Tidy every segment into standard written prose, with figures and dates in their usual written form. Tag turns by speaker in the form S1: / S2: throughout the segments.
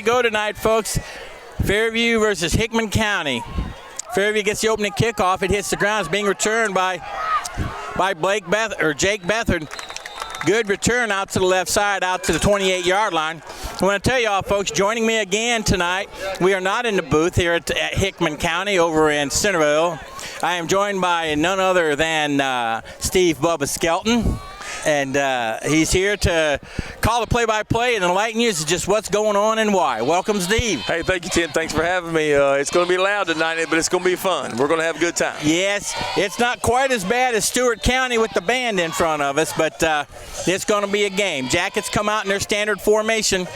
S1: go tonight, folks. Fairview versus Hickman County. Fairview gets the opening kickoff. It hits the ground. It's being returned by Jake Bethard. Good return out to the left side, out to the 28-yard line. I want to tell y'all, folks, joining me again tonight, we are not in the booth here at Hickman County over in Centerville. I am joined by none other than Steve Bubba Skelton. And he's here to call the play-by-play and enlighten you as to just what's going on and why. Welcome, Steve.
S2: Hey, thank you, Tim. Thanks for having me. It's going to be loud tonight, but it's going to be fun. We're going to have a good time.
S1: Yes, it's not quite as bad as Stewart County with the band in front of us, but it's going to be a game. Jackets come out in their standard formation.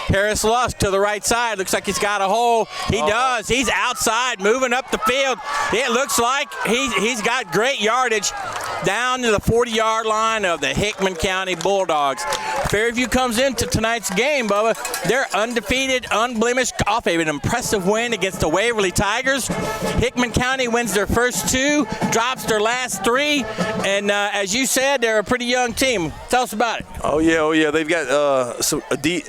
S1: Harris Lusk to the right side. Looks like he's got a hole. He does. He's outside, moving up the field. It looks like he's got great yardage down to the 40-yard line of the Hickman County Bulldogs. Fairview comes into tonight's game, Bubba. They're undefeated, unblemished, off an impressive win against the Waverly Tigers. Hickman County wins their first two, drops their last three, and as you said, they're a pretty young team. Tell us about it.
S2: Oh yeah. They've got D.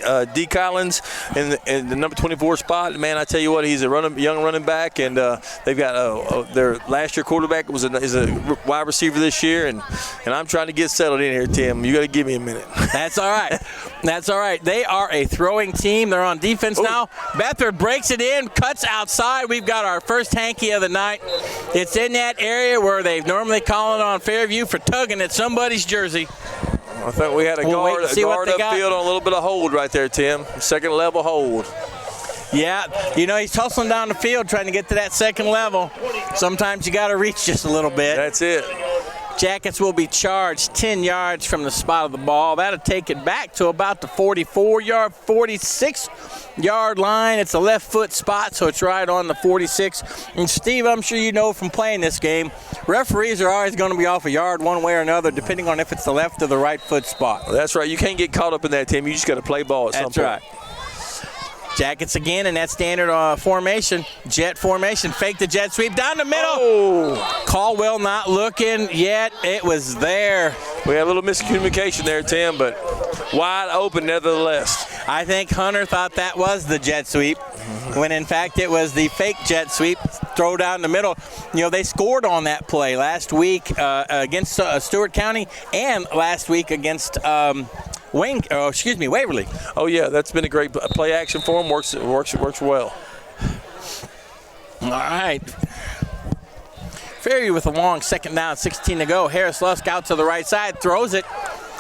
S2: Collins in the number 24 spot. Man, I tell you what, he's a young running back, and they've got their last year quarterback is a wide receiver this year, and I'm trying to get settled in here, Tim. You got to give me a minute.
S1: That's all right. That's all right. They are a throwing team. They're on defense now. Bethard breaks it in, cuts outside. We've got our first hanky of the night. It's in that area where they've normally called on Fairview for tugging at somebody's jersey.
S2: I think we had a guard upfield on a little bit of hold right there, Tim. Second level hold.
S1: Yeah, he's hustling down the field trying to get to that second level. Sometimes you got to reach just a little bit.
S2: That's it.
S1: Jackets will be charged 10 yards from the spot of the ball. That'll take it back to about the 46-yard line. It's a left foot spot, so it's right on the 46. And Steve, I'm sure you know from playing this game, referees are always going to be off a yard one way or another, depending on if it's the left or the right foot spot.
S2: That's right. You can't get caught up in that, Tim. You just got to play ball at some point.
S1: That's right. Jackets again in that standard formation, jet formation. Fake the jet sweep down the middle.
S2: Oh.
S1: Caldwell not looking yet. It was there.
S2: We had a little miscommunication there, Tim, but wide open nevertheless.
S1: I think Hunter thought that was the jet sweep, when in fact it was the fake jet sweep, throw down the middle. They scored on that play last week against Stewart County and last week against Waverly.
S2: Oh yeah, that's been a great play action for him. Works well.
S1: All right. Fairview with a long second down, 16 to go. Harris Lusk out to the right side, throws it,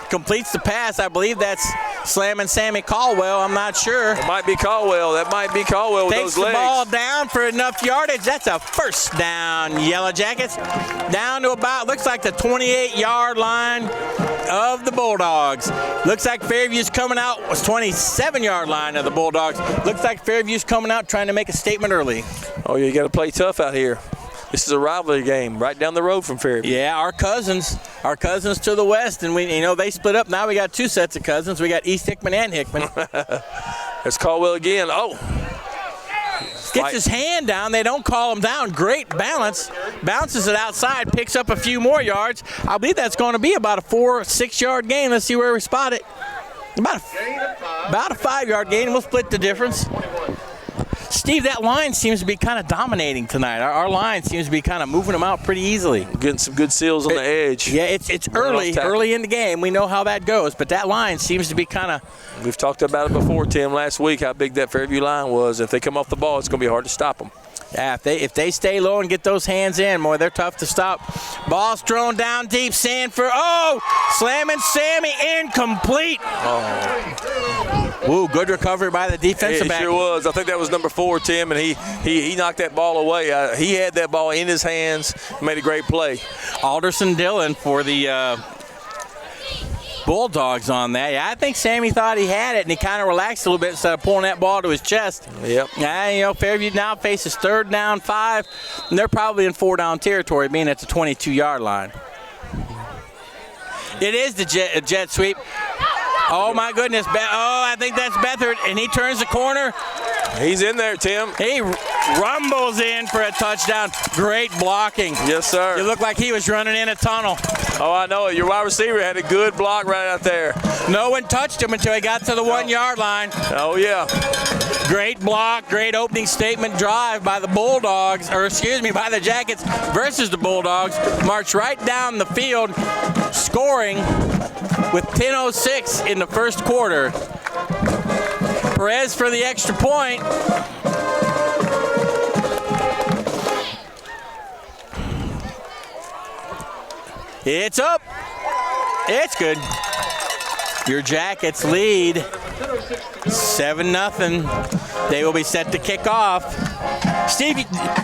S1: completes the pass. I believe that's slamming Sammy Caldwell. I'm not sure.
S2: It might be Caldwell. That might be Caldwell with those legs.
S1: Takes the ball down for enough yardage. That's a first down, Yellow Jackets. Down to about, looks like the 28-yard line of the Bulldogs. Looks like Fairview's coming out, was 27-yard line of the Bulldogs. Looks like Fairview's coming out trying to make a statement early.
S2: Oh, yeah, you got to play tough out here. This is a rivalry game right down the road from Fairview.
S1: Yeah, our cousins to the west, and they split up. Now we got two sets of cousins. We got East Hickman and Hickman.
S2: There's Caldwell again. Oh.
S1: Gets his hand down. They don't call him down. Great balance. Bounces it outside, picks up a few more yards. I believe that's going to be about a 4-6-yard gain. Let's see where we spot it. About a 5-yard gain. We'll split the difference. Steve, that line seems to be kind of dominating tonight. Our line seems to be kind of moving them out pretty easily.
S2: Getting some good seals on the edge.
S1: Yeah, it's early in the game. We know how that goes, but that line seems to be kind of.
S2: We've talked about it before, Tim, last week, how big that Fairview line was. If they come off the ball, it's going to be hard to stop them.
S1: Yeah, if they stay low and get those hands in, boy, they're tough to stop. Ball's thrown down deep. Sanford, slamming Sammy, incomplete. Ooh, good recovery by the defensive back.
S2: It sure was. I think that was number 4, Tim, and he knocked that ball away. He had that ball in his hands, made a great play.
S1: Alderson Dillon for the Bulldogs on that. Yeah, I think Sammy thought he had it, and he kind of relaxed a little bit instead of pulling that ball to his chest.
S2: Yep.
S1: Yeah, Fairview now faces 3rd down 5, and they're probably in 4-down territory, being at the 22-yard line. It is the jet sweep. Oh, my goodness. I think that's Bethard, and he turns the corner.
S2: He's in there, Tim.
S1: He rumbles in for a touchdown. Great blocking.
S2: Yes, sir.
S1: It looked like he was running in a tunnel.
S2: Oh, I know it. Your wide receiver had a good block right out there.
S1: No one touched him until he got to the 1-yard line.
S2: Oh, yeah.
S1: Great block, great opening statement drive by the Bulldogs, or excuse me, by the Jackets versus the Bulldogs. March right down the field, scoring with 10:06 in the first quarter. Perez for the extra point. It's up. It's good. Your Jackets lead 7-0. They will be set to kick off. Steve,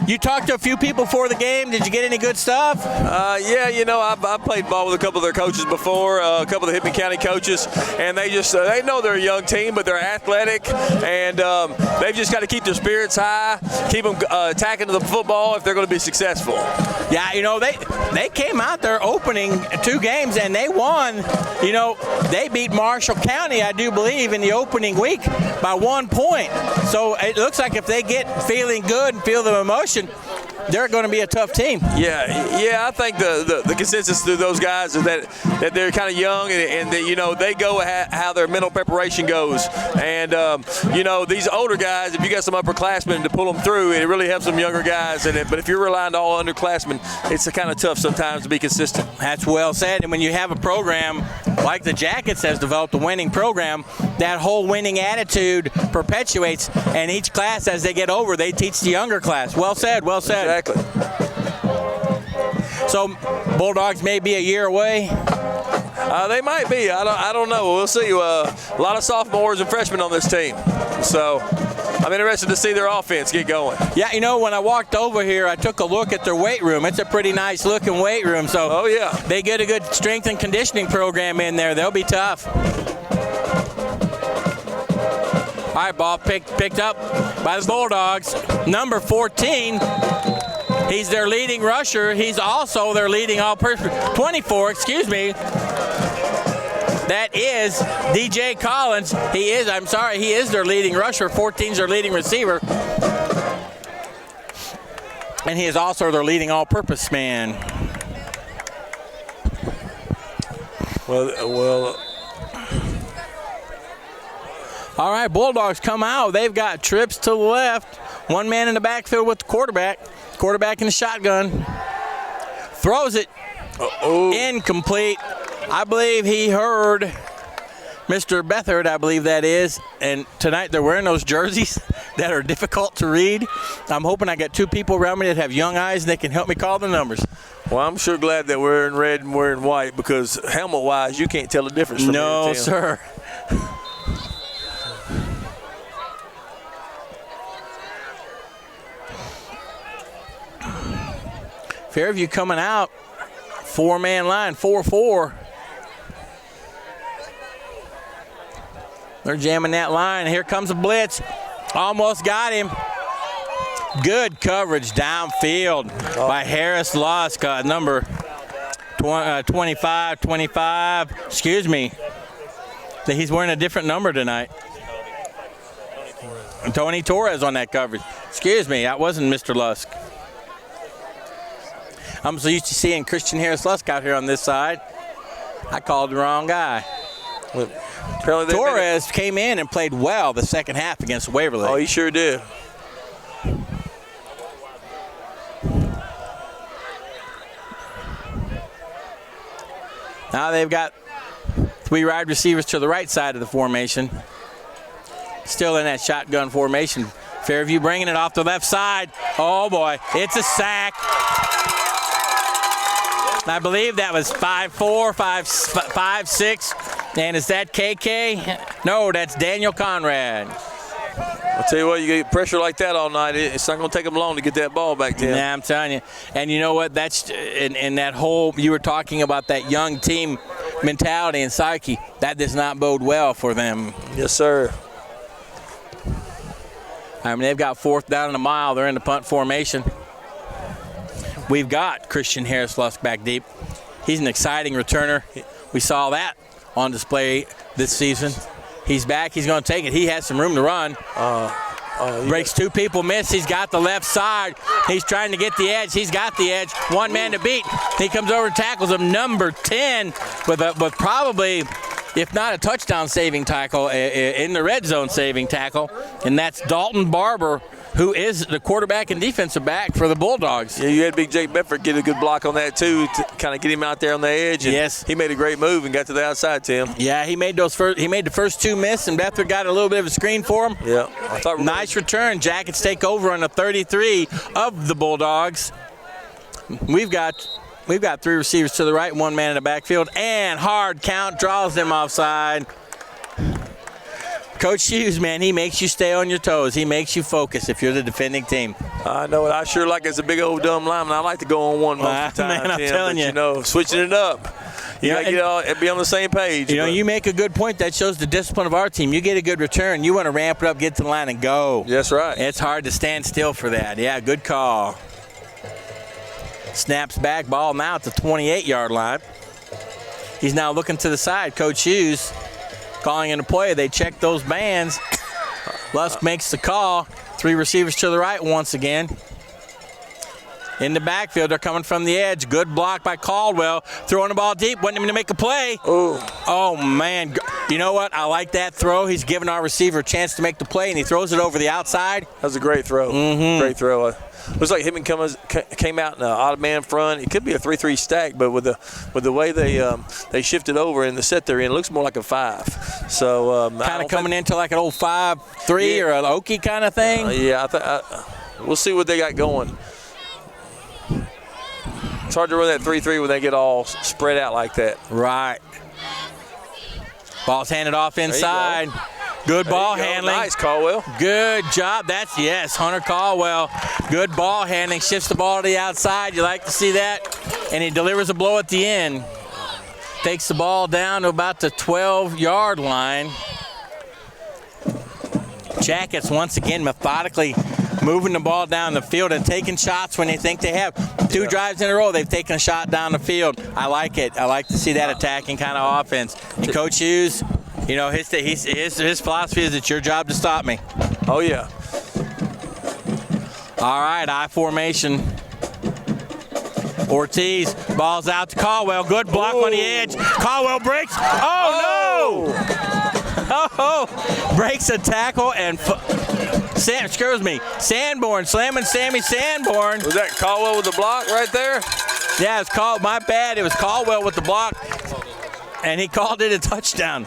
S1: you talked to a few people before the game. Did you get any good stuff?
S2: Yeah, you know, I've played ball with a couple of their coaches before, a couple of the Hickman County coaches, and they just they know they're a young team, but they're athletic, and they've just got to keep their spirits high, keep them attacking to the football if they're going to be successful.
S1: Yeah, you know, they came out there opening 2 games, and they won. You know, they beat Marshall County, I do believe, in the opening week by 1 point. So it looks like if they get feeling good and feel the emotion, they're going to be a tough team.
S2: Yeah. I think the consensus through those guys is that they're kind of young and that, you know, they go how their mental preparation goes. And you know, these older guys, if you got some upperclassmen to pull them through, it really helps them younger guys. But if you're relying on all underclassmen, it's kind of tough sometimes to be consistent.
S1: That's well said. And when you have a program like the Jackets has developed, a winning program, that whole winning attitude perpetuates. And each class, as they get over, they teach the younger class. Well said. Well said.
S2: Exactly.
S1: So Bulldogs may be a year away.
S2: They might be. I don't know. We'll see. A lot of sophomores and freshmen on this team. So I'm interested to see their offense get going.
S1: Yeah, you know, when I walked over here, I took a look at their weight room. It's a pretty nice looking weight room. So
S2: oh, yeah.
S1: They get a good strength and conditioning program in there. They'll be tough. All right, ball picked up by the Bulldogs. Number 14. He's their leading rusher. He's also their leading all-purpose. 24, excuse me. That is DJ Collins. He is their leading rusher. 14's their leading receiver. And he is also their leading all-purpose man.
S2: Well.
S1: All right, Bulldogs come out. They've got trips to the left. One man in the backfield with the quarterback. Quarterback in the shotgun. Throws it. Incomplete. I believe he heard Mr. Bethard, I believe that is. And tonight they're wearing those jerseys that are difficult to read. I'm hoping I got 2 people around me that have young eyes and they can help me call the numbers.
S2: Well, I'm sure glad that we're in red and we're in white, because helmet-wise, you can't tell the difference from
S1: No, sir. Fairview coming out, 4-man line, 4-4. They're jamming that line. Here comes a blitz. Almost got him. Good coverage downfield by Harris Lusk, number 25. Excuse me. He's wearing a different number tonight. Tony Torres on that coverage. Excuse me, that wasn't Mr. Lusk. I'm so used to seeing Christian Harris Lusk out here on this side. I called the wrong guy. Torres came in and played well the second half against Waverly.
S2: Oh, he sure did.
S1: Now they've got 3 wide receivers to the right side of the formation. Still in that shotgun formation. Fairview bringing it off the left side. Oh, boy. It's a sack. I believe that was 5'4", 5'6". And is that KK? No, that's Daniel Conrad.
S2: I'll tell you what, you get pressure like that all night, it's not going to take them long to get that ball back to him.
S1: Yeah, I'm telling you. And you know what? That's in that whole, you were talking about that young team mentality and psyche. That does not bode well for them.
S2: Yes, sir.
S1: I mean, they've got 4th down and a mile. They're in the punt formation. We've got Christian Harris Lusk back deep. He's an exciting returner. We saw that on display this season. He's back. He's going to take it. He has some room to run. Breaks 2 people, miss. He's got the left side. He's trying to get the edge. He's got the edge. 1 man to beat. He comes over and tackles him. Number 10 with probably if not a touchdown saving tackle, in the red zone saving tackle, and that's Dalton Barber, who is the quarterback and defensive back for the Bulldogs.
S2: Yeah, you had Big Jake Bedford get a good block on that too, to kind of get him out there on the edge. And
S1: yes,
S2: he made a great move and got to the outside, Tim.
S1: Yeah, he made the first two miss, and Bedford got a little bit of a screen for him.
S2: Yeah, I thought
S1: nice return. Jackets take over on the 33 of the Bulldogs. We've got 3 receivers to the right, 1 man in the backfield, and hard count draws them offside. Coach Hughes, man, he makes you stay on your toes. He makes you focus if you're the defending team.
S2: I know it. I sure like it's a big old dumb lineman. I like to go on one most of the time,
S1: man, I'm
S2: Tim,
S1: telling
S2: but,
S1: you.
S2: Switching it up. You got to be on the same page.
S1: You make a good point. That shows the discipline of our team. You get a good return. You want to ramp it up, get to the line, and go.
S2: That's right.
S1: It's hard to stand still for that. Yeah, good call. Snaps back, ball now at the 28-yard line. He's now looking to the side. Coach Hughes calling in a play. They check those bands. Lusk makes the call. 3 receivers to the right once again. In the backfield, they're coming from the edge. Good block by Caldwell. Throwing the ball deep, wanting him to make a play. Oh, man. You know what? I like that throw. He's giving our receiver a chance to make the play, and he throws it over the outside.
S2: That was a great throw. Great throw. Looks like Hickman came out in an odd man front. It could be a 3-3 stack, but with the way they shifted over in the set they're in, it looks more like a 5. So
S1: kind of coming into like an old 5-3 or an Okie kind of thing.
S2: We'll see what they got going. It's hard to run that 3-3 when they get all spread out like that.
S1: Right. Ball's handed off inside. Good ball handling.
S2: Nice, Caldwell.
S1: Good job. Hunter Caldwell. Good ball handling. Shifts the ball to the outside. You like to see that. And he delivers a blow at the end. Takes the ball down to about the 12-yard line. Jackets once again methodically moving the ball down the field and taking shots when they think they have. 2 drives in a row, they've taken a shot down the field. I like it. I like to see that attacking kind of offense. And Coach Hughes, his philosophy is it's your job to stop me.
S2: Oh, yeah.
S1: All right, I formation. Ortiz, ball's out to Caldwell. Good block on the edge. Caldwell breaks. Oh, no! Oh, breaks a tackle and Sanborn slamming Sammy Sanborn.
S2: Was that Caldwell with the block right there?
S1: Yeah, it's called. My bad. It was Caldwell with the block, and he called it a touchdown.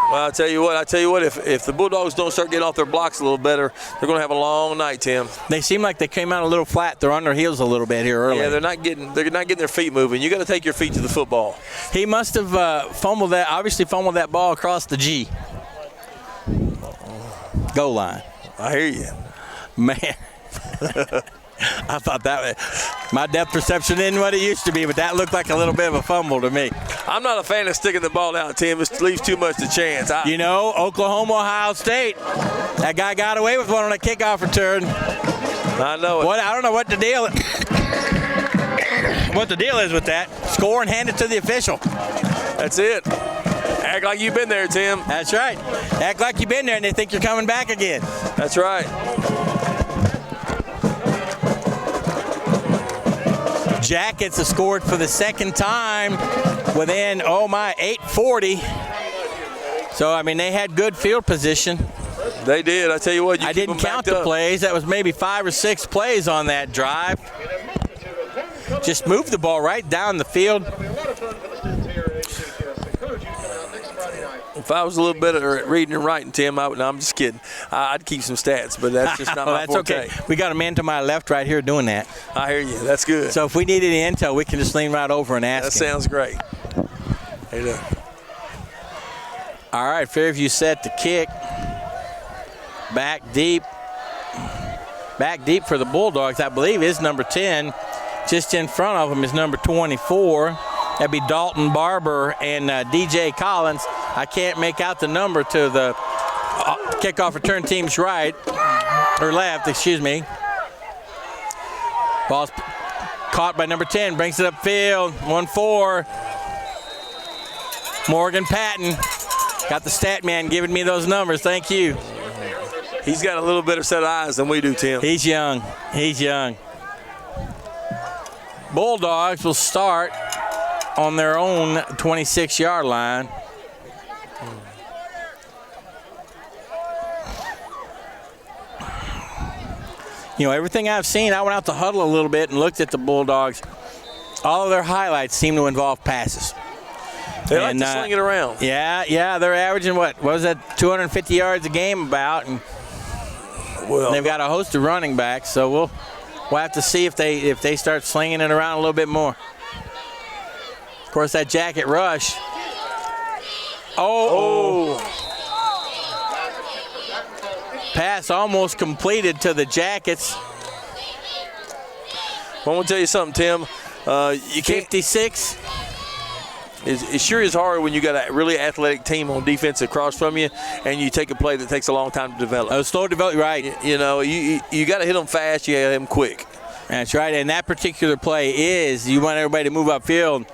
S2: Well, I tell you what. If the Bulldogs don't start getting off their blocks a little better, they're going to have a long night, Tim.
S1: They seem like they came out a little flat. They're on their heels a little bit here early.
S2: Yeah, they're not getting their feet moving. You got to take your feet to the football.
S1: He must have fumbled that ball across the G. Goal line.
S2: I hear you.
S1: Man. I thought my depth perception isn't what it used to be, but that looked like a little bit of a fumble to me.
S2: I'm not a fan of sticking the ball out, Tim. It leaves too much to chance.
S1: Oklahoma, Ohio State, that guy got away with one on a kickoff return.
S2: I know it.
S1: I don't know what the deal is with that. Score and hand it to the official.
S2: That's it. Act like you've been there, Tim.
S1: That's right. Act like you've been there and they think you're coming back again.
S2: That's right.
S1: Jackets have scored for the second time within, 8:40. So, they had good field position.
S2: They did. I tell you what,
S1: I didn't count the plays. That was maybe 5 or 6 plays on that drive. Just moved the ball right down the field.
S2: If I was a little better at reading and writing, Tim, I'm just kidding. I'd keep some stats, but that's just not my forte.
S1: That's okay. We got a man to my left right here doing that.
S2: I hear you. That's good.
S1: So if we need any intel, we can just lean right over and ask him.
S2: That sounds great. Hey, look.
S1: All right, Fairview set to kick. Back deep for the Bulldogs, I believe, is number 10. Just in front of him is number 24. That'd be Dalton Barber and DJ Collins. I can't make out the number to the kickoff return team's right, or left, excuse me. Ball's caught by number 10, brings it upfield, 1-4. Morgan Patton, got the stat man giving me those numbers, thank you.
S2: He's got a little better set of eyes than we do, Tim.
S1: He's young. Bulldogs will start on their own 26-yard line. You know, everything I've seen, I went out to huddle a little bit and looked at the Bulldogs. All of their highlights seem to involve passes.
S2: They like to sling it around.
S1: Yeah, they're averaging what was that, 250 yards a game about, and they've got a host of running backs. So we'll have to see if they start slinging it around a little bit more. Of course, that jacket rush. Pass almost completed to the Jackets.
S2: I want to tell you something, Tim. You can't.
S1: 56.
S2: It sure is hard when you got a really athletic team on defense across from you, and you take a play that takes a long time to develop.
S1: Slow develop, right?
S2: You know, you got to hit them fast. You got to hit them quick.
S1: That's right. And that particular play is you want everybody to move upfield.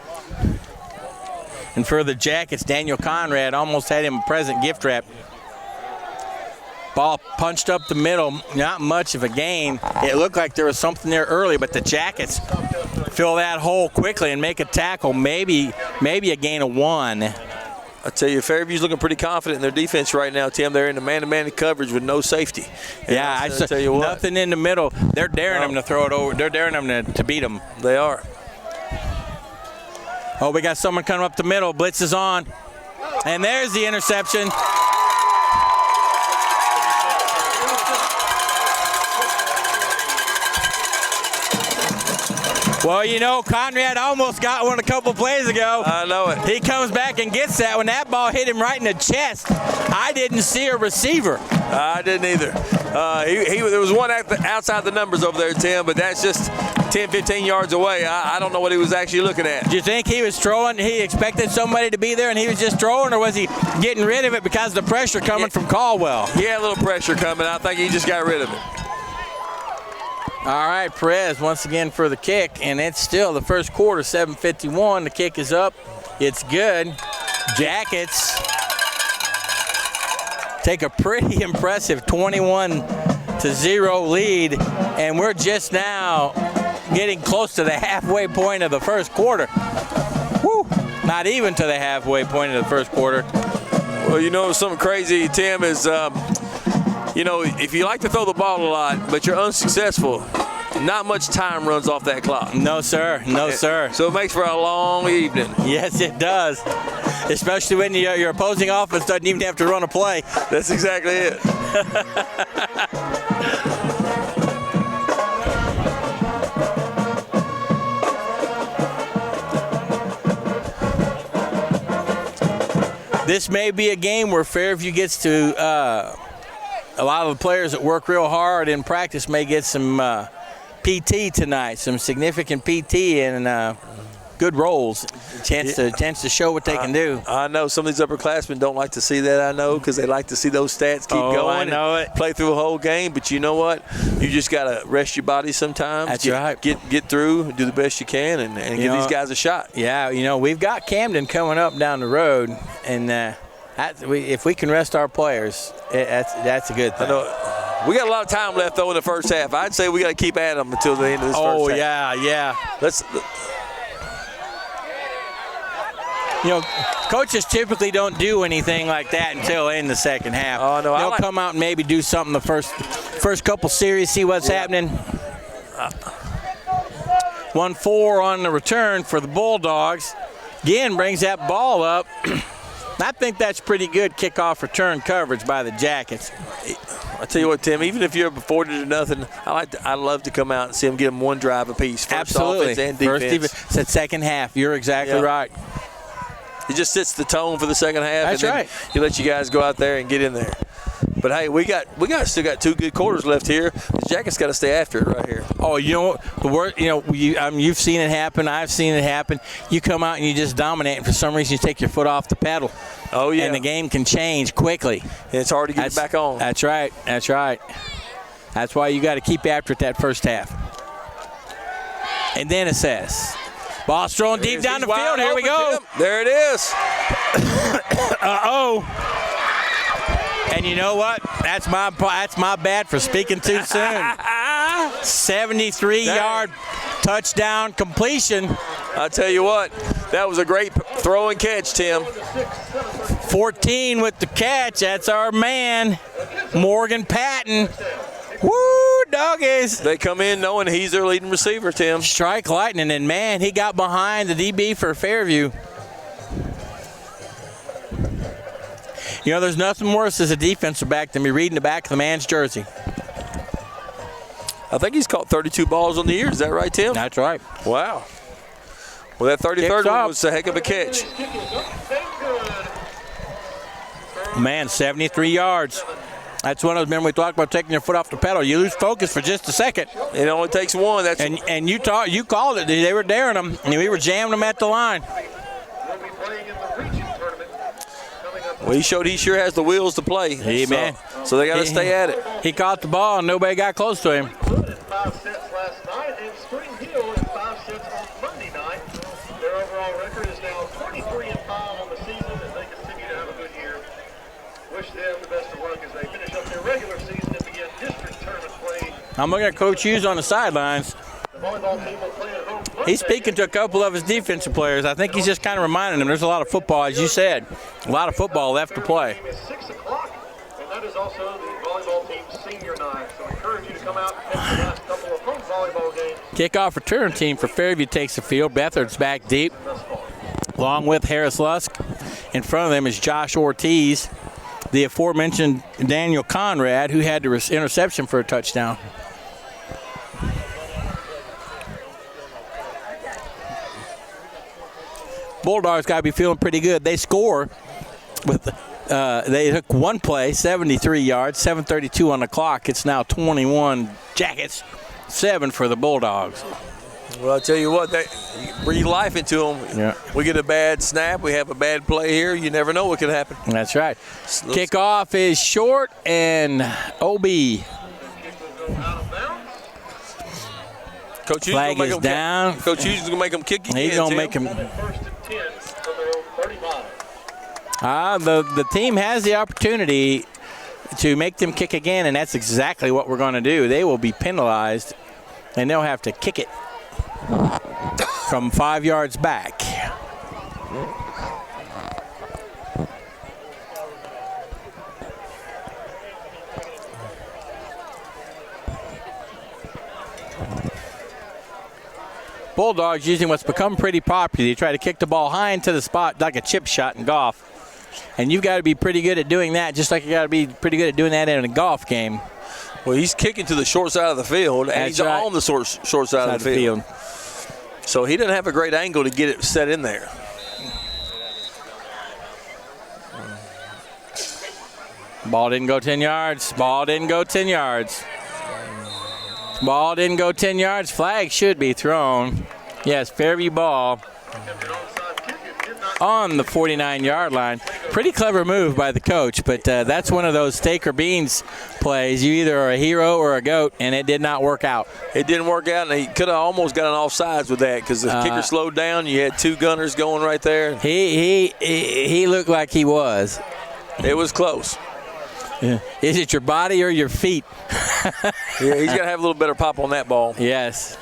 S1: And for the Jackets, Daniel Conrad almost had him a present gift wrap. Ball punched up the middle, not much of a gain. It looked like there was something there early, but the Jackets fill that hole quickly and make a tackle, maybe a gain of 1.
S2: I tell you, Fairview's looking pretty confident in their defense right now, Tim. They're in the man-to-man coverage with no safety. And
S1: I
S2: tell you what,
S1: nothing in the middle. They're daring them to throw it over. They're daring them to beat them.
S2: They are.
S1: Oh, we got someone coming up the middle. Blitz is on. And there's the interception. Well, you know, Conrad almost got one a couple plays ago.
S2: I know it.
S1: He comes back and gets that when that ball hit him right in the chest. I didn't see a receiver.
S2: I didn't either. There was one outside the numbers over there, Tim, but that's just 10, 15 yards away. I don't know what he was actually looking at.
S1: Do you think he was throwing, he expected somebody to be there and he was just throwing, or was he getting rid of it because of the pressure coming from Caldwell?
S2: He had a little pressure coming. I think he just got rid of it.
S1: All right, Perez once again for the kick, and it's still the first quarter, 7:51. The kick is up. It's good. Jackets take a pretty impressive 21-0 lead, and we're just now getting close to the halfway point of the first quarter. Woo! Not even to the halfway point of the first quarter.
S2: Well, you know, something crazy, Tim, is you know, if you like to throw the ball a lot, but you're unsuccessful, not much time runs off that clock.
S1: No, sir. No, sir.
S2: So it makes for a long evening.
S1: Yes, it does. Especially when your opposing offense doesn't even have to run a play.
S2: That's exactly it.
S1: This may be a game where Fairview gets to a lot of the players that work real hard in practice may get some PT tonight, some significant PT and good rolls. Chance to show what they can do.
S2: I know some of these upperclassmen don't like to see that, I know, because they like to see those stats keep going.
S1: I know it.
S2: Play through a whole game, but you know what? You just got to rest your body sometimes.
S1: That's right.
S2: Get through, do the best you can, and give these guys a shot.
S1: Yeah, you know, we've got Camden coming up down the road, and if we can rest our players, that's a good thing.
S2: I know. We got a lot of time left, though, in the first half. I'd say we got to keep at them until the end of this first half.
S1: Oh, yeah.
S2: Let's.
S1: You know, coaches typically don't do anything like that until in the second half.
S2: Oh, no,
S1: they'll come out and maybe do something the first couple series, see what's happening. 1-4 on the return for the Bulldogs. Again, brings that ball up. I think that's pretty good kickoff return coverage by the Jackets.
S2: I tell you what, Tim, even if you're up 40-0, I love to come out and see them get them one drive apiece. First offense and defense.
S1: It's that second half. You're exactly right.
S2: It just sets the tone for the second half.
S1: That's
S2: and then
S1: right.
S2: You let you guys go out there and get in there. But hey, we still got 2 good quarters left here. The Jackets got to stay after it right here.
S1: Oh, you know the word. You know, you've seen it happen. I've seen it happen. You come out and you just dominate, and for some reason you take your foot off the pedal.
S2: Oh yeah.
S1: And the game can change quickly.
S2: And it's hard to get it back on.
S1: That's right. That's right. That's why you got to keep after it that first half. And then assess. Ball's thrown deep down the field. Here we go.
S2: There it is.
S1: Uh-oh. And you know what? That's my bad for speaking too soon. 73-yard touchdown completion.
S2: I tell you what, That was a great throw and catch, Tim.
S1: 14 with the catch. That's our man, Morgan Patton. Woo, doggies.
S2: They come in knowing he's their leading receiver, Tim.
S1: Strike lightning, and man, he got behind the DB for Fairview. You know, there's nothing worse as a defensive back than be reading the back of the man's jersey.
S2: I think he's caught 32 balls on the year. Is that right, Tim?
S1: That's right.
S2: Wow. Well, that 33rd one was a heck of a catch.
S1: Man, 73 yards. That's one of those, remember we talked about taking your foot off the pedal. You lose focus for just a second.
S2: It only takes one. That's
S1: and you called it. They were daring them, and we were jamming them at the line.
S2: Well, he showed he sure has the wheels to play.
S1: Hey, man.
S2: So they got to stay at it.
S1: He caught the ball, and nobody got close to him.
S3: 5 sets last night, and Spring Hill in 5 sets on Monday night. Their overall record is now 23-5 on the season, and they continue to have a good year. Wish them the best of luck as they finish up their regular season and begin district tournament play.
S1: I'm looking at Coach Hughes on the sidelines.
S3: The volleyball team will play at home Monday.
S1: He's speaking to a couple of his defensive players. I think he's just kind of reminding them there's a lot of football, as you said, a lot of football left to play.
S3: The game is 6 o'clock, and that is also the volleyball team's senior night. So I encourage you to come out and catch the last couple of home volleyball games.
S1: Kickoff return team for Fairview takes the field. Beathard's back deep, along with Harris Lusk. In front of them is Josh Ortiz, the aforementioned Daniel Conrad, who had the interception for a touchdown. Bulldogs got to be feeling pretty good. They score with they took one play, 73 yards, 7:32 on the clock. It's now 21 Jackets, 7 for the Bulldogs.
S2: Well, I'll tell you what, they breathe life into them.
S1: Yeah.
S2: We get a bad snap, we have a bad play here. You never know what could happen.
S1: That's right. Kickoff is short and OB.
S2: Coach Hughes
S1: Flag is down.
S2: Coach Hughes is going to make them kick again.
S1: He's going to make him.
S3: First and 10 from their own 35.
S1: The team has the opportunity to make them kick again, and that's exactly what we're going to do. They will be penalized, and they'll have to kick it from 5 yards back. Bulldogs using what's become pretty popular. They try to kick the ball high into the spot like a chip shot in golf. And you've got to be pretty good at doing that, just like you got to be pretty good at doing that in a golf game.
S2: Well, he's kicking to the short side of the field, and
S1: That's
S2: he's
S1: right.
S2: on the short side of the field. So he didn't have a great angle to get it set in there.
S1: Ball didn't go 10 yards. Ball didn't go 10 yards. Ball didn't go 10 yards. Flag should be thrown. Yes, Fairview ball on the 49-yard line. Pretty clever move by the coach, but that's one of those steak or beans plays. You either are a hero or a goat, and it did not work out.
S2: It didn't work out, and he could have almost got an offsides with that because the kicker slowed down. You had two gunners going right there.
S1: He looked like he was.
S2: It was close.
S1: Yeah. Is it your body or your feet?
S2: Yeah, he's got to have a little better pop on that ball.
S1: Yes.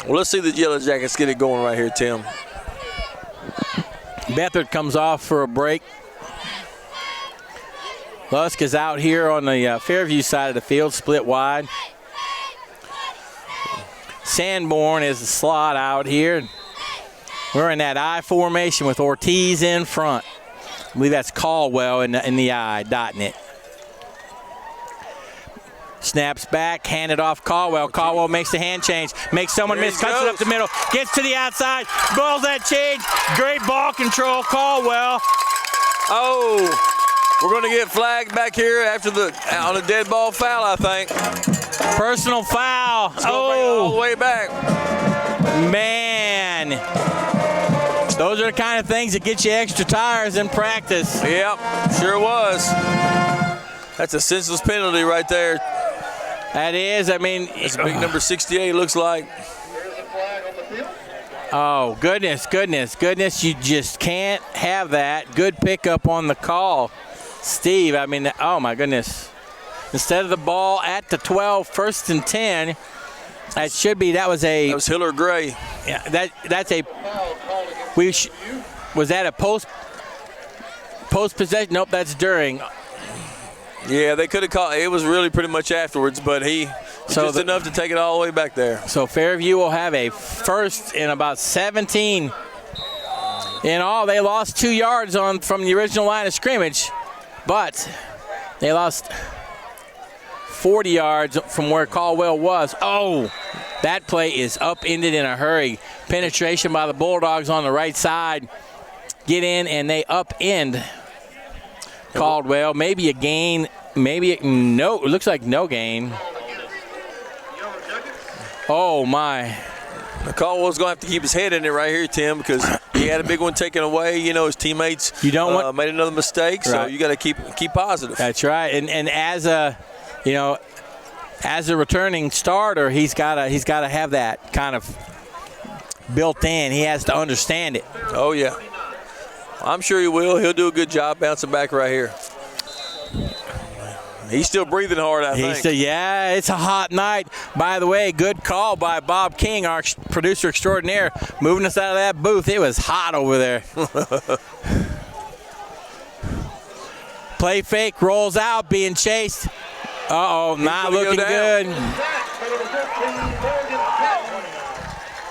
S2: Well, let's see the Yellow Jackets get it going right here, Tim.
S1: Beathard comes off for a break. Lusk is out here on the Fairview side of the field, split wide. Sanborn is the slot out here. We're in that I formation with Ortiz in front. I believe that's Caldwell in the I, dotting it. Snaps back, handed off Caldwell. Caldwell makes the hand change, makes someone miss, cuts it up the middle, gets to the outside, balls that change. Great ball control, Caldwell.
S2: Oh, we're going to get flagged back here after on a dead ball foul, I think.
S1: Personal foul.
S2: It's gonna bring it all the way back.
S1: Man. Those are the kind of things that get you extra tires in practice.
S2: Yep, sure was. That's a senseless penalty right there.
S1: That is, I mean.
S2: It's big number 68, looks like.
S1: Oh, goodness. You just can't have that. Good pickup on the call, Steve. I mean, oh, my goodness. Instead of the ball at the 12, 1st and 10, That should be. That was
S2: Hiller Gray.
S1: Yeah, that's a. Was that a post possession? Nope, that's during.
S2: Yeah, they could have called. It was really pretty much afterwards, but just enough to take it all the way back there.
S1: So Fairview will have a first in about 17. In all, they lost 2 yards from the original line of scrimmage, but they lost 40 yards from where Caldwell was. Oh, that play is upended in a hurry. Penetration by the Bulldogs on the right side. Get in, and they upend Caldwell. Maybe a gain. No, it looks like no gain. Oh, my.
S2: Caldwell's going to have to keep his head in it right here, Tim, because he had a big one taken away. You know, his teammates made another mistake, so you got to keep positive.
S1: That's right. And as a returning starter, he's got to have that kind of built in. He has to understand it.
S2: Oh, yeah. I'm sure he will. He'll do a good job bouncing back right here. He's still breathing hard, I think.
S1: Yeah, it's a hot night. By the way, good call by Bob King, our producer extraordinaire, moving us out of that booth. It was hot over there. Play fake, rolls out, being chased. Uh-oh, not looking good.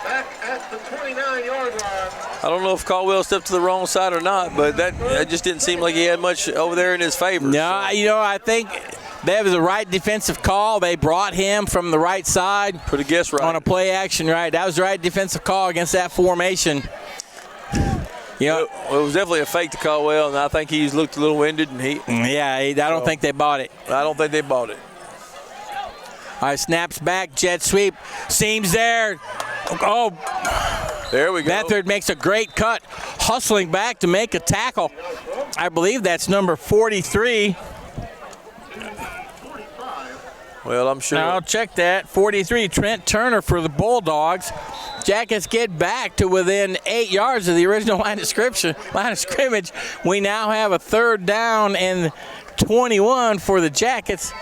S3: Back at the 29-yard line.
S2: I don't know if Caldwell stepped to the wrong side or not, but that just didn't seem like he had much over there in his favor.
S1: No, I think that was the right defensive call. They brought him from the right side.
S2: Put a guess right.
S1: On a play action right. That was the right defensive call against that formation.
S2: It was definitely a fake to Caldwell, and I think he's looked a little winded.
S1: I don't think they bought it.
S2: I don't think they bought it.
S1: All right, snaps back, jet sweep. Seams there. Oh.
S2: There we go.
S1: Beathard makes a great cut, hustling back to make a tackle. I believe that's number 43.
S2: Well, I'm sure.
S1: I'll check that. 43, Trent Turner for the Bulldogs. Jackets get back to within 8 yards of the original line of scrimmage. We now have a third down and 21 for the Jackets.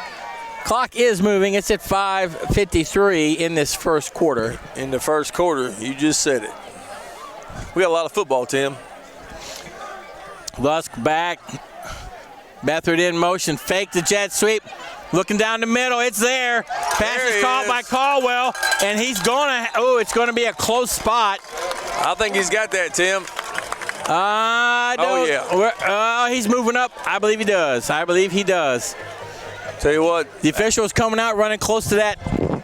S1: Clock is moving. It's at 5:53 in this first quarter.
S2: In the first quarter, you just said it. We got a lot of football, Tim.
S1: Lusk back. Beathard in motion. Fake the jet sweep. Looking down the middle. It's there. Pass is caught by Caldwell, and he's going to. Oh, it's going to be a close spot.
S2: I think he's got that, Tim.
S1: Oh, yeah. He's moving up. I believe he does.
S2: Tell you what.
S1: The official is coming out running close to that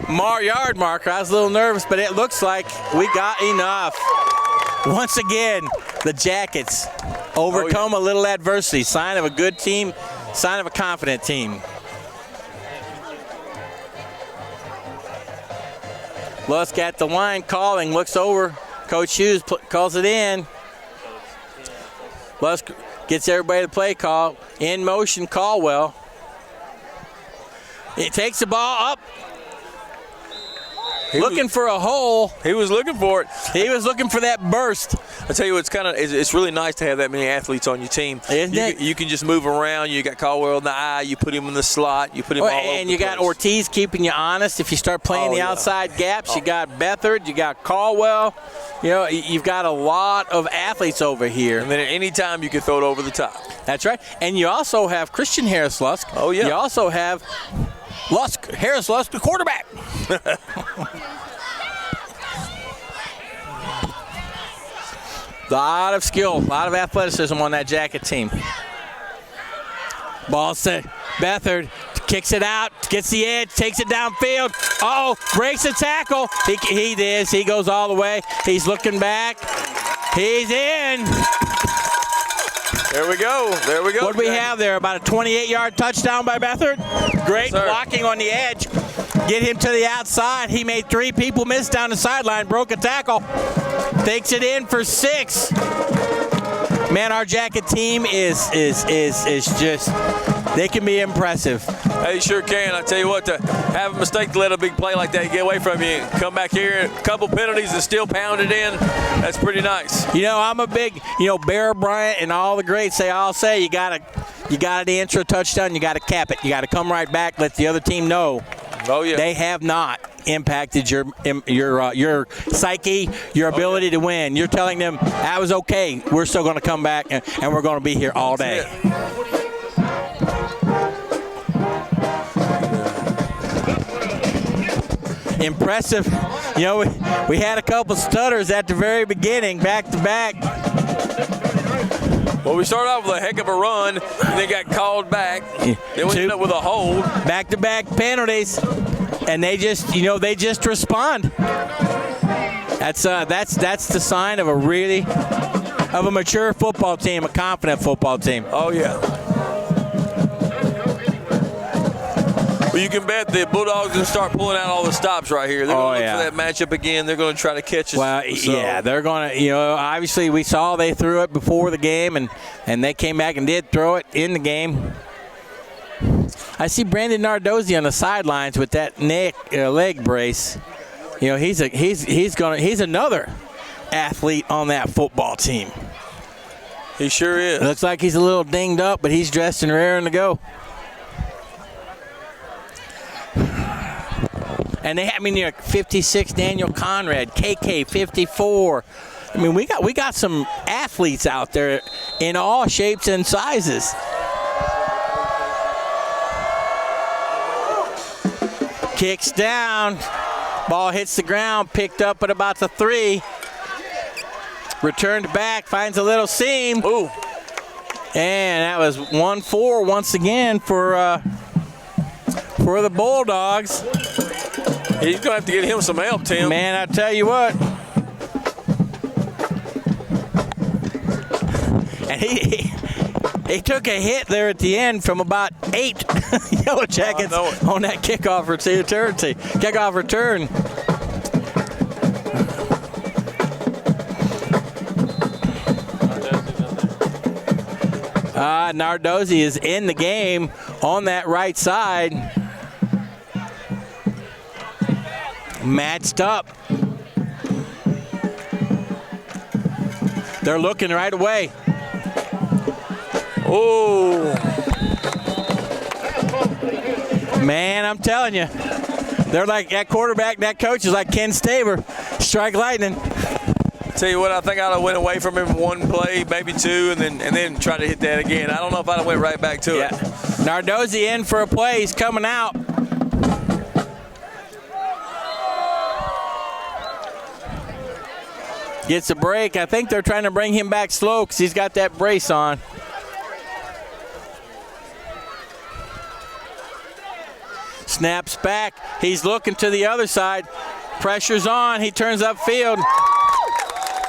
S1: yard marker. I was a little nervous, but it looks like we got enough. Once again, the Jackets overcome a little adversity. Sign of a good team, sign of a confident team. Lusk at the line calling, looks over. Coach Hughes calls it in. Lusk gets everybody to play call. In motion, Caldwell. He takes the ball up. Looking for a hole.
S2: He was looking for it.
S1: He was looking for that burst.
S2: I tell you, it's really nice to have that many athletes on your team.
S1: Isn't it?
S2: You can just move around. You got Caldwell in the eye. You put him in the slot. You put him all over
S1: and you got Ortiz keeping you honest. If you start playing the outside gaps, you got Beathard, you got Caldwell. You've got a lot of athletes over here.
S2: And then at any time you can throw it over the top.
S1: That's right. And you also have Christian Harris Lusk.
S2: Oh, yeah.
S1: You also have Harris Lusk, the quarterback. A lot of skill, a lot of athleticism on that Jacket team. Ball set. Beathard kicks it out, gets the edge, takes it downfield. Breaks the tackle. He does. He goes all the way. He's looking back. He's in.
S2: There we go.
S1: What do we have there? About a 28-yard touchdown by Beathard. Great blocking on the edge. Get him to the outside. He made 3 people miss down the sideline. Broke a tackle. Takes it in for 6. Man, our Jacket team is just, they can be impressive.
S2: They sure can. I tell you what, to have a mistake to let a big play like that get away from you, come back here, a couple penalties and still pound it in, that's pretty nice.
S1: I'm a big, Bear Bryant and all the greats say you got to answer a touchdown, you got to cap it. You got to come right back, let the other team know.
S2: Oh, yeah.
S1: They have not. impacted your psyche, your ability to win. You're telling them that was okay. We're still going to come back and we're going to be here all day. Impressive. You know, we had a couple stutters at the very beginning, back to back.
S2: Well, we started off with a heck of a run, and they got called back. Then we ended up with a hold.
S1: Back-to-back penalties, and they just respond. That's the sign of a mature football team, a confident football team.
S2: Oh yeah. Well, you can bet the Bulldogs will start pulling out all the stops right here. They're going to look for that matchup again. They're going to try to catch us.
S1: Well, yeah, they're going to, obviously we saw they threw it before the game, and they came back and did throw it in the game. I see Brandon Nardozzi on the sidelines with that leg brace. You know, he's another athlete on that football team.
S2: He sure is.
S1: It looks like he's a little dinged up, but he's dressed and raring to go. And they have, 56 Daniel Conrad, KK 54. I mean, we got some athletes out there in all shapes and sizes. Kicks down, ball hits the ground, picked up at about the 3. Returned back, finds a little seam.
S2: Ooh.
S1: And that was 1-4 once again for the Bulldogs.
S2: He's going to have to get him some help, Tim.
S1: Man, I tell you what. And he took a hit there at the end from about 8 Yellow Jackets on that kickoff return. Nardozzi is in the game on that right side. Matched up. They're looking right away.
S2: Oh.
S1: Man, I'm telling you. They're like that quarterback, that coach is like Ken Staver. Strike lightning.
S2: Tell you what, I think I'd have went away from him one play, maybe 2, and then try to hit that again. I don't know if I'd have went right back to it.
S1: Nardozzi in for a play. He's coming out. Gets a break. I think they're trying to bring him back slow because he's got that brace on. Snaps back. He's looking to the other side. Pressure's on. He turns upfield.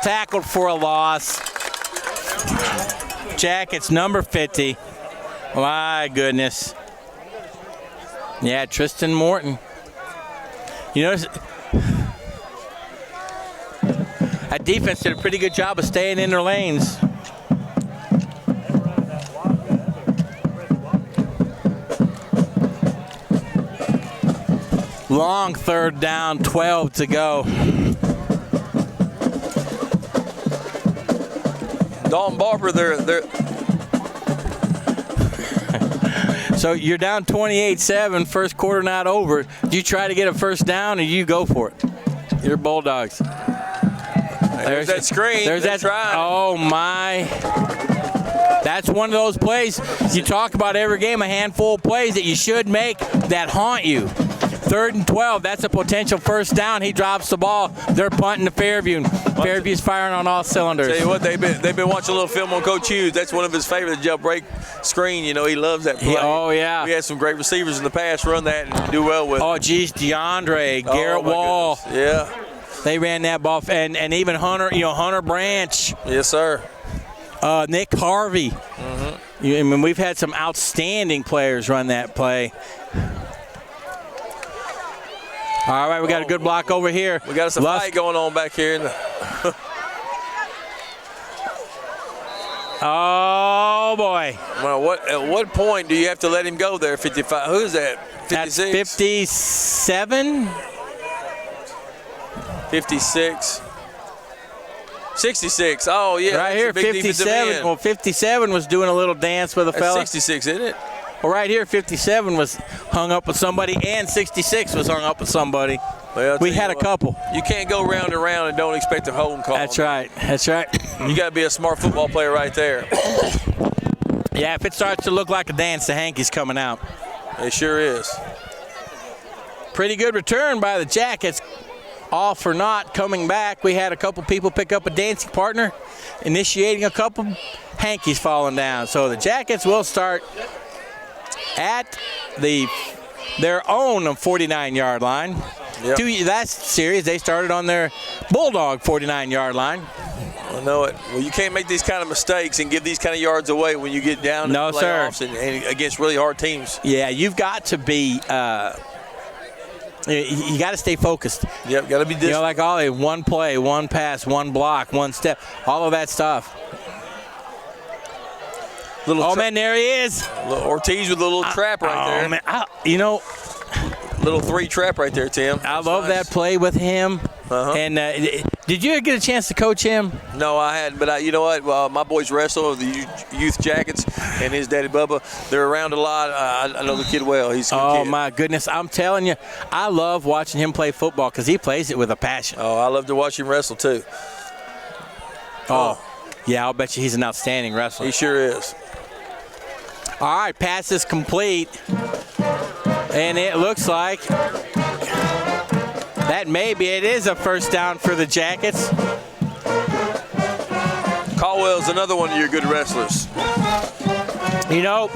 S1: Tackled for a loss. Jackets number 50. My goodness. Yeah, Tristan Morton. You notice that defense did a pretty good job of staying in their lanes. Long third down, 12 to go.
S2: Dalton Barber, they're
S1: So you're down 28-7, first quarter not over. Do you try to get a first down or you go for it? You're Bulldogs.
S2: There's that screen.
S1: There's that. Oh, my. That's one of those plays. You talk about every game, a handful of plays that you should make that haunt you. 3rd and 12, that's a potential first down. He drops the ball. They're punting to Fairview. Fairview's firing on all cylinders.
S2: Tell you what, they've been watching a little film on Coach Hughes. That's one of his favorite, the jailbreak screen. You know, he loves that play.
S1: Oh, yeah.
S2: We had some great receivers in the past run that and do well with it.
S1: Oh, geez, DeAndre, Garrett Wall.
S2: Goodness. Yeah.
S1: They ran that ball, and even Hunter, Hunter Branch.
S2: Yes, sir.
S1: Nick Harvey. Mm-hmm. I mean, we've had some outstanding players run that play. All right, we got a good block over here.
S2: We got some fight going on back here.
S1: Oh, boy.
S2: Well, at what point do you have to let him go there? 55. Who's that? 56?
S1: That's 57.
S2: 56. 66. Oh, yeah.
S1: Right here, 57. Well, 57 was doing a little dance with a fella.
S2: 66, isn't it?
S1: Well, right here, 57 was hung up with somebody, and 66 was hung up with somebody.
S2: Well,
S1: we had a couple.
S2: You can't go round and round and don't expect a holding call.
S1: That's right. That's right.
S2: You got to be a smart football player right there.
S1: Yeah, if it starts to look like a dance, the hanky's coming out.
S2: It sure is.
S1: Pretty good return by the Jackets. All for naught coming back. We had a couple people pick up a dancing partner, initiating a couple hankies falling down. So the Jackets will start at their own 49-yard line.
S2: Yep.
S1: Last series, they started on their Bulldog 49-yard line.
S2: I know it. Well, you can't make these kind of mistakes and give these kind of yards away when you get down to the playoffs and against really hard teams.
S1: Yeah, you've got to be you got to stay focused.
S2: Yep, got to be disciplined.
S1: You know, like all one play, one pass, one block, one step, all of that stuff. Man, there he is.
S2: Ortiz with a little trap right there.
S1: Man,
S2: little 3 trap right there, Tim.
S1: I love that play with him.
S2: Uh-huh.
S1: And did you get a chance to coach him?
S2: No, I hadn't. But you know what? My boys wrestle with the youth Jackets, and his daddy Bubba. They're around a lot. I know the kid well. He's a good kid.
S1: My goodness. I'm telling you, I love watching him play football because he plays it with a passion.
S2: Oh, I love to watch him wrestle, too.
S1: Oh, yeah, I'll bet you he's an outstanding wrestler.
S2: He sure is.
S1: All right, pass is complete. And it looks like that it is a first down for the Jackets.
S2: Caldwell's another one of your good wrestlers.
S1: You know,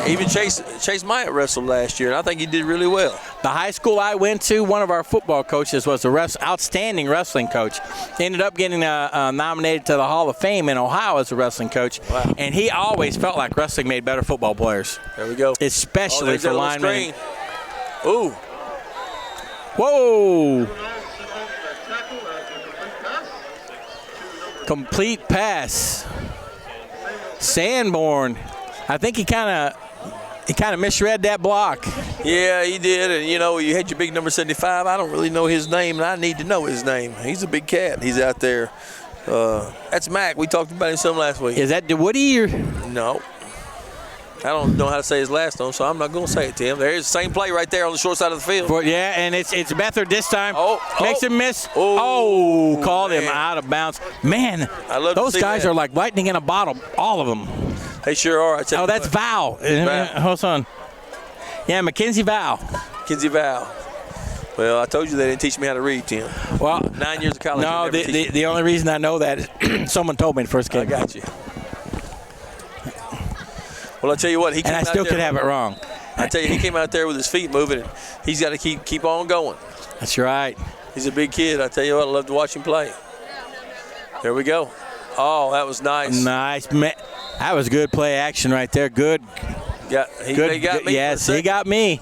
S2: even Chase Myatt wrestled last year, and I think he did really well.
S1: The high school I went to, one of our football coaches was an outstanding wrestling coach. He ended up getting nominated to the Hall of Fame in Ohio as a wrestling coach.
S2: Wow.
S1: And he always felt like wrestling made better football players.
S2: There we go.
S1: Especially for linemen.
S2: Ooh.
S1: Whoa. Complete pass. Sanborn. I think he kind of misread that block.
S2: Yeah, he did. And, you had your big number 75. I don't really know his name, and I need to know his name. He's a big cat. He's out there. That's Mac. We talked about him some last week.
S1: Is that Woody? Or?
S2: No. I don't know how to say his last name, so I'm not going to say it to him. There's the same play right there on the short side of the field.
S1: Yeah, and it's Beathard this time.
S2: Makes
S1: him miss. Called him out of bounds. Man, those guys are like lightning in a bottle, all of them.
S2: They sure are.
S1: That's Val. Hold on. Yeah, Mackenzie Val.
S2: Mackenzie Val. Well, I told you they didn't teach me how to read, Tim.
S1: Well,
S2: 9 years of college.
S1: No, the only reason I know that is someone told me the first game.
S2: I got you. Well, I tell you what,
S1: I still could have it wrong.
S2: I tell you, he came out there with his feet moving, and he's got to keep on going.
S1: That's right.
S2: He's a big kid. I tell you what, I love to watch him play. There we go. Oh, that was nice.
S1: Nice. That was good play action right there. Good.
S2: He got me.
S1: Yes, he got me.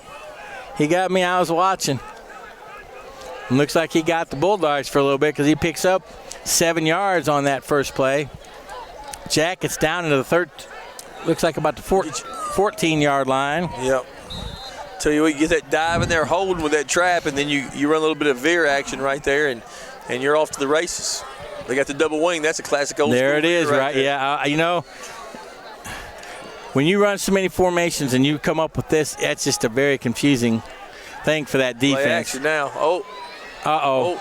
S1: He got me. I was watching. And looks like he got the Bulldogs for a little bit because he picks up 7 yards on that first play. Jackets down into the third. Looks like about the 14-yard line.
S2: Yep. Tell you what, you get that dive in there holding with that trap, and then you run a little bit of veer action right there, and you're off to the races. They got the double wing. That's a classic old
S1: There
S2: school
S1: it is, right?
S2: there.
S1: Yeah, when you run so many formations and you come up with this, that's just a very confusing thing for that defense.
S2: Play action now.
S1: Uh-oh.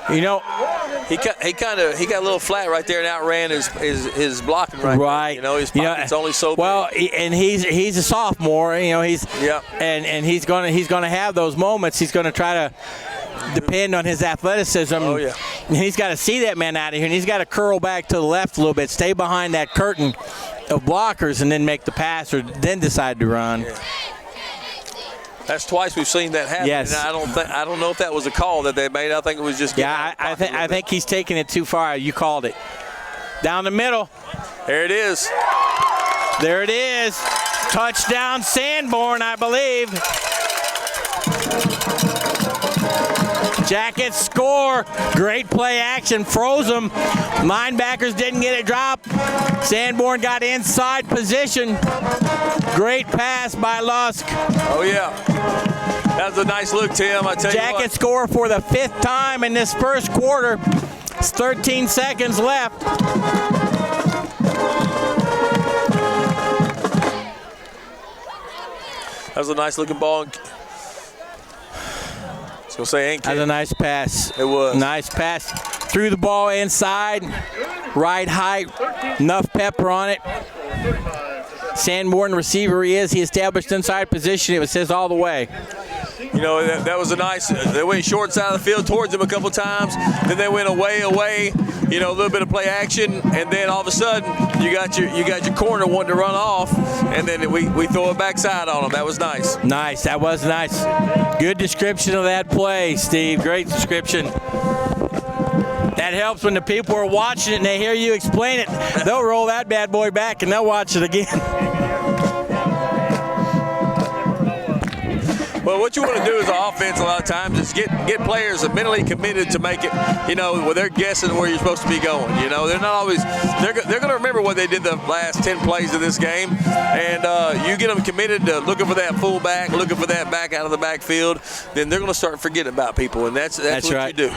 S1: He
S2: got a little flat right there and outran his blocking right. His pocket's only so big.
S1: Well, and he's a sophomore. And he's gonna have those moments. He's gonna try to depend on his athleticism.
S2: Oh yeah.
S1: And he's got to see that man out of here, and he's got to curl back to the left a little bit, stay behind that curtain of blockers, and then make the pass, or then decide to run.
S2: Yeah. That's twice we've seen that happen.
S1: Yes.
S2: And I don't know if that was a call that they made. I think it was just.
S1: I think he's taking it too far. You called it. Down the middle.
S2: There it is.
S1: There it is. Touchdown Sanborn, I believe. Jackets score. Great play action. Froze them. Linebackers didn't get it dropped. Sanborn got inside position. Great pass by Lusk.
S2: Oh, yeah. That was a nice look, Tim. I tell you what.
S1: Jackets score for the 5th time in this first quarter. It's 13 seconds left.
S2: That was a nice looking ball. was going to say ain't
S1: That's a nice pass.
S2: It was.
S1: Nice pass. Threw the ball inside. Right height. Enough pepper on it. Sanborn receiver he is. He established inside position. It was his all the way.
S2: You know, that was a nice, they went short side of the field towards him a couple times. Then they went away, you know, a little bit of play action. And then all of a sudden, you got your corner wanting to run off. And then we throw a backside on him. That was nice.
S1: Nice. That was nice. Good description of that play, Steve. Great description. That helps when the people are watching it and they hear you explain it. They'll roll that bad boy back and they'll watch it again.
S2: Well, what you want to do as an offense a lot of times is get players mentally committed to make it, you know, where they're guessing where you're supposed to be going. You know, they're not always, they're going to remember what they did the last 10 plays of this game. And you get them committed to looking for that fullback, looking for that back out of the backfield, then they're going to start forgetting about people. And that's what
S1: right.
S2: you do.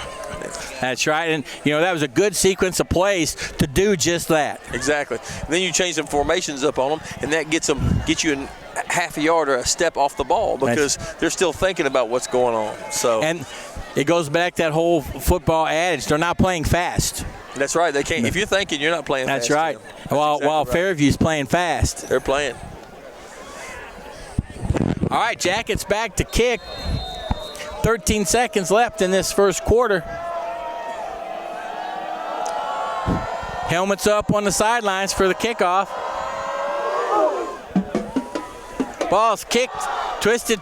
S1: That's right. And, you know, that was a good sequence of plays to do just that.
S2: Exactly. And then you change some formations up on them, and that gets you in half a yard or a step off the ball because they're still thinking about what's going on. So,
S1: and it goes back to that whole football adage. They're not playing fast.
S2: That's right. They can't. If you're thinking, you're not playing
S1: That's
S2: fast.
S1: Right.
S2: That's
S1: while
S2: right.
S1: Fairview's playing fast.
S2: They're playing.
S1: All right, Jackets back to kick. 13 seconds left in this first quarter. Helmets up on the sidelines for the kickoff. Ball's kicked, twisted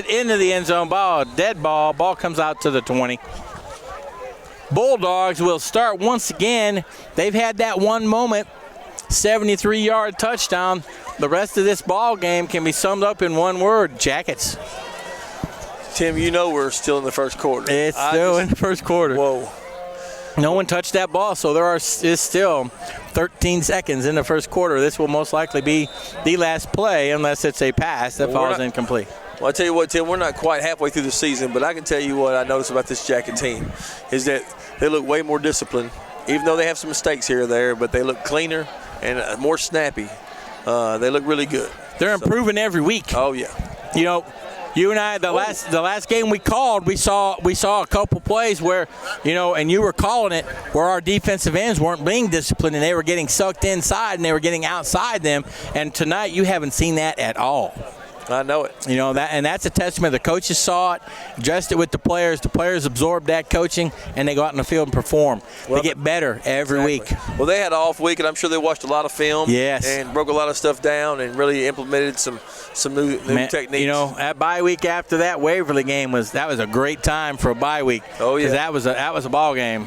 S1: into the end zone. Dead ball. Ball comes out to the 20. Bulldogs will start once again. They've had that one moment, 73-yard touchdown. The rest of this ball game can be summed up in one word: Jackets.
S2: Tim, you know we're still in the first quarter.
S1: It's still in the first quarter.
S2: Whoa.
S1: No one touched that ball, so there is still 13 seconds in the first quarter. This will most likely be the last play unless it's a pass that falls incomplete.
S2: Well, I tell you what, Tim, we're not quite halfway through the season, but I can tell you what I noticed about this Jacket team is that they look way more disciplined, even though they have some mistakes here or there, but they look cleaner and more snappy. They look really good.
S1: They're improving every week.
S2: Oh, yeah.
S1: You know, you and I, the last game we called, we saw a couple plays where, you know, and you were calling it, where our defensive ends weren't being disciplined and they were getting sucked inside and they were getting outside them. And tonight you haven't seen that at all.
S2: I know it.
S1: You know, that's a testament. The coaches saw it, addressed it with the players. The players absorbed that coaching, and they go out in the field and perform. They get better every week.
S2: Well, they had an off week, and I'm sure they watched a lot of film.
S1: Yes.
S2: And broke a lot of stuff down and really implemented some new techniques.
S1: You know, that bye week after that Waverly game was a great time for a bye week.
S2: Oh, yeah.
S1: Because that was a ball game.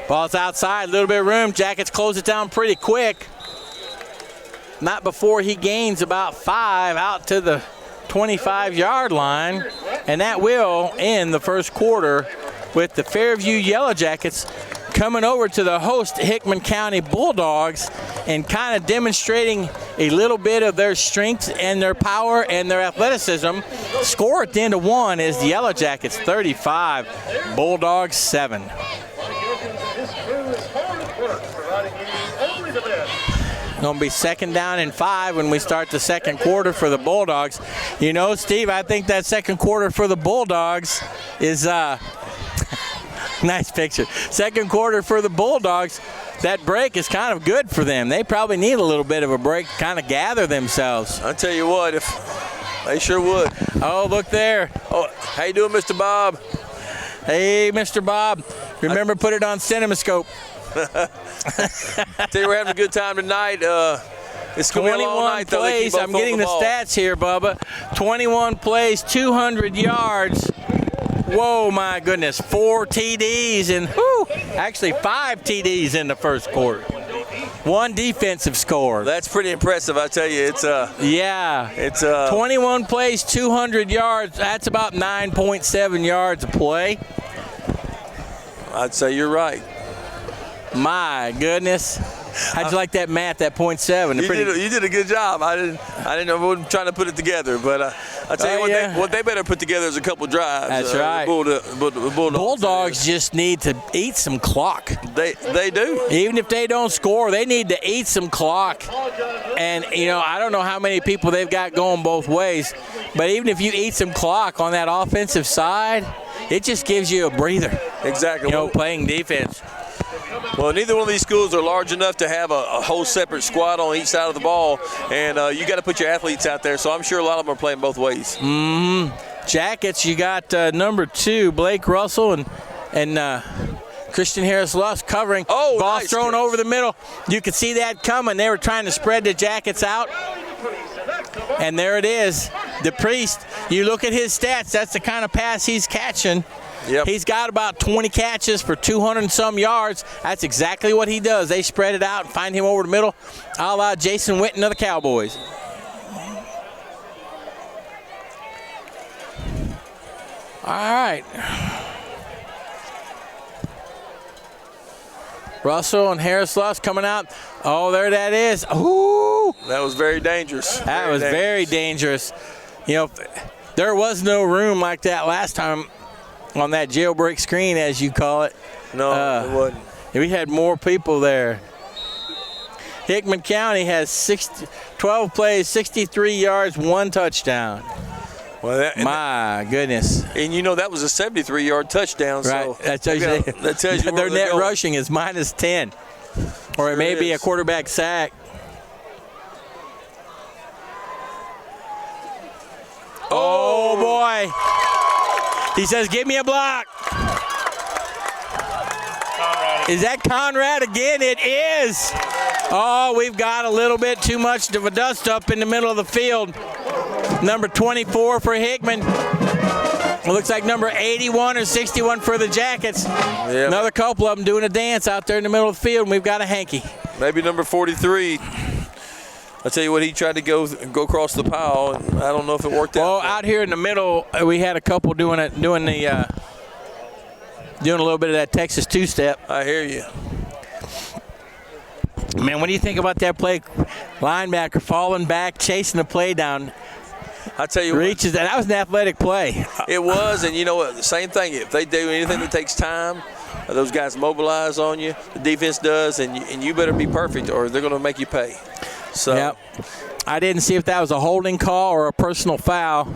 S1: Ball's outside, a little bit of room. Jackets close it down pretty quick. Not before he gains about 5 out to the 25-yard line. And that will end the first quarter with the Fairview Yellow Jackets coming over to the host Hickman County Bulldogs and kind of demonstrating a little bit of their strength and their power and their athleticism. Score at the end of one is the Yellow Jackets 35, Bulldogs 7. Going to be 2nd down and 5 when we start the second quarter for the Bulldogs. You know, Steve, I think that second quarter for the Bulldogs is nice picture. Second quarter for the Bulldogs, that break is kind of good for them. They probably need a little bit of a break to kind of gather themselves.
S2: I tell you what, if they sure would.
S1: Oh, look there.
S2: Oh, how you doing, Mr. Bob?
S1: Hey, Mr. Bob. Remember, put it on CinemaScope.
S2: Tell you, we're having a good time tonight. It's going to be a long night, though.
S1: Plays. I'm getting the stats here, Bubba. 21 plays, 200 yards. Whoa, my goodness. 4 TDs and actually 5 TDs in the first quarter. 1 defensive score.
S2: That's pretty impressive, I tell you. It's
S1: 21 plays, 200 yards. That's about 9.7 yards a play.
S2: I'd say you're right.
S1: My goodness. How'd you like that math, that 0.7?
S2: You did a good job. I wasn't trying to put it together, but I tell you what they better put together is a couple drives.
S1: That's right. Bulldogs just need to eat some clock.
S2: They do.
S1: Even if they don't score, they need to eat some clock. And, you know, I don't know how many people they've got going both ways. But even if you eat some clock on that offensive side, it just gives you a breather.
S2: Exactly.
S1: You know, playing defense.
S2: Well, neither one of these schools are large enough to have a whole separate squad on each side of the ball, and you got to put your athletes out there. So I'm sure a lot of them are playing both ways.
S1: Jackets, you got number 2, Blake Russell, and Christian Harris-Lusk covering.
S2: Oh,
S1: ball
S2: nice
S1: thrown
S2: catch.
S1: over the middle. You could see that coming. They were trying to spread the Jackets out. And there it is. The Priest, you look at his stats, that's the kind of pass he's catching.
S2: Yep.
S1: He's got about 20 catches for 200 and some yards. That's exactly what he does. They spread it out and find him over the middle, a la Jason Witten of the Cowboys. All right. Russell and Harris-Lusk coming out. Oh, there that is. Ooh.
S2: That was very dangerous.
S1: That was very dangerous. You know, there was no room like that last time on that jailbreak screen, as you call it.
S2: No, it wasn't.
S1: We had more people there. Hickman County has 12 plays, 63 yards, 1 touchdown.
S2: Well,
S1: My goodness.
S2: And you know that was a 73-yard touchdown.
S1: Right.
S2: So
S1: that tells you,
S2: that tells you
S1: their
S2: where
S1: net
S2: they're going.
S1: rushing is -10. Or it may be a quarterback sack. Oh, boy. He says, give me a block. Is that Conrad again? It is. Oh, we've got a little bit too much of a dust up in the middle of the field. Number 24 for Hickman. It looks like number 81 or 61 for the Jackets.
S2: Yep.
S1: Another couple of them doing a dance out there in the middle of the field, and we've got a hanky.
S2: Maybe number 43. I tell you what, he tried to go across the pile, and I don't know if it worked out.
S1: Well, out here in the middle, we had a couple doing a little bit of that Texas two-step.
S2: I hear you.
S1: Man, what do you think about that play? Linebacker falling back, chasing the play down.
S2: I tell you
S1: Reaches that. That was an athletic play.
S2: It was, and you know what? The same thing. If they do anything that takes time, those guys mobilize on you. The defense does, and you better be perfect, or they're going to make you pay. So.
S1: Yep. I didn't see if that was a holding call or a personal foul.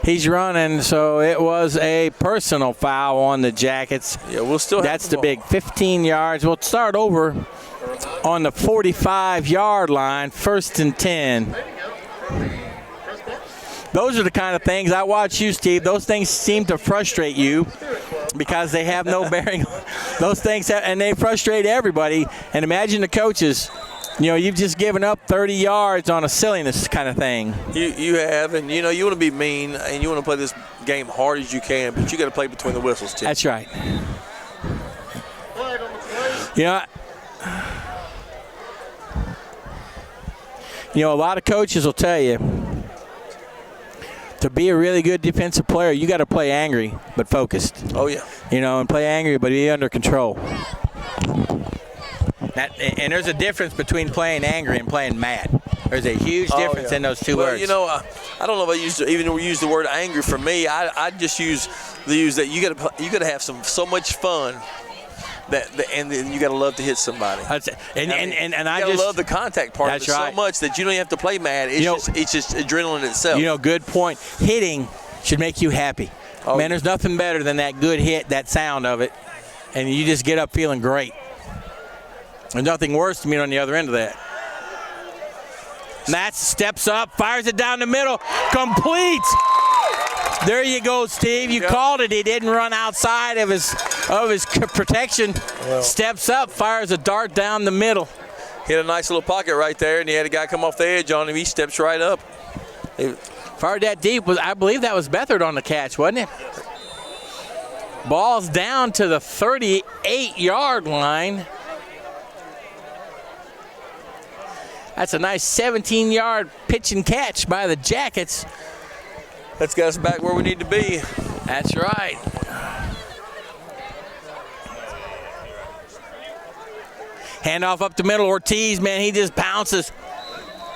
S1: He's running, so it was a personal foul on the Jackets.
S2: Yeah, we'll still.
S1: That's the big 15 yards. We'll start over on the 45-yard line, 1st and 10. Those are the kind of things I watch you, Steve. Those things seem to frustrate you because they have no bearing. Those things and they frustrate everybody. And imagine the coaches. You know, you've just given up 30 yards on a silliness kind of thing.
S2: You have, and you know you want to be mean and you want to play this game hard as you can, but you got to play between the whistles, Tim.
S1: That's right. You know, a lot of coaches will tell you to be a really good defensive player, you got to play angry but focused.
S2: Oh yeah.
S1: You know, and play angry but be under control. And there's a difference between playing angry and playing mad. There's a huge difference in those two words.
S2: You know, I don't know if I use the word angry. For me, I just use that you got to have so much fun and then you got to love to hit somebody.
S1: And I
S2: just love the contact part of it
S1: right.
S2: so much that you don't have to play mad. It's just adrenaline itself.
S1: You know, good point. Hitting should make you happy.
S2: Oh,
S1: Man, there's nothing better than that good hit, that sound of it, and you just get up feeling great. There's nothing worse than being on the other end of that. Nats steps up, fires it down the middle, complete. There you go, Steve. You called it. He didn't run outside of his protection. Well, steps up, fires a dart down the middle.
S2: Hit a nice little pocket right there, and he had a guy come off the edge on him. He steps right up.
S1: Fired that deep. I believe that was Beathard on the catch, wasn't it? Ball's down to the 38-yard line. That's a nice 17-yard pitch and catch by the Jackets.
S2: That's got us back where we need to be.
S1: That's right. Handoff up the middle. Ortiz, man, he just bounces.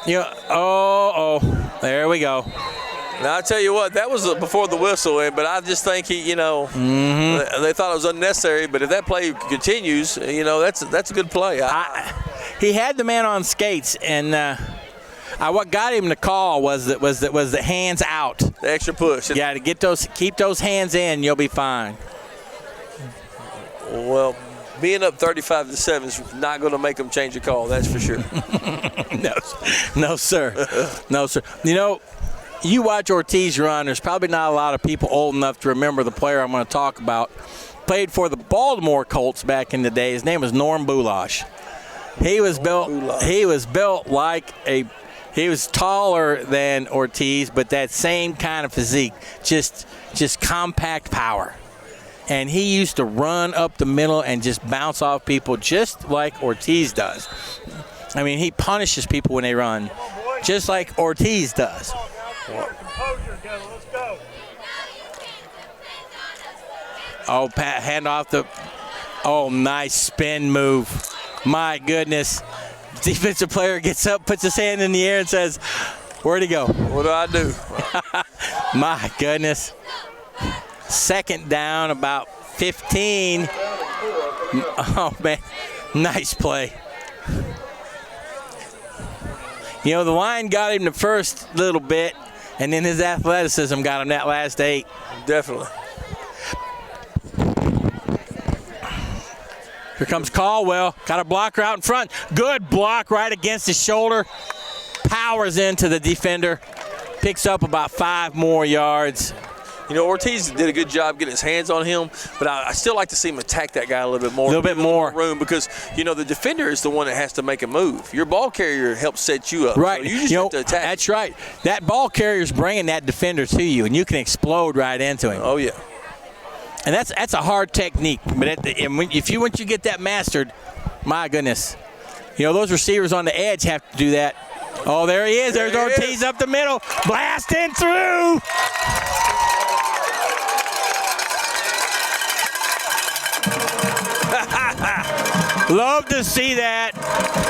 S1: You know, there we go.
S2: Now, I tell you what, that was before the whistle, but I just think they thought it was unnecessary. But if that play continues, that's a good play.
S1: He had the man on skates, and What got him the call was the hands out.
S2: The extra push.
S1: You got to keep those hands in. You'll be fine.
S2: Well, being up 35-7 is not going to make them change the call. That's for sure.
S1: No, sir. No, sir. You know, you watch Ortiz run. There's probably not a lot of people old enough to remember the player I'm going to talk about. Played for the Baltimore Colts back in the day. His name was Norm Bulash. He was built like a. He was taller than Ortiz, but that same kind of physique, just compact power. And he used to run up the middle and just bounce off people just like Ortiz does. I mean, he punishes people when they run, just like Ortiz does. Oh, Pat, hand off the. Oh, nice spin move. My goodness. Defensive player gets up, puts his hand in the air, and says, "Where'd he go?"
S2: What do I do?
S1: My goodness. Second down, about 15. Oh, man. Nice play. You know, the line got him the first little bit, and then his athleticism got him that last 8.
S2: Definitely.
S1: Here comes Caldwell. Got a blocker out in front. Good block right against his shoulder. Powers into the defender. Picks up about 5 more yards.
S2: You know, Ortiz did a good job getting his hands on him, but I still like to see him attack that guy a little bit more.
S1: A little bit more
S2: room because, you know, the defender is the one that has to make a move. Your ball carrier helps set you up.
S1: Right.
S2: So you just have to attack.
S1: That's right. That ball carrier's bringing that defender to you, and you can explode right into him.
S2: Oh, yeah.
S1: And that's a hard technique. But if you once you get that mastered, my goodness. You know, those receivers on the edge have to do that. Oh, there he is. There's Ortiz up the middle. Blasting through. Love to see that.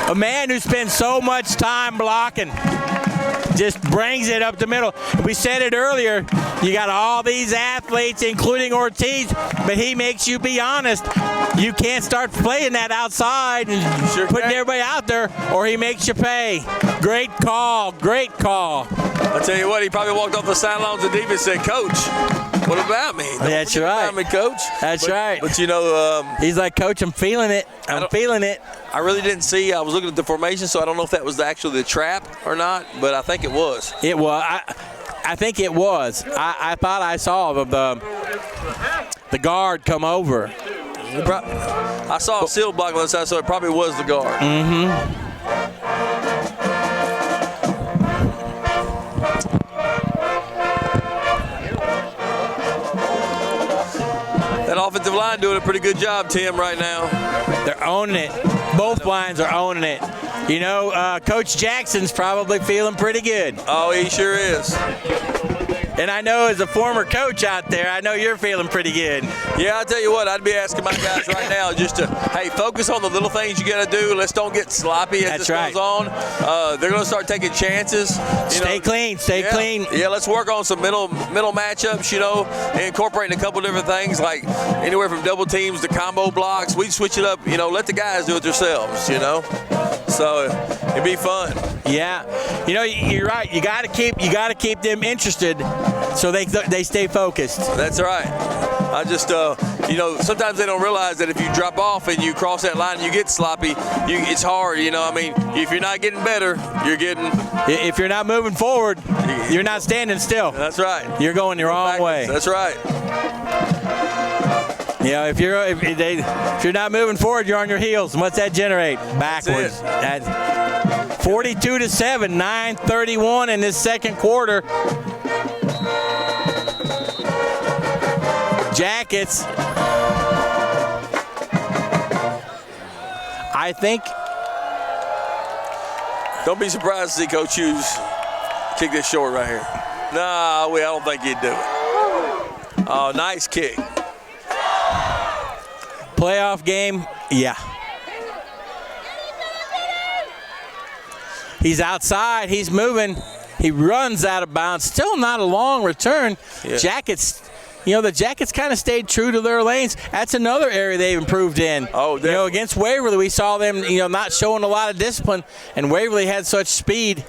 S1: A man who spends so much time blocking just brings it up the middle. We said it earlier. You got all these athletes, including Ortiz, but he makes you be honest. You can't start playing that outside and putting everybody out there, or he makes you pay. Great call. Great call.
S2: I tell you what, he probably walked off the sidelines of the defense and said, "Coach, what about me?
S1: That's right.
S2: About me, Coach."
S1: That's right.
S2: But you know,
S1: he's like, "Coach, I'm feeling it. I'm feeling it."
S2: I really didn't see. I was looking at the formation, so I don't know if that was actually the trap or not, but I think it was.
S1: It was. I think it was. I thought I saw the guard come over.
S2: I saw a seal block on the side, so it probably was the guard.
S1: Mm-hmm.
S2: That offensive line doing a pretty good job, Tim, right now.
S1: They're owning it. Both lines are owning it. You know, Coach Jackson's probably feeling pretty good.
S2: Oh, he sure is.
S1: And I know as a former coach out there, I know you're feeling pretty good.
S2: Yeah, I tell you what, I'd be asking my guys right now just to, hey, focus on the little things you got to do. Let's don't get sloppy as this goes on. They're going to start taking chances.
S1: Stay clean. Stay clean.
S2: Yeah, let's work on some middle matchups, you know, incorporating a couple different things like anywhere from double teams to combo blocks. We switch it up, you know, let the guys do it themselves, you know. So it'd be fun.
S1: Yeah, you know, you're right. You got to keep them interested, so they stay focused.
S2: That's right. I just, you know, sometimes they don't realize that if you drop off and you cross that line and you get sloppy, it's hard. You know, I mean, if you're not getting better, you're getting.
S1: If you're not moving forward, you're not standing still.
S2: That's right.
S1: You're going the wrong way.
S2: That's right.
S1: Yeah, if you're not moving forward, you're on your heels. And what's that generate? Backwards. That's 42-7, 9:31 in this second quarter. Jackets. I think.
S2: Don't be surprised to see Coach Hughes kick this short right here. Nah, I don't think he'd do it. Oh, nice kick.
S1: Playoff game, yeah. He's outside, he's moving, he runs out of bounds. Still not a long return. Yeah. Jackets, you know, the Jackets kind of stayed true to their lanes. That's another area they've improved in.
S2: Oh,
S1: you know, against Waverly, we saw them, you know, not showing a lot of discipline, and Waverly had such speed.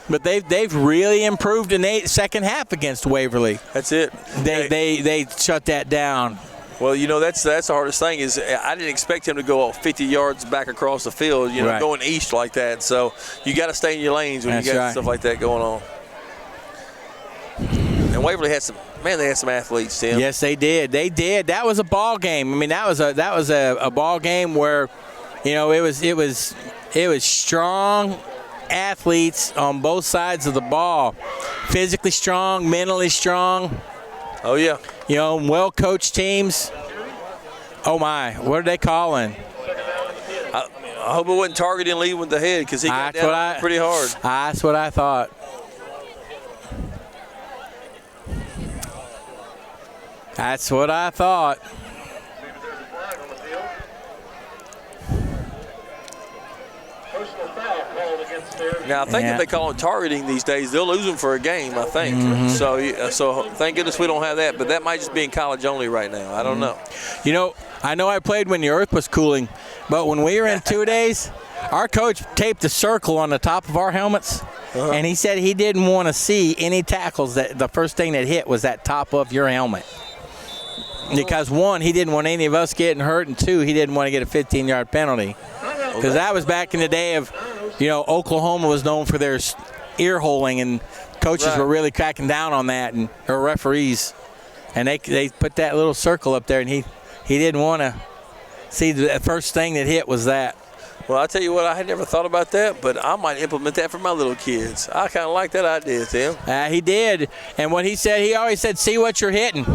S1: But they've really improved in the second half against Waverly.
S2: That's it.
S1: They shut that down.
S2: Well, you know, that's the hardest thing is I didn't expect him to go 50 yards back across the field, you know,
S1: right.
S2: going east like that. So you got to stay in your lanes when
S1: that's
S2: you got
S1: right.
S2: stuff like that going on. And Waverly had some athletes, Tim.
S1: Yes, they did. They did. That was a ball game. I mean, that was a ball game where, you know, it was strong athletes on both sides of the ball, physically strong, mentally strong.
S2: Oh yeah.
S1: You know, well-coached teams. Oh my, what are they calling?
S2: I hope it wasn't targeting Lee with the head because he got down pretty hard.
S1: That's what I thought. That's what I thought.
S2: Now, I think if they call it targeting these days, they'll lose them for a game, I think. Mm-hmm. So thank goodness we don't have that, but that might just be in college only right now. I don't know.
S1: You know I played when the earth was cooling, but when we were in 2 days, our coach taped a circle on the top of our helmets, and he said he didn't want to see any tackles. That the first thing that hit was that top of your helmet. Because, one, he didn't want any of us getting hurt, and two, he didn't want to get a 15-yard penalty. Because that was back in the day of, you know, Oklahoma was known for their ear holing, and coaches were really cracking down on that, or referees. And they put that little circle up there, and he didn't want to see the first thing that hit was that.
S2: Well, I tell you what, I had never thought about that, but I might implement that for my little kids. I kind of like that idea, Tim.
S1: He did. And what he always said, see what you're hitting.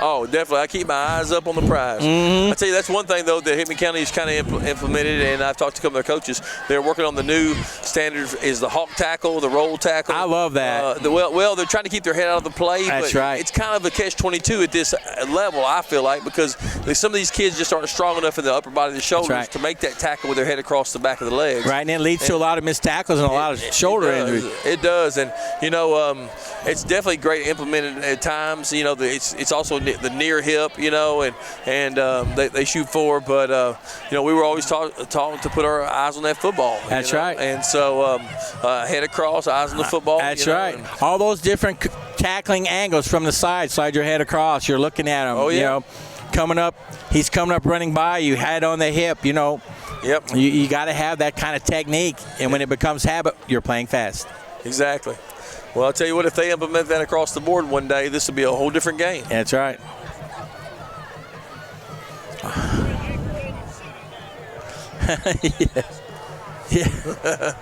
S2: Oh, definitely. I keep my eyes up on the prize. I tell you, that's one thing, though, that Hickman County has kind of implemented, and I've talked to a couple of their coaches. They're working on the new standard is the hawk tackle, the roll tackle.
S1: I love that.
S2: Well, they're trying to keep their head out of the play.
S1: That's
S2: but
S1: right.
S2: It's kind of a catch-22 at this level, I feel like, because some of these kids just aren't strong enough in the upper body of the shoulders to make that tackle with their head across the back of the legs.
S1: Right, and it leads to a lot of missed tackles and a lot of shoulder injuries.
S2: It does, and, you know, it's definitely great implemented at times. You know, it's also the near hip. You know, and they shoot forward, but you know, we were always taught to put our eyes on that football.
S1: That's right.
S2: And so head across, eyes on the football.
S1: That's right. All those different tackling angles from the side. Slide your head across. You're looking at him.
S2: Oh yeah.
S1: You know, coming up, he's coming up, running by you. Head on the hip. You know.
S2: Yep.
S1: You got to have that kind of technique, and when it becomes habit, you're playing fast.
S2: Exactly. Well, I'll tell you what, if they implement that across the board one day, this will be a whole different game.
S1: That's right. Yeah.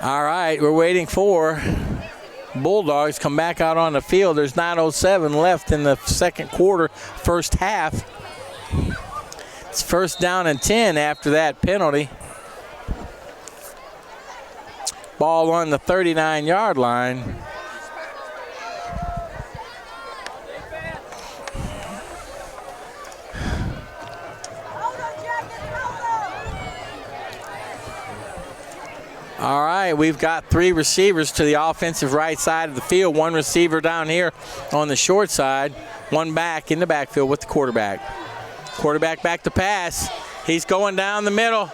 S1: All right, we're waiting for Bulldogs come back out on the field. There's 9:07 left in the second quarter, first half. It's first down and 10 after that penalty. Ball on the 39-yard line. All right, we've got three receivers to the offensive right side of the field. One receiver down here on the short side. One back in the backfield with the quarterback. Quarterback back to pass. He's going down the middle.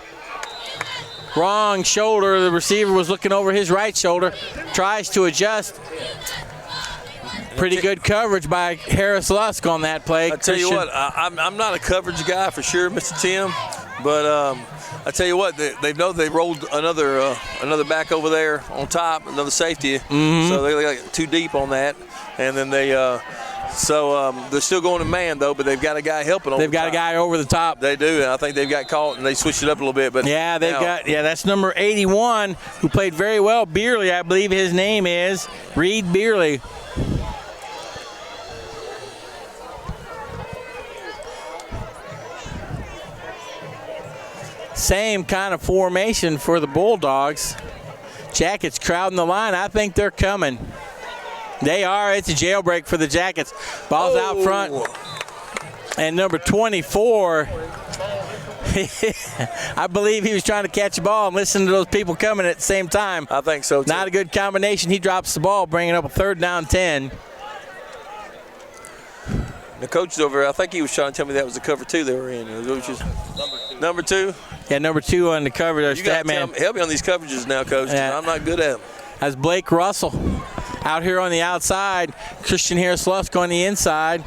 S1: Wrong shoulder. The receiver was looking over his right shoulder. Tries to adjust. Pretty good coverage by Harris Lusk on that play.
S2: I tell you what, I'm not a coverage guy for sure, Mr. Tim, but I tell you what, they know they rolled another back over there on top, another safety. So they got too deep on that, and then they're still going to man though, but they've got a guy helping.
S1: They've got a guy over the top.
S2: They do, and I think they've got caught and they switched it up a little bit. But
S1: that's number 81 who played very well. Beerley, I believe his name is Reed Beerley. Same kind of formation for the Bulldogs. Jackets crowding the line. I think they're coming. They are. It's a jailbreak for the Jackets. Ball's out front. And number 24, I believe he was trying to catch a ball and listen to those people coming at the same time.
S2: I think so, too.
S1: Not a good combination. He drops the ball, bringing up a third down 10.
S2: The coach is over there. I think he was trying to tell me that was the cover two they were in. Which is number two. Number 2?
S1: Yeah, number 2 on the cover there,
S2: You got
S1: stat man.
S2: help me on these coverages now, Coach, 'cause
S1: Yeah.
S2: I'm not good at them.
S1: That's Blake Russell out here on the outside. Christian Harris-Lusk on the inside.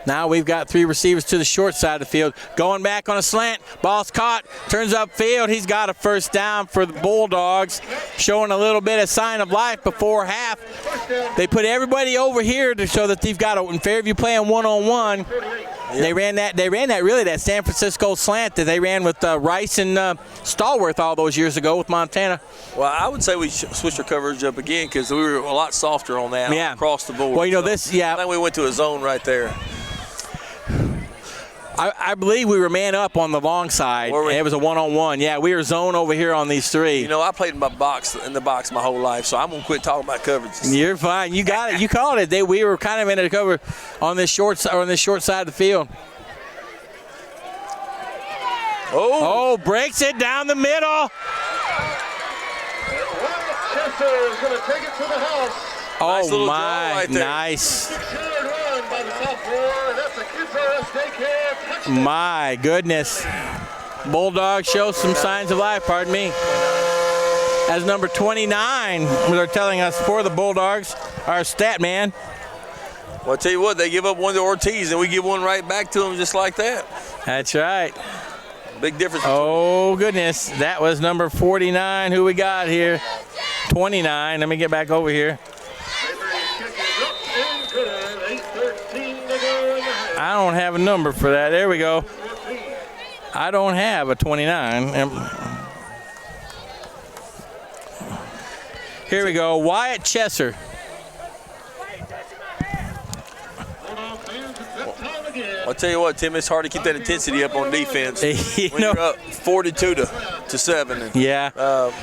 S1: Now we've got 3 receivers to the short side of the field. Going back on a slant. Ball's caught. Turns upfield. He's got a first down for the Bulldogs. Showing a little bit of sign of life before half. They put everybody over here to show that they've got in Fairview playing one-on-one. Yep. They ran that San Francisco slant that they ran with Rice and Stallworth all those years ago with Montana.
S2: Well, I would say we switched our coverage up again because we were a lot softer on that across the board.
S1: Well,
S2: I think we went to a zone right there.
S1: I believe we were man up on the long side. And it was a one-on-one. Yeah, we were zone over here on these 3.
S2: You know, I played in the box my whole life, so I'm gonna quit talking about coverages.
S1: You're fine. You got it. You called it. We were kind of in a cover on this short side of the field. Oh, breaks it down the middle.
S3: Chester is going to take it to the house.
S2: Nice
S1: Oh,
S2: little
S1: my.
S2: draw right there.
S1: Nice.
S3: 6-yard run by the sophomore, and that's a Kids R Us Daycare touchdown.
S1: My goodness. Bulldogs show some signs of life, pardon me. As number 29, they're telling us for the Bulldogs, our stat man.
S2: Well, I'll tell you what, they give up one to Ortiz, and we give one right back to them just like that.
S1: That's right.
S2: Big difference.
S1: Oh, goodness. That was number 49. Who we got here? 29. Let me get back over here. I don't have a number for that. There we go. I don't have a 29. Here we go. Wyatt Chesser.
S2: I'll tell you what, Tim, it's hard to keep that intensity up on defense when you're up 42 to 7.
S1: Yeah.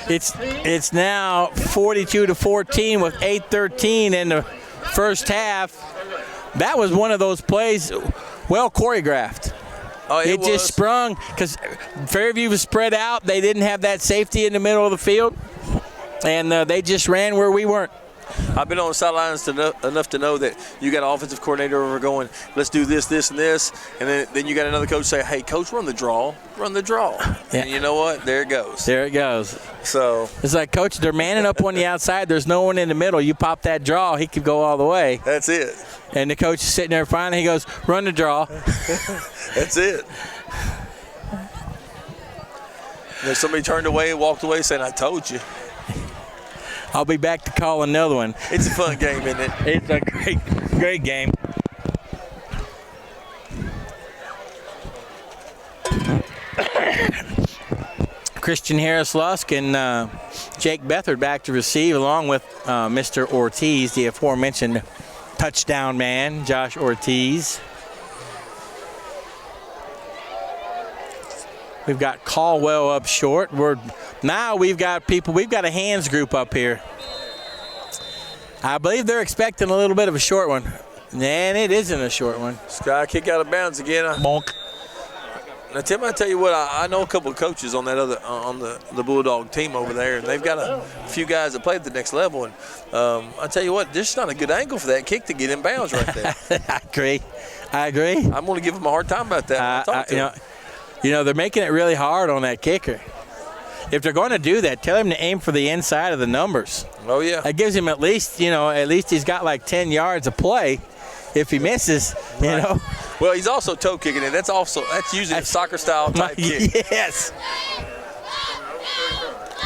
S1: It's now 42-14 with 8:13 in the first half. That was one of those plays well choreographed.
S2: Oh,
S1: it just sprung because Fairview was spread out. They didn't have that safety in the middle of the field, and they just ran where we weren't.
S2: I've been on the sidelines enough to know that you got an offensive coordinator over going, let's do this, this, and this. And then you got another coach say, hey, coach, run the draw. Yeah. And you know what? There it goes.
S1: There it goes.
S2: So
S1: it's like, coach, they're manning up on the outside. There's no one in the middle. You pop that draw, he could go all the way.
S2: That's it.
S1: And the coach is sitting there finally. He goes, run the draw.
S2: That's it. And somebody turned away and walked away saying, I told you.
S1: I'll be back to call another one.
S2: It's a fun game, isn't it?
S1: It's a great game. Christian Harris-Lusk and Jake Beathard back to receive, along with Mr. Ortiz, the aforementioned touchdown man, Josh Ortiz. We've got Caldwell up short. Now we've got a hands group up here. I believe they're expecting a little bit of a short one. And it isn't a short one.
S2: Sky kick out of bounds again.
S1: Bonk.
S2: Now, Tim, I tell you what, I know a couple of coaches on that on the Bulldog team over there, and they've got a few guys that play at the next level. And I tell you what, this is not a good angle for that kick to get in bounds right there.
S1: I agree.
S2: I'm going to give them a hard time about that when I talk to them.
S1: You know, they're making it really hard on that kicker. If they're going to do that, tell him to aim for the inside of the numbers.
S2: Oh, yeah.
S1: That gives him at least he's got like 10 yards of play. If he misses, you know.
S2: Well, he's also toe kicking it. That's usually a soccer style type kick.
S1: Yes.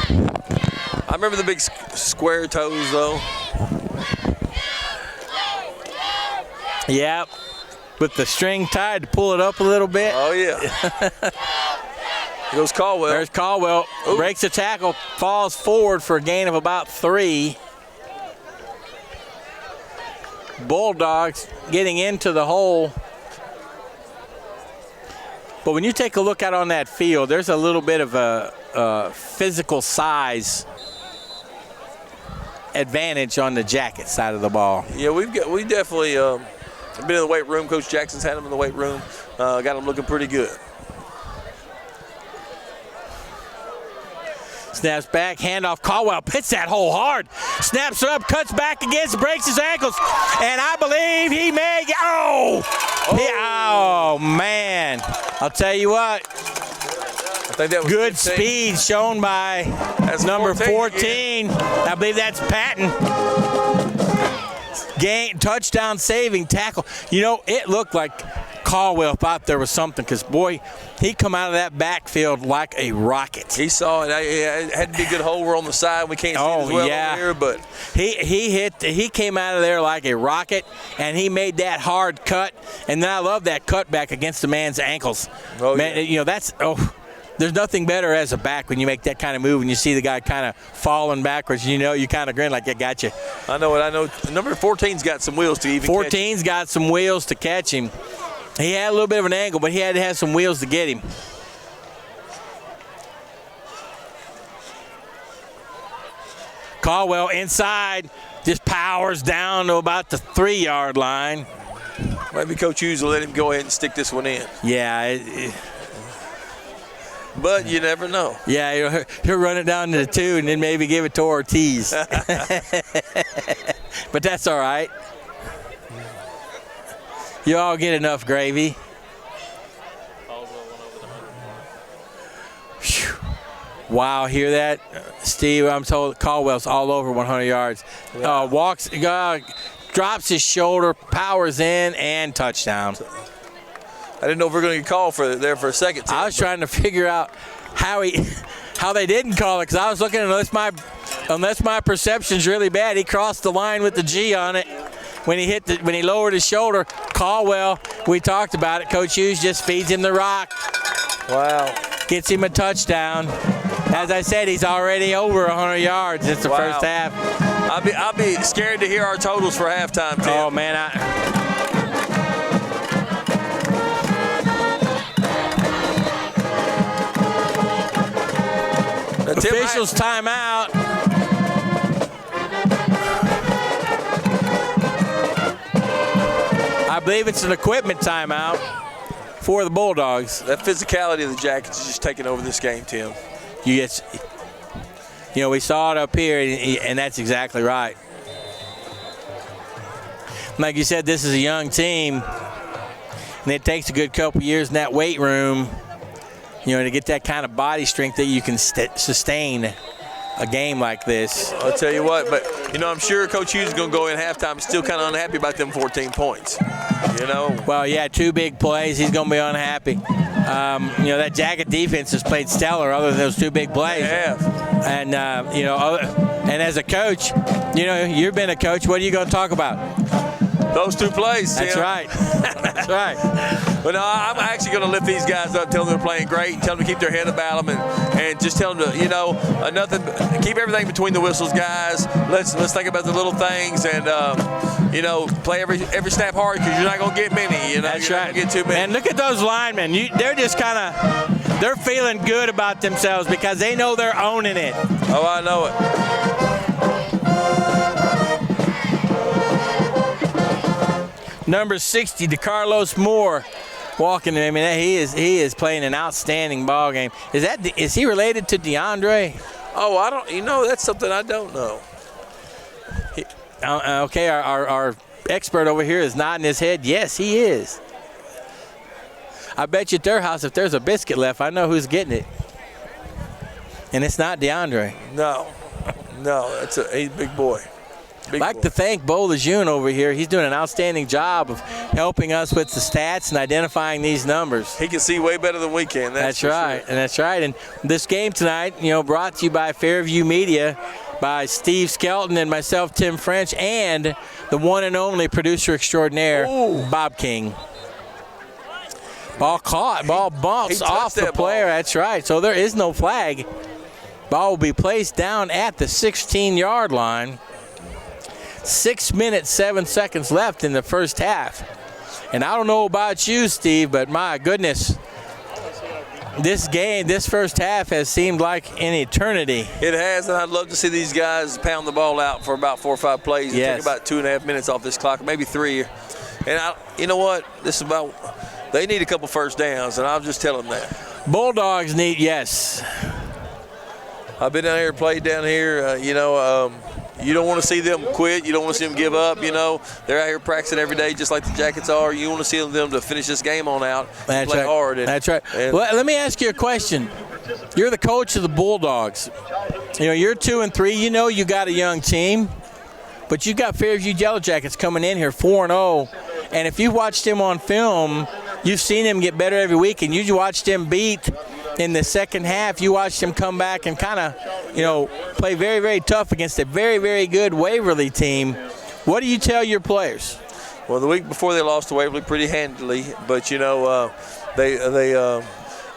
S2: I remember the big square toes though.
S1: Yep. With the string tied to pull it up a little bit.
S2: Oh yeah. Here goes Caldwell.
S1: There's Caldwell.
S2: Ooh.
S1: Breaks the tackle, falls forward for a gain of about 3. Bulldogs getting into the hole. But when you take a look out on that field, there's a little bit of a physical size advantage on the Jacket side of the ball.
S2: Yeah, we definitely been in the weight room. Coach Jackson's had them in the weight room. Got them looking pretty good.
S1: Snaps back, handoff. Caldwell hits that hole hard. Snaps it up, cuts back against, breaks his ankles. And I believe he may get, oh, man. I'll tell you what.
S2: I think that was
S1: good
S2: 15.
S1: speed shown by number 14. I believe that's Patton. Touchdown saving tackle. You know, it looked like Caldwell thought there was something because, boy, he come out of that backfield like a rocket.
S2: He saw it. It had to be a good hole. We're on the side. We can't see it as well over here, but
S1: he came out of there like a rocket, and he made that hard cut. And then I love that cutback against the man's ankles.
S2: Oh,
S1: man,
S2: yeah.
S1: You know, there's nothing better as a back when you make that kind of move and you see the guy kind of falling backwards. You know, you kind of grin like, I got you.
S2: I know it. I know. Number 14's got some wheels to even
S1: 14's got some wheels to catch him. He had a little bit of an angle, but he had to have some wheels to get him. Caldwell inside, just powers down to about the 3-yard line.
S2: Maybe Coach Hughes will let him go ahead and stick this one in.
S1: Yeah.
S2: But you never know.
S1: Yeah, he'll run it down to the 2 and then maybe give it to Ortiz. But that's all right. You all get enough gravy. Wow, hear that? Steve, I'm told Caldwell's all over 100 yards. Walks, drops his shoulder, powers in, and touchdown.
S2: I didn't know if we were going to get called for there for a second.
S1: I was trying to figure out how they didn't call it because I was looking, unless my perception's really bad, he crossed the line with the G on it. When he lowered his shoulder, Caldwell, we talked about it, Coach Hughes just feeds him the rock.
S2: Wow.
S1: Gets him a touchdown. As I said, he's already over 100 yards. It's the first half.
S2: I'll be scared to hear our totals for halftime, Tim.
S1: Oh, man. Officials timeout. I believe it's an equipment timeout for the Bulldogs.
S2: That physicality of the Jackets is just taking over this game, Tim.
S1: You know, we saw it up here, and that's exactly right. Like you said, this is a young team, and it takes a good couple years in that weight room, you know, to get that kind of body strength that you can sustain a game like this.
S2: I'll tell you what, but, you know, I'm sure Coach Hughes is going to go in halftime still kind of unhappy about them 14 points, you know.
S1: Well, yeah, 2 big plays. He's going to be unhappy. You know, that Jacket defense has played stellar other than those 2 big plays.
S2: They have.
S1: And, you know, and as a coach, you know, you've been a coach. What are you going to talk about?
S2: Those 2 plays, Tim.
S1: That's right. That's right.
S2: But no, I'm actually going to lift these guys up, tell them they're playing great, tell them to keep their head about them, and just tell them to, you know, keep everything between the whistles, guys. Let's think about the little things and, you know, play every snap hard because you're not going to get many. You know,
S1: That's
S2: you're
S1: right.
S2: not going to get too many.
S1: And look at those linemen. They're just kind of, they're feeling good about themselves because they know they're owning it.
S2: Oh, I know it.
S1: Number 60, DeCarlos Moore, walking. I mean, he is playing an outstanding ball game. Is he related to DeAndre?
S2: Oh, I don't. You know, that's something I don't know.
S1: Okay, our expert over here is nodding his head. Yes, he is. I bet you at their house, if there's a biscuit left, I know who's getting it. And it's not DeAndre.
S2: No, he's a big boy.
S1: I'd like to thank Bo Lejeune over here. He's doing an outstanding job of helping us with the stats and identifying these numbers.
S2: He can see way better than we can.
S1: That's right, sure. And that's right. And this game tonight, you know, brought to you by Fairview Media, by Steve Skelton and myself, Tim French, and the one and only producer extraordinaire, Bob King. Ball caught. Ball bumps off the player. That's right. So there is no flag. Ball will be placed down at the 16-yard line. 6 minutes, 7 seconds left in the first half. And I don't know about you, Steve, but my goodness, this first half has seemed like an eternity.
S2: It has, and I'd love to see these guys pound the ball out for about 4 or 5 plays.
S1: Yes.
S2: Take about 2.5 minutes off this clock, maybe 3. And you know what? They need a couple first downs, and I'll just tell them that.
S1: Bulldogs need, yes.
S2: I've been down here, played down here. You don't want to see them quit. You don't want to see them give up. They're out here practicing every day just like the Jackets are. You want to see them to finish this game on out and play hard.
S1: That's right. Well, let me ask you a question. You're the coach of the Bulldogs. You're 2-3. You got a young team, but you've got Fairview Yellow Jackets coming in here 4-0. And if you watched them on film, you've seen them get better every week, and you watched them beat in the second half. You watched them come back and kind of, play very, very tough against a very, very good Waverly team. What do you tell your players?
S2: Well, the week before they lost to Waverly pretty handily, but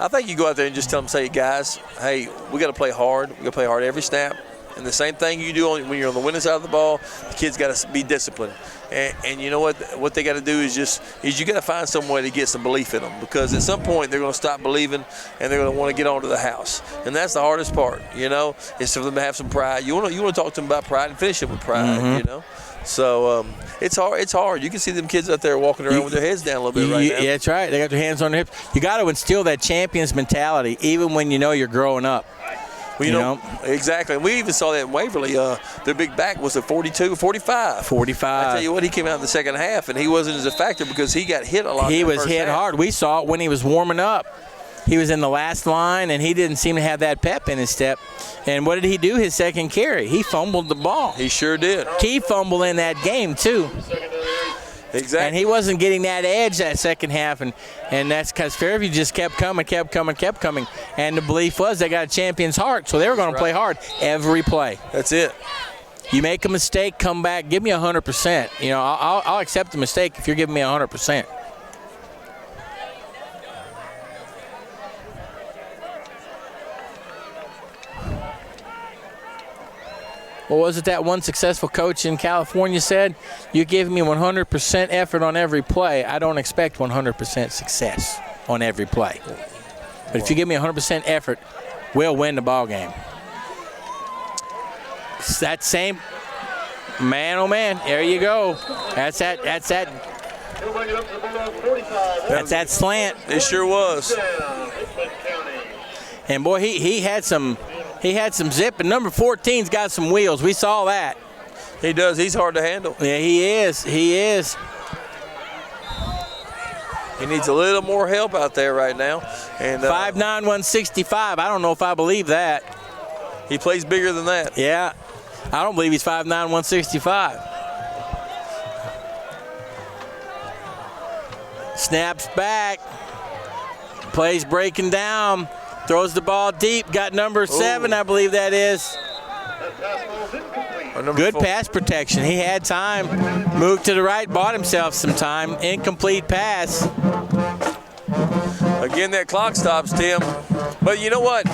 S2: I think you go out there and just tell them, say, guys, hey, we got to play hard. We got to play hard every snap. And the same thing you do when you're on the winning side of the ball, the kids got to be disciplined. And you know what they got to do is you got to find some way to get some belief in them, because at some point they're going to stop believing and they're going to want to get onto the house. And that's the hardest part, is for them to have some pride. You want to talk to them about pride and finish it with pride, So it's hard. It's hard. You can see them kids out there walking around with their heads down a little bit right now.
S1: Yeah, that's right. They got their hands on their hips. You got to instill that champions mentality, even when you're growing up.
S2: Well, exactly. And we even saw that in Waverly. Their big back was at 42, 45.
S1: 45.
S2: I tell you what, he came out in the second half, and he wasn't as a factor because he got hit a lot.
S1: He was hit
S2: half.
S1: hard. We saw it when he was warming up. He was in the last line, and he didn't seem to have that pep in his step. And what did he do his second carry? He fumbled the ball.
S2: He sure did.
S1: Key fumble in that game, too.
S2: Exactly.
S1: And he wasn't getting that edge that second half, and that's because Fairview just kept coming. And the belief was they got a champion's heart, so they were going to play hard every play.
S2: That's it.
S1: You make a mistake, come back, give me 100%. I'll accept the mistake if you're giving me 100%. What was it that one successful coach in California said? You give me 100% effort on every play. I don't expect 100% success on every play. But if you give me 100% effort, we'll win the ball game. It's that same man, oh man. There you go. That's that slant.
S2: It sure was.
S1: And boy, he had some zip, and number 14's got some wheels. We saw that.
S2: He does. He's hard to handle.
S1: Yeah, he is. He
S2: needs a little more help out there right now. And
S1: 5'9", 165. I don't know if I believe that.
S2: He plays bigger than that.
S1: Yeah. I don't believe he's 5'9", 165. Snaps back. Plays breaking down. Throws the ball deep. Got number 7, I believe that is. Good
S2: 4.
S1: pass protection. He had time. Moved to the right. Bought himself some time. Incomplete pass.
S2: Again, that clock stops, Tim. But you know what?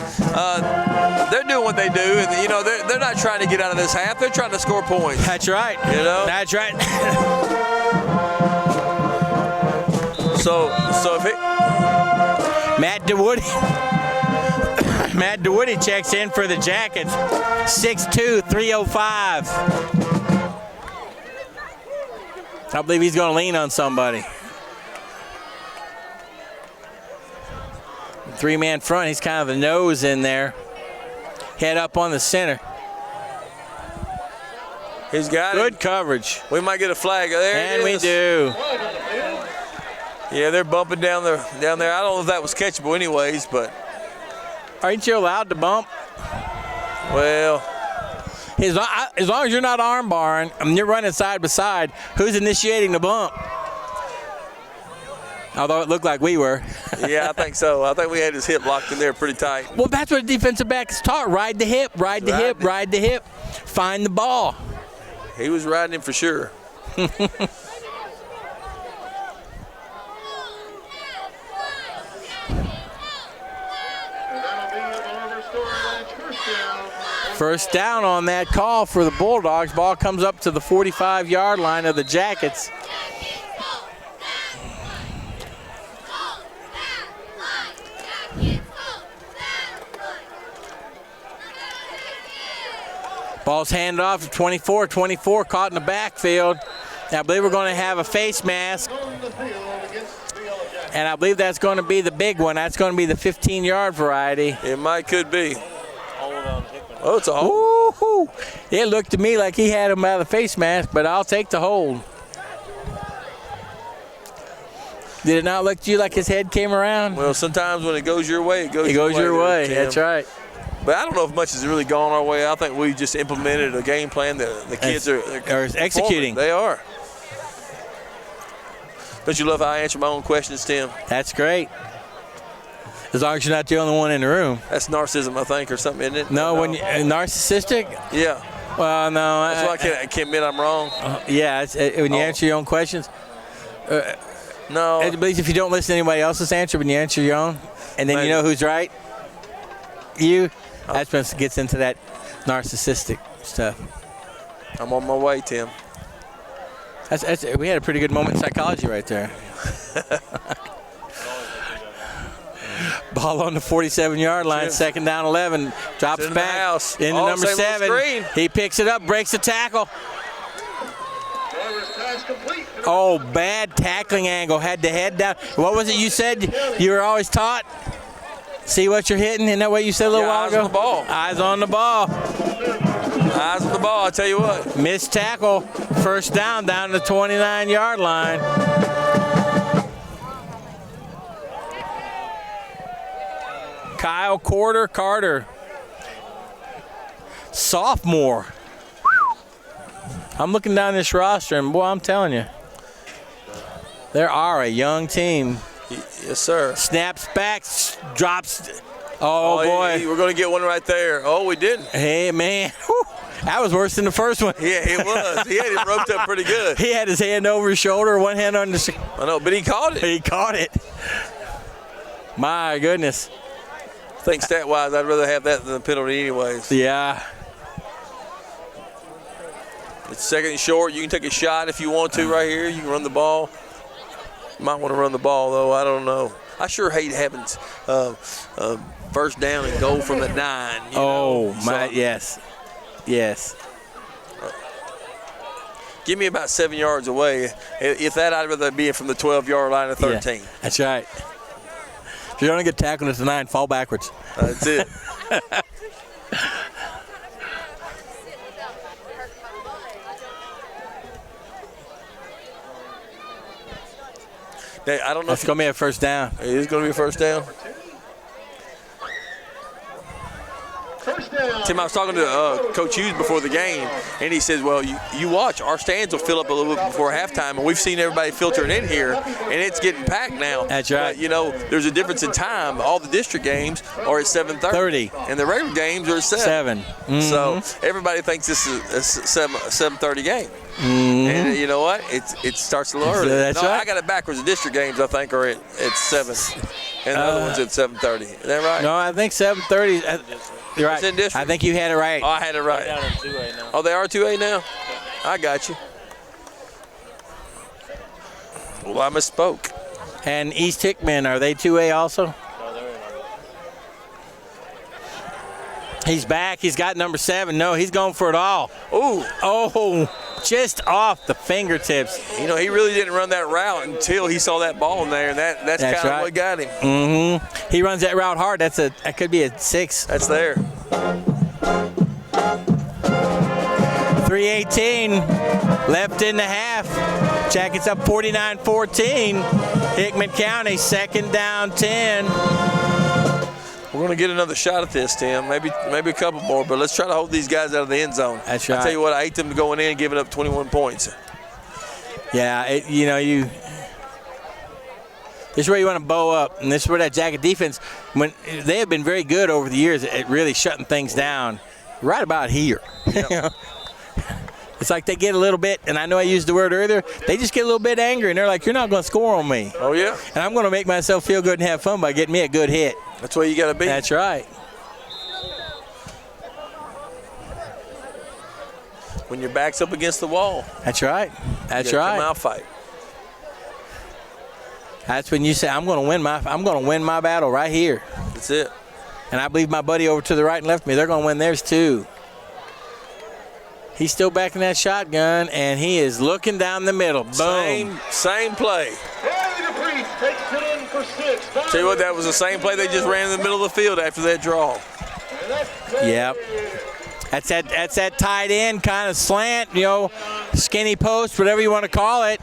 S2: They're doing what they do, and they're not trying to get out of this half. They're trying to score points.
S1: That's right. That's right.
S2: So if it.
S1: Matt DeWoody checks in for the Jackets. 6'2", 305. I believe he's going to lean on somebody. 3-man front. He's kind of the nose in there. Head up on the center.
S2: He's got
S1: good coverage.
S2: We might get a flag. There
S1: and we do.
S2: Yeah, they're bumping down there. I don't know if that was catchable anyways, but.
S1: Aren't you allowed to bump?
S2: Well.
S1: As long as you're not arm barring and you're running side by side, who's initiating the bump? Although it looked like we were.
S2: Yeah, I think so. I think we had his hip locked in there pretty tight.
S1: Well, that's what a defensive back is taught. Ride the hip, ride the hip, ride the hip. Find the ball.
S2: He was riding him for sure.
S1: First down on that call for the Bulldogs. Ball comes up to the 45-yard line of the Jackets. Ball's handed off to 24. 24 caught in the backfield. I believe we're going to have a face mask. And I believe that's going to be the big one. That's going to be the 15-yard variety.
S2: It could be. Oh, it's a hold.
S1: Woo-hoo. It looked to me like he had him out of the face mask, but I'll take the hold. Did it not look to you like his head came around?
S2: Well, sometimes when it goes your way, it goes
S1: your way.
S2: Tim.
S1: That's right.
S2: But I don't know if much has really gone our way. I think we just implemented a game plan that the kids are
S1: executing.
S2: They are. Don't you love how I answer my own questions, Tim?
S1: That's great. As long as you're not the only one in the room.
S2: That's narcissism, I think, or something, isn't it?
S1: No, when you narcissistic?
S2: Yeah.
S1: Well, no.
S2: That's why I can't admit I'm wrong.
S1: Yeah, when you answer your own questions.
S2: No.
S1: I believe if you don't listen to anybody else's answer, when you answer your own, and then you know who's right, that's when it gets into that narcissistic stuff.
S2: I'm on my way, Tim.
S1: We had a pretty good moment in psychology right there. Ball on the 47-yard line, second down 11. Drops back into number 7. He picks it up, breaks the tackle. Oh, bad tackling angle. Had to head down. What was it you said you were always taught? See what you're hitting? Isn't that what you said a little while ago?
S2: Eyes on the ball.
S1: Eyes on the ball.
S2: Eyes on the ball, I tell you what.
S1: Missed tackle. First down to the 29-yard line. Kyle Carter. Sophomore. I'm looking down this roster, and boy, I'm telling you, there are a young team.
S2: Yes, sir.
S1: Snaps back, drops. Oh boy.
S2: We're going to get one right there. Oh, we didn't.
S1: Hey, man. Whew. That was worse than the first one.
S2: Yeah, it was. He had it roped up pretty good.
S1: He had his hand over his shoulder, one hand on the.
S2: I know, but he caught it.
S1: He caught it. My goodness.
S2: I think stat-wise, I'd rather have that than the penalty anyways.
S1: Yeah.
S2: It's second and short. You can take a shot if you want to right here. You can run the ball. You might want to run the ball, though. I don't know. I sure hate having first down and goal from the 9.
S1: Yes. Yes.
S2: Give me about 7 yards away. If that, I'd rather be from the 12-yard line of 13.
S1: Yeah, that's right. If you're going to get tackled at the 9, fall backwards.
S2: That's it. Hey, I don't know.
S1: It's going to be a first down.
S2: It is going to be a first down. Tim, I was talking to Coach Hughes before the game, and he says, well, you watch. Our stands will fill up a little bit before halftime, and we've seen everybody filtering in here, and it's getting packed now.
S1: That's right.
S2: But, there's a difference in time. All the district games are at 7:30, and the regular games are at 7.
S1: Mm-hmm.
S2: So everybody thinks this is a 7:30 game.
S1: Mm-hmm.
S2: And you know what? It starts a little early.
S1: That's right.
S2: I got it backwards. The district games, I think, are at 7, and the other one's at 7:30. Is that right?
S1: No, I think 7:30. You're right. I think you had it right.
S2: Oh, I had it right.
S4: They're down in 2A now.
S2: Oh, they are 2A now? I got you. Well, I misspoke.
S1: And East Hickman, are they 2A also?
S4: No, they're in our.
S1: He's back. He's got number 7. No, he's going for it all.
S2: Ooh.
S1: Oh, just off the fingertips.
S2: He really didn't run that route until he saw that ball in there, and that's kind of
S1: right.
S2: what got him.
S1: Mm-hmm. He runs that route hard. That could be a 6.
S2: That's there.
S1: 3:18 left in the half. Jackets up 49-14. Hickman County, second down 10.
S2: We're going to get another shot at this, Tim. Maybe a couple more, but let's try to hold these guys out of the end zone.
S1: That's right.
S2: I tell you what, I hate them going in and giving up 21 points.
S1: Yeah, this is where you want to bow up, and this is where that Jacket defense, when they have been very good over the years at really shutting things down, right about here.
S2: Yep.
S1: It's like they get a little bit, and I know I used the word earlier, they just get a little bit angry, and they're like, you're not going to score on me.
S2: Oh, yeah.
S1: And I'm going to make myself feel good and have fun by getting me a good hit.
S2: That's where you got to be.
S1: That's right.
S2: When your back's up against the wall.
S1: That's right. That's
S2: you
S1: right.
S2: Come out fight.
S1: That's when you say, I'm going to win my battle right here.
S2: That's it.
S1: And I believe my buddy over to the right and left of me, they're going to win theirs too. He's still back in that shotgun, and he is looking down the middle. Boom.
S2: Same play. Tell you what, that was the same play they just ran in the middle of the field after that draw.
S1: Yep. That's that tight end kind of slant, you know, skinny post, whatever you want to call it.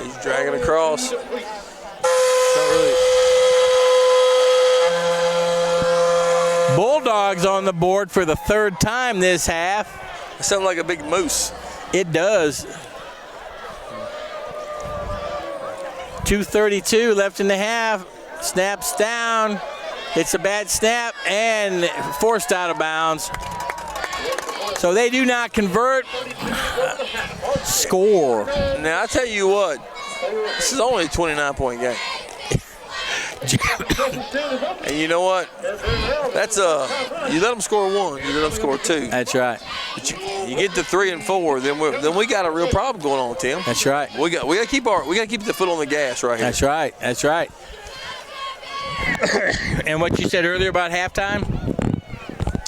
S2: He's dragging across. Not really.
S1: Bulldogs on the board for the third time this half.
S2: It sounds like a big moose.
S1: It does. 2:32 left in the half. Snaps down. It's a bad snap and forced out of bounds. So they do not convert. Score.
S2: Now, I tell you what, this is only a 29-point game. And you know what? That's you let them score one, you let them score two.
S1: That's right.
S2: But you get to 3 and 4, then we got a real problem going on, Tim.
S1: That's right.
S2: We got to keep the foot on the gas right here.
S1: That's right. That's right. And what you said earlier about halftime,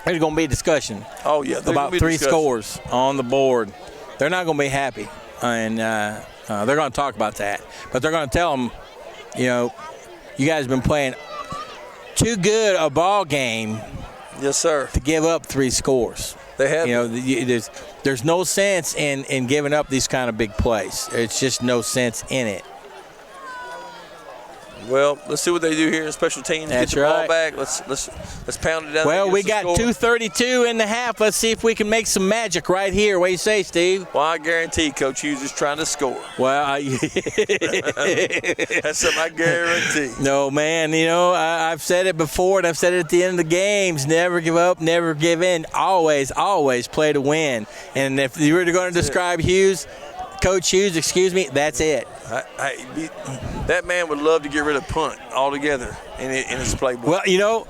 S1: there's going to be a discussion.
S2: Oh yeah,
S1: about 3 scores on the board. They're not going to be happy, and they're going to talk about that. But they're going to tell them, you know, you guys have been playing too good a ball game.
S2: Yes, sir.
S1: To give up 3 scores.
S2: They have.
S1: You know, there's no sense in giving up these kind of big plays. It's just no sense in it.
S2: Well, let's see what they do here in special teams.
S1: That's
S2: get the ball
S1: right.
S2: back. Let's pound it down.
S1: Well, we got 2:32 in the half. Let's see if we can make some magic right here. What do you say, Steve?
S2: Well, I guarantee Coach Hughes is trying to score.
S1: Well,
S2: that's something I guarantee.
S1: No, man. You know, I've said it before, and I've said it at the end of the games. Never give up, never give in. Always, always play to win. And if you were going to describe Hughes, Coach Hughes, excuse me, that's it.
S2: That man would love to get rid of punt altogether in his playbook.
S1: Well, you know,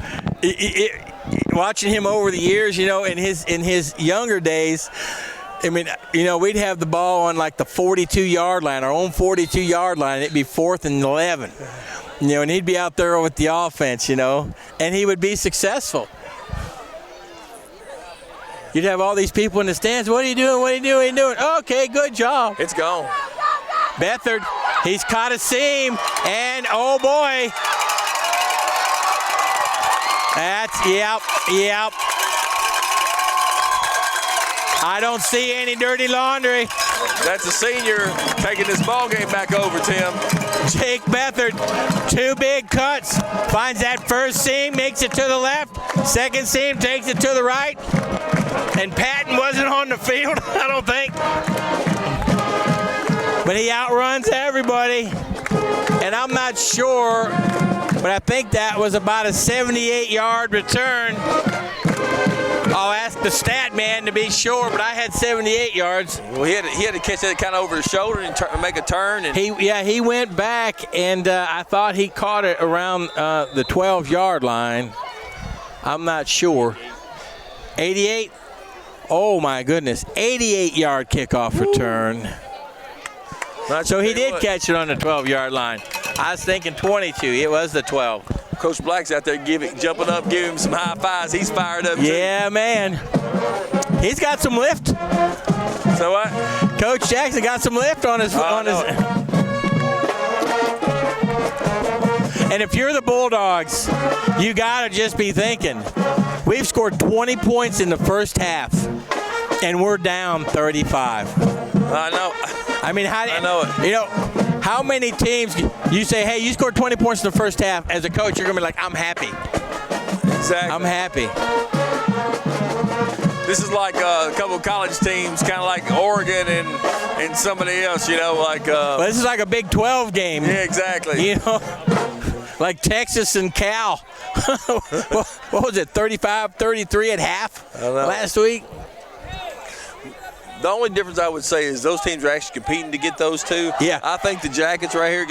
S1: watching him over the years, you know, in his younger days, I mean, you know, we'd have the ball on like the 42-yard line, our own 42-yard line. It'd be 4th and 11, you know, and he'd be out there with the offense, you know, and he would be successful. You'd have all these people in the stands. What are you doing? What are you doing? What are you doing? Okay, good job.
S2: It's gone.
S1: Beathard, he's caught a seam, and oh boy. Yep. I don't see any dirty laundry.
S2: That's a senior taking this ball game back over, Tim.
S1: Jake Beathard, 2 big cuts. Finds that first seam, makes it to the left. Second seam, takes it to the right. And Patton wasn't on the field, I don't think. But he outruns everybody. And I'm not sure, but I think that was about a 78-yard return. I'll ask the stat man to be sure, but I had 78 yards.
S2: Well, he had to catch that kind of over his shoulder and make a turn. And
S1: he went back, and I thought he caught it around the 12-yard line. I'm not sure. 88? Oh, my goodness. 88-yard kickoff return. So he did catch it on the 12-yard line. I was thinking 22. It was the 12.
S2: Coach Black's out there jumping up, giving him some high fives. He's fired up, too.
S1: Yeah, man. He's got some lift.
S2: So what?
S1: Coach Jackson got some lift on his. And if you're the Bulldogs, you got to just be thinking, we've scored 20 points in the first half, and we're down 35.
S2: I know.
S1: I mean,
S2: I know it.
S1: You know, how many teams you say, hey, you scored 20 points in the first half, as a coach, you're going to be like, I'm happy.
S2: Exactly.
S1: I'm happy.
S2: This is like a couple of college teams, kind of like Oregon and somebody else, you know, like.
S1: Well, this is like a Big 12 game.
S2: Yeah, exactly.
S1: You know, like Texas and Cal. What was it, 35-33 at half last week?
S2: The only difference I would say is those teams are actually competing to get those two.
S1: Yeah.
S2: I think the Jackets right here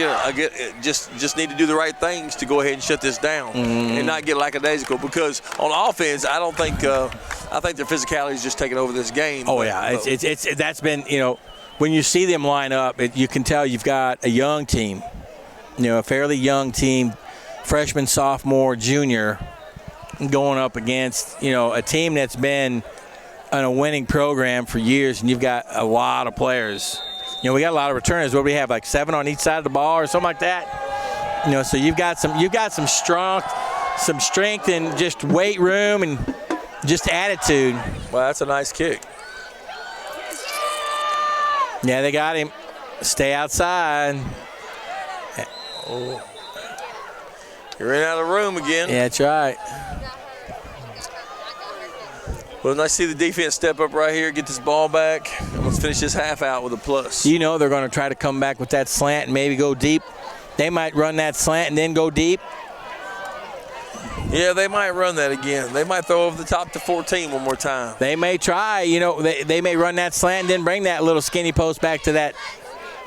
S2: just need to do the right things to go ahead and shut this down and not get lackadaisical, because on offense, I don't think I think their physicality is just taking over this game.
S1: Oh, yeah. It's that's been, you know, when you see them line up, you can tell you've got a young team, you know, a fairly young team, freshman, sophomore, junior, going up against, you know, a team that's been on a winning program for years, and you've got a lot of players. You know, we got a lot of returners. What do we have, like 7 on each side of the ball or something like that? You know, so you've got some strong some strength and just weight room and just attitude.
S2: Well, that's a nice kick.
S1: Yeah, they got him. Stay outside.
S2: Oh. You're in out of room again.
S1: Yeah, that's right.
S2: Well, nice to see the defense step up right here, get this ball back, and let's finish this half out with a plus.
S1: You know they're going to try to come back with that slant and maybe go deep. They might run that slant and then go deep.
S2: Yeah, they might run that again. They might throw over the top to 14 one more time.
S1: They may try. You know, they may run that slant and then bring that little skinny post back to that.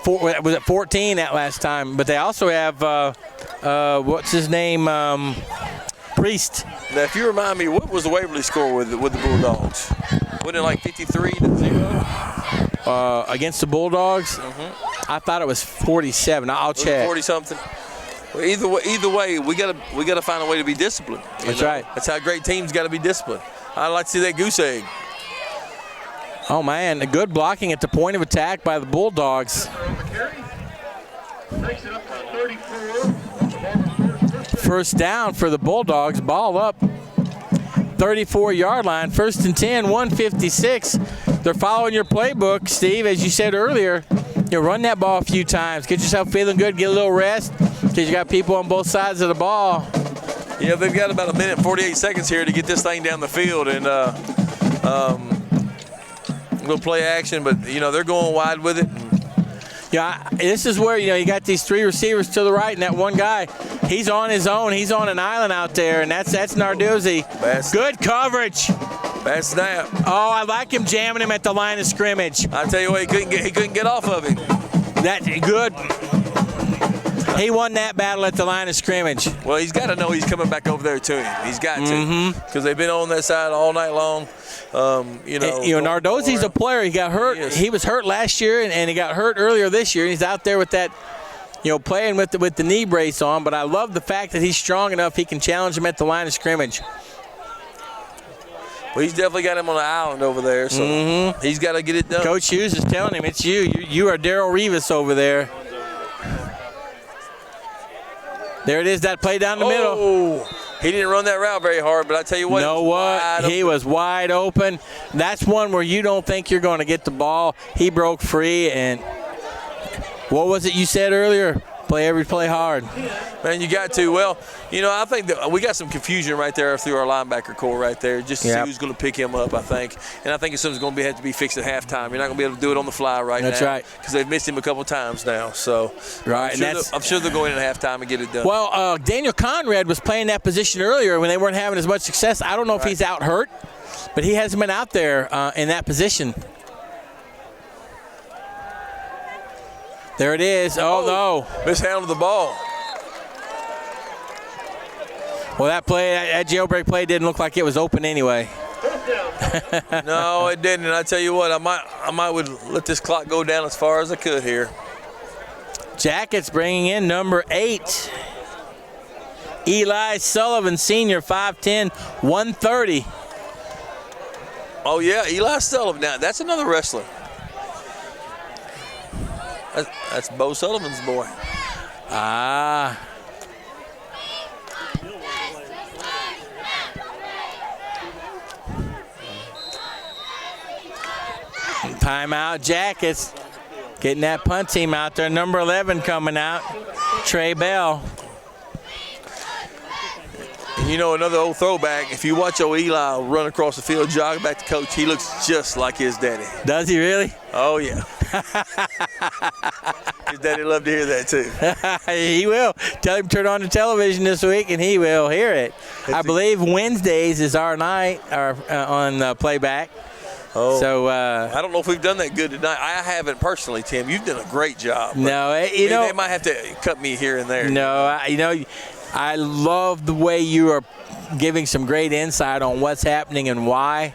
S1: Was it 14 that last time? But they also have, what's his name, Priest.
S2: Now, if you remind me, what was the Waverly score with the Bulldogs? Wasn't it like 53-0?
S1: Against the Bulldogs? I thought it was 47. I'll check.
S2: 40-something. Well, either way, we gotta find a way to be disciplined.
S1: That's right.
S2: That's how great teams got to be disciplined. I'd like to see that goose egg.
S1: Oh man, a good blocking at the point of attack by the Bulldogs.
S3: Takes it up to 34.
S1: First down for the Bulldogs. Ball up. 34-yard line. 1st and 10, 156. They're following your playbook, Steve, as you said earlier. You run that ball a few times. Get yourself feeling good. Get a little rest because you got people on both sides of the ball.
S2: Yeah, they've got about a minute and 48 seconds here to get this thing down the field, and little play action, but they're going wide with it.
S1: Yeah, this is where you got these 3 receivers to the right, and that one guy, he's on his own. He's on an island out there, and that's Narduzzi. Good coverage.
S2: Bad snap.
S1: Oh, I like him jamming him at the line of scrimmage.
S2: I tell you what, he couldn't get off of him.
S1: That's good. He won that battle at the line of scrimmage.
S2: Well, he's got to know he's coming back over there to him. He's got to, because they've been on that side all night long.
S1: Narduzzi's a player. He got hurt. He was hurt last year, and he got hurt earlier this year. He's out there with that, playing with the knee brace on. But I love the fact that he's strong enough he can challenge him at the line of scrimmage.
S2: Well, he's definitely got him on the island over there, so he's got to get it done.
S1: Coach Hughes is telling him, it's you. You are Darrell Rivas over there. There it is, that play down the middle.
S2: He didn't run that route very hard, but I tell you what.
S1: He was wide open. That's one where you don't think you're going to get the ball. He broke free, and what was it you said earlier? Play hard.
S2: Man, you got to. Well, I think that we got some confusion right there through our linebacker core right there, just to see who's going to pick him up, I think. And I think it's something's going to have to be fixed at halftime. You're not going to be able to do it on the fly now.
S1: That's right.
S2: Because they've missed him a couple times now. So
S1: right,
S2: I'm sure they'll go in at halftime and get it done.
S1: Well, Daniel Conrad was playing that position earlier when they weren't having as much success. I don't know if he's out hurt, but he hasn't been out there in that position. There it is. Oh, no.
S2: Mishandled the ball.
S1: Well, that jailbreak play didn't look like it was open anyway.
S2: No, it didn't. And I tell you what, I might would let this clock go down as far as I could here.
S1: Jackets bringing in number 8. Eli Sullivan, senior, 5'10", 130.
S2: Oh, yeah, Eli Sullivan. Now, that's another wrestler. That's Bo Sullivan's boy.
S1: Timeout, Jackets. Getting that punt team out there. Number 11 coming out, Trey Bell.
S2: Another old throwback. If you watch old Eli run across the field, jog back to coach, he looks just like his daddy.
S1: Does he really?
S2: Oh, yeah. His daddy loved to hear that, too.
S1: He will. Tell him to turn on the television this week, and he will hear it. I believe Wednesdays is our night on playback.
S2: Oh,
S1: so
S2: I don't know if we've done that good tonight. I haven't personally, Tim. You've done a great job.
S1: No,
S2: they might have to cut me here and there.
S1: No, I love the way you are giving some great insight on what's happening and why,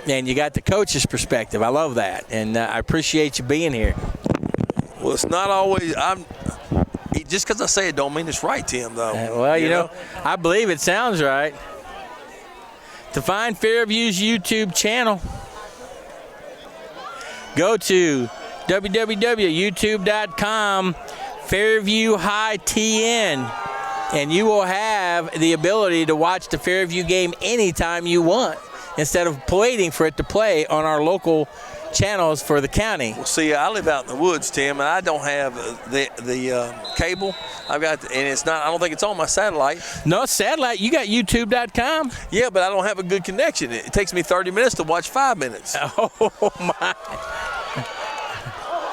S1: and you got the coach's perspective. I love that, and I appreciate you being here.
S2: Well, it's not always. Just because I say it don't mean it's right, Tim. Though.
S1: Well, I believe it sounds right. To find Fairview's YouTube channel, go to www.youtube.com, Fairview High TN. and you will have the ability to watch the Fairview game anytime you want instead of waiting for it to play on our local channels for the county.
S2: Well, see, I live out in the woods, Tim, and I don't have the cable. I've got, and it's not. I don't think it's on my satellite.
S1: No, satellite. You got YouTube.com.
S2: Yeah, but I don't have a good connection. It takes me 30 minutes to watch 5 minutes.
S1: Oh my!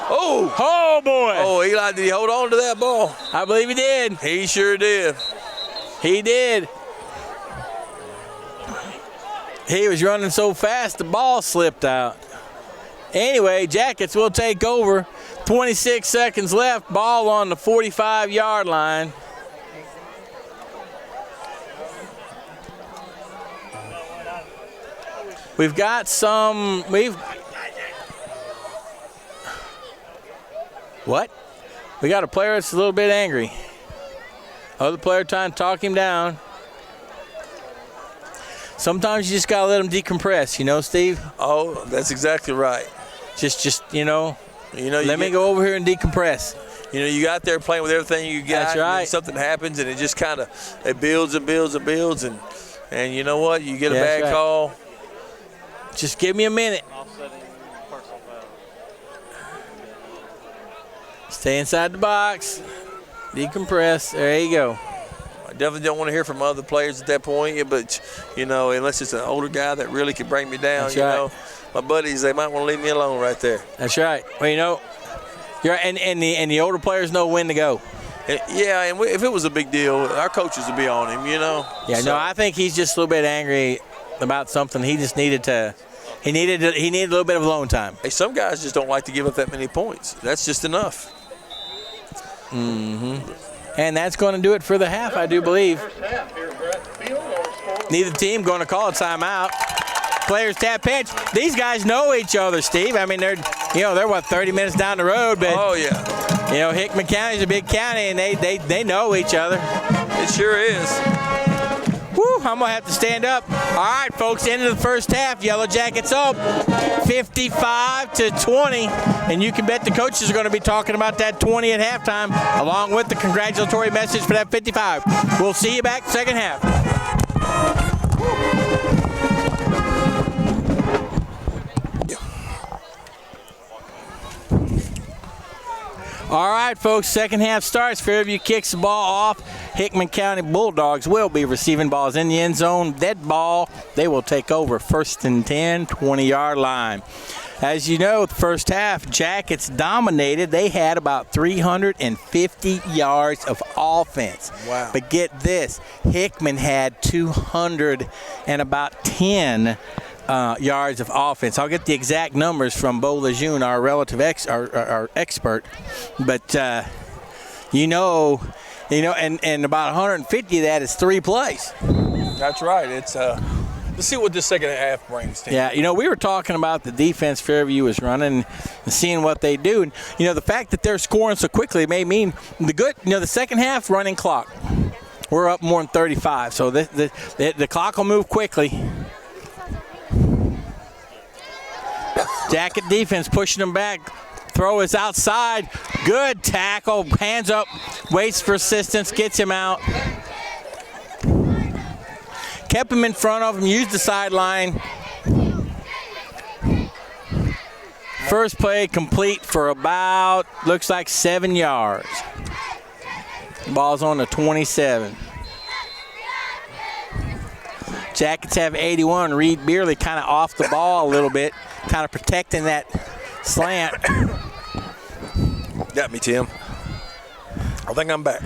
S2: Oh
S1: boy!
S2: Oh, Eli, did he hold on to that ball?
S1: I believe he did.
S2: He sure did.
S1: He did. He was running so fast, the ball slipped out. Anyway, Jackets will take over. 26 seconds left. Ball on the 45-yard line. We've got some. What? We got a player that's a little bit angry. Other player trying to talk him down. Sometimes you just got to let them decompress, you know, Steve?
S2: Oh, that's exactly right.
S1: Just let me go over here and decompress.
S2: You know, you got there playing with everything you got.
S1: That's right.
S2: And then something happens, and it just kind of builds and builds and builds, and you know what? You get a bad call.
S1: Just give me a minute. Stay inside the box. Decompress. There you go.
S2: I definitely don't want to hear from other players at that point, but, you know, unless it's an older guy that really can bring me down,
S1: That's
S2: you
S1: right.
S2: know. My buddies, they might want to leave me alone right there.
S1: That's right. Well, you know, and the older players know when to go.
S2: Yeah, and if it was a big deal, our coaches would be on him, you know.
S1: Yeah,
S2: so.
S1: no, I think he's just a little bit angry about something. He just needed to. He needed a little bit of alone time.
S2: Hey, some guys just don't like to give up that many points. That's just enough.
S1: Mm-hmm. And that's going to do it for the half, I do believe. Neither team going to call a timeout. Players tap pinch. These guys know each other, Steve. I mean, they're what, 30 minutes down the road, but
S2: oh yeah.
S1: You know, Hickman County is a big county, and they know each other.
S2: It sure is.
S1: Woo, I'm going to have to stand up. All right, folks, end of the first half. Yellow Jackets up 55-20. And you can bet the coaches are going to be talking about that 20 at halftime, along with the congratulatory message for that 55. We'll see you back second half. All right, folks, second half starts. Fairview kicks the ball off. Hickman County Bulldogs will be receiving balls in the end zone. Dead ball, they will take over first and 10, 20-yard line. As you know, the first half, Jackets dominated. They had about 350 yards of offense.
S2: Wow.
S1: But get this, Hickman had 210 yards of offense. I'll get the exact numbers from Bo Lejeune, our relative our expert. But and about 150 of that is 3 plays.
S2: That's right. It's let's see what this second half brings. Tim.
S1: Yeah, we were talking about the defense Fairview is running and seeing what they do. And the fact that they're scoring so quickly may mean the second half running clock. We're up more than 35, so the clock will move quickly. Jacket defense pushing them back. Throw is outside. Good tackle. Hands up. Waits for assistance. Gets him out. Kept him in front of him. Used the sideline. First play complete for about, looks like 7 yards. Ball's on the 27. Jackets have 81. Reed Beerley kind of off the ball a little bit, kind of protecting that slant.
S2: Got me, Tim. I think I'm back.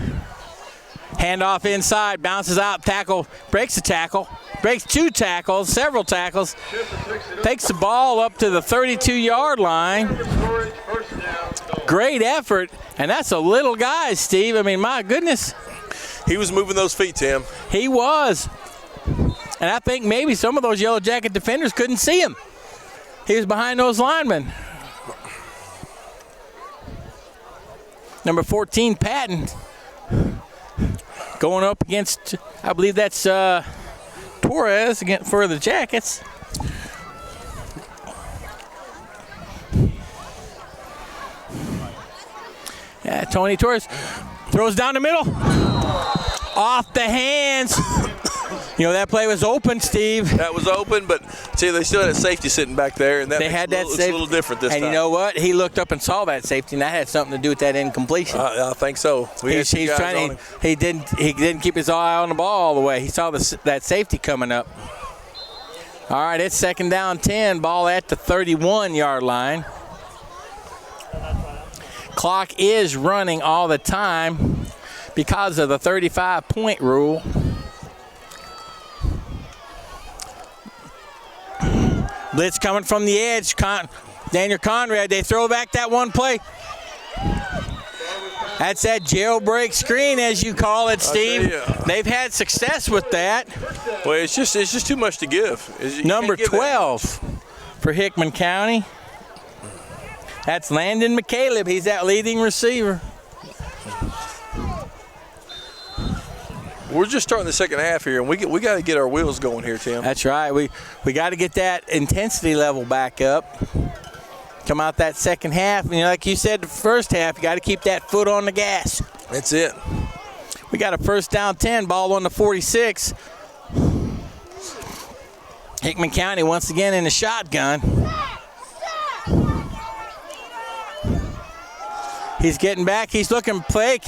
S1: Handoff inside, bounces out, tackle, breaks the tackle, breaks 2 tackles, several tackles, takes the ball up to the 32-yard line. Great effort, and that's a little guy, Steve. I mean, my goodness.
S2: He was moving those feet, Tim.
S1: He was. And I think maybe some of those Yellow Jacket defenders couldn't see him. He was behind those linemen. Number 14, Patton, going up against, I believe that's Torres again for the Jackets. Yeah, Tony Torres throws down the middle. off the hands. You know, that play was open, Steve.
S2: That was open, but see, they still had a safety sitting back there, and that looks a little different this time.
S1: And you know what? He looked up and saw that safety, and that had something to do with that incompletion.
S2: I think so.
S1: He didn't keep his eye on the ball all the way. He saw that safety coming up. All right, it's 2nd down 10. Ball at the 31-yard line. Clock is running all the time because of the 35-point rule. Blitz coming from the edge. Daniel Conrad, they throw back that one play. That's that jailbreak screen, as you call it, Steve. They've had success with that.
S2: Well, it's just too much to give.
S1: Number 12 for Hickman County. That's Landon McCaleb. He's that leading receiver.
S2: We're just starting the second half here, and we got to get our wheels going here, Tim.
S1: That's right. We got to get that intensity level back up. Come out that second half, and like you said, the first half, you got to keep that foot on the gas.
S2: That's it.
S1: We got a 1st down 10, ball on the 46. Hickman County once again in the shotgun. He's getting back. He's looking fake.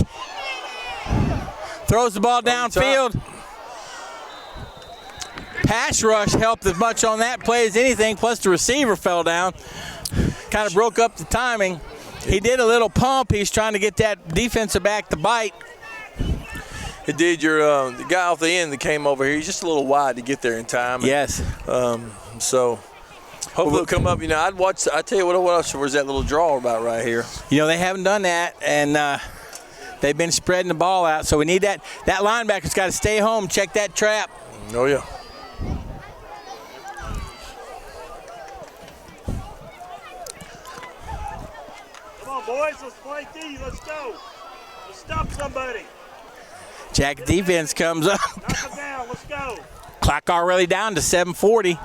S1: Throws the ball downfield. Pass rush helped as much on that play as anything, plus the receiver fell down. Kind of broke up the timing. He did a little pump. He's trying to get that defensive back to bite.
S2: It did. The guy off the end that came over here, he's just a little wide to get there in time.
S1: Yes.
S2: So hopefully it'll come up. You know, I tell you what else was that little draw about right here.
S1: You know, they haven't done that, and they've been spreading the ball out. So we need that. That linebacker's got to stay home, check that trap.
S2: Oh, yeah.
S5: Come on, boys. Let's play D. Let's go. Let's stop somebody.
S1: Jacket defense comes up.
S5: Knock them down. Let's go.
S1: Clock already down to 7:40.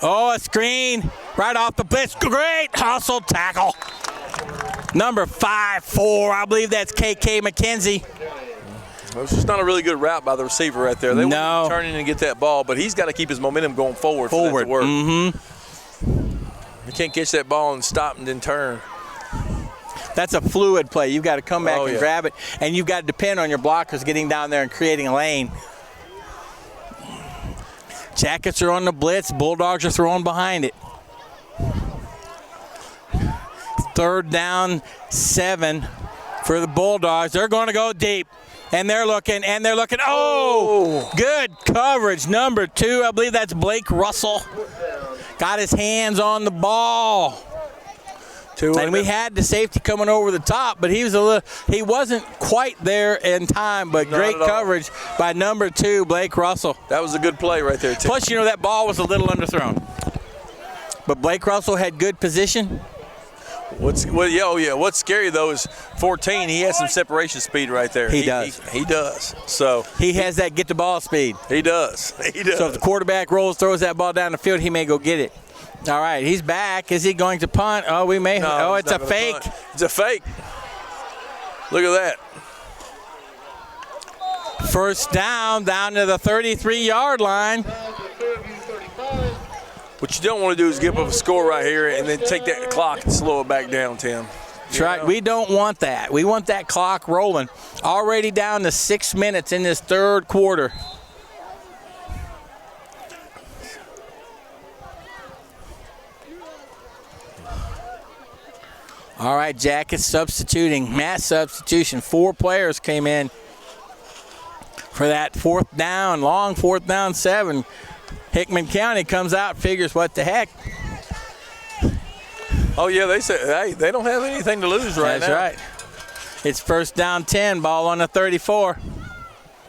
S1: Oh, a screen right off the blitz. Great hustle tackle. Number 5'4", I believe that's KK McKenzie.
S2: Well, it's just not a really good route by the receiver right there. They want to turn in and get that ball, but he's got to keep his momentum going forward. For that to work. He can't catch that ball and stop and then turn.
S1: That's a fluid play. You've got to come back and grab it, and you've got to depend on your blockers getting down there and creating a lane. Jackets are on the blitz. Bulldogs are throwing behind it. 3rd down 7 for the Bulldogs. They're going to go deep, and they're looking. Oh, good coverage. Number 2, I believe that's Blake Russell. Got his hands on the ball. And we had the safety coming over the top, but he wasn't quite there in time, but great coverage by number 2, Blake Russell.
S2: That was a good play right there, Tim.
S1: Plus, you know, that ball was a little underthrown. But Blake Russell had good position.
S2: What's scary, though, is 14. He has some separation speed right there.
S1: He does.
S2: He does. So
S1: he has that get the ball speed.
S2: He does.
S1: So if the quarterback throws that ball down the field, he may go get it. All right, he's back. Is he going to punt? Oh, we may.
S2: No,
S1: it's a fake.
S2: Punt. It's a fake. Look at that.
S1: 1st down to the 33-yard line.
S2: What you don't want to do is give up a score right here and then take that clock and slow it back down, Tim.
S1: That's right. We don't want that. We want that clock rolling. Already down to 6 minutes in this 3rd quarter. All right, Jackets substituting. Mass substitution. 4 players came in for that 4th down, long 4th down 7. Hickman County comes out, figures what the heck.
S2: Oh, yeah, they say, hey, they don't have anything to lose right now.
S1: That's right. It's 1st down 10, ball on the 34.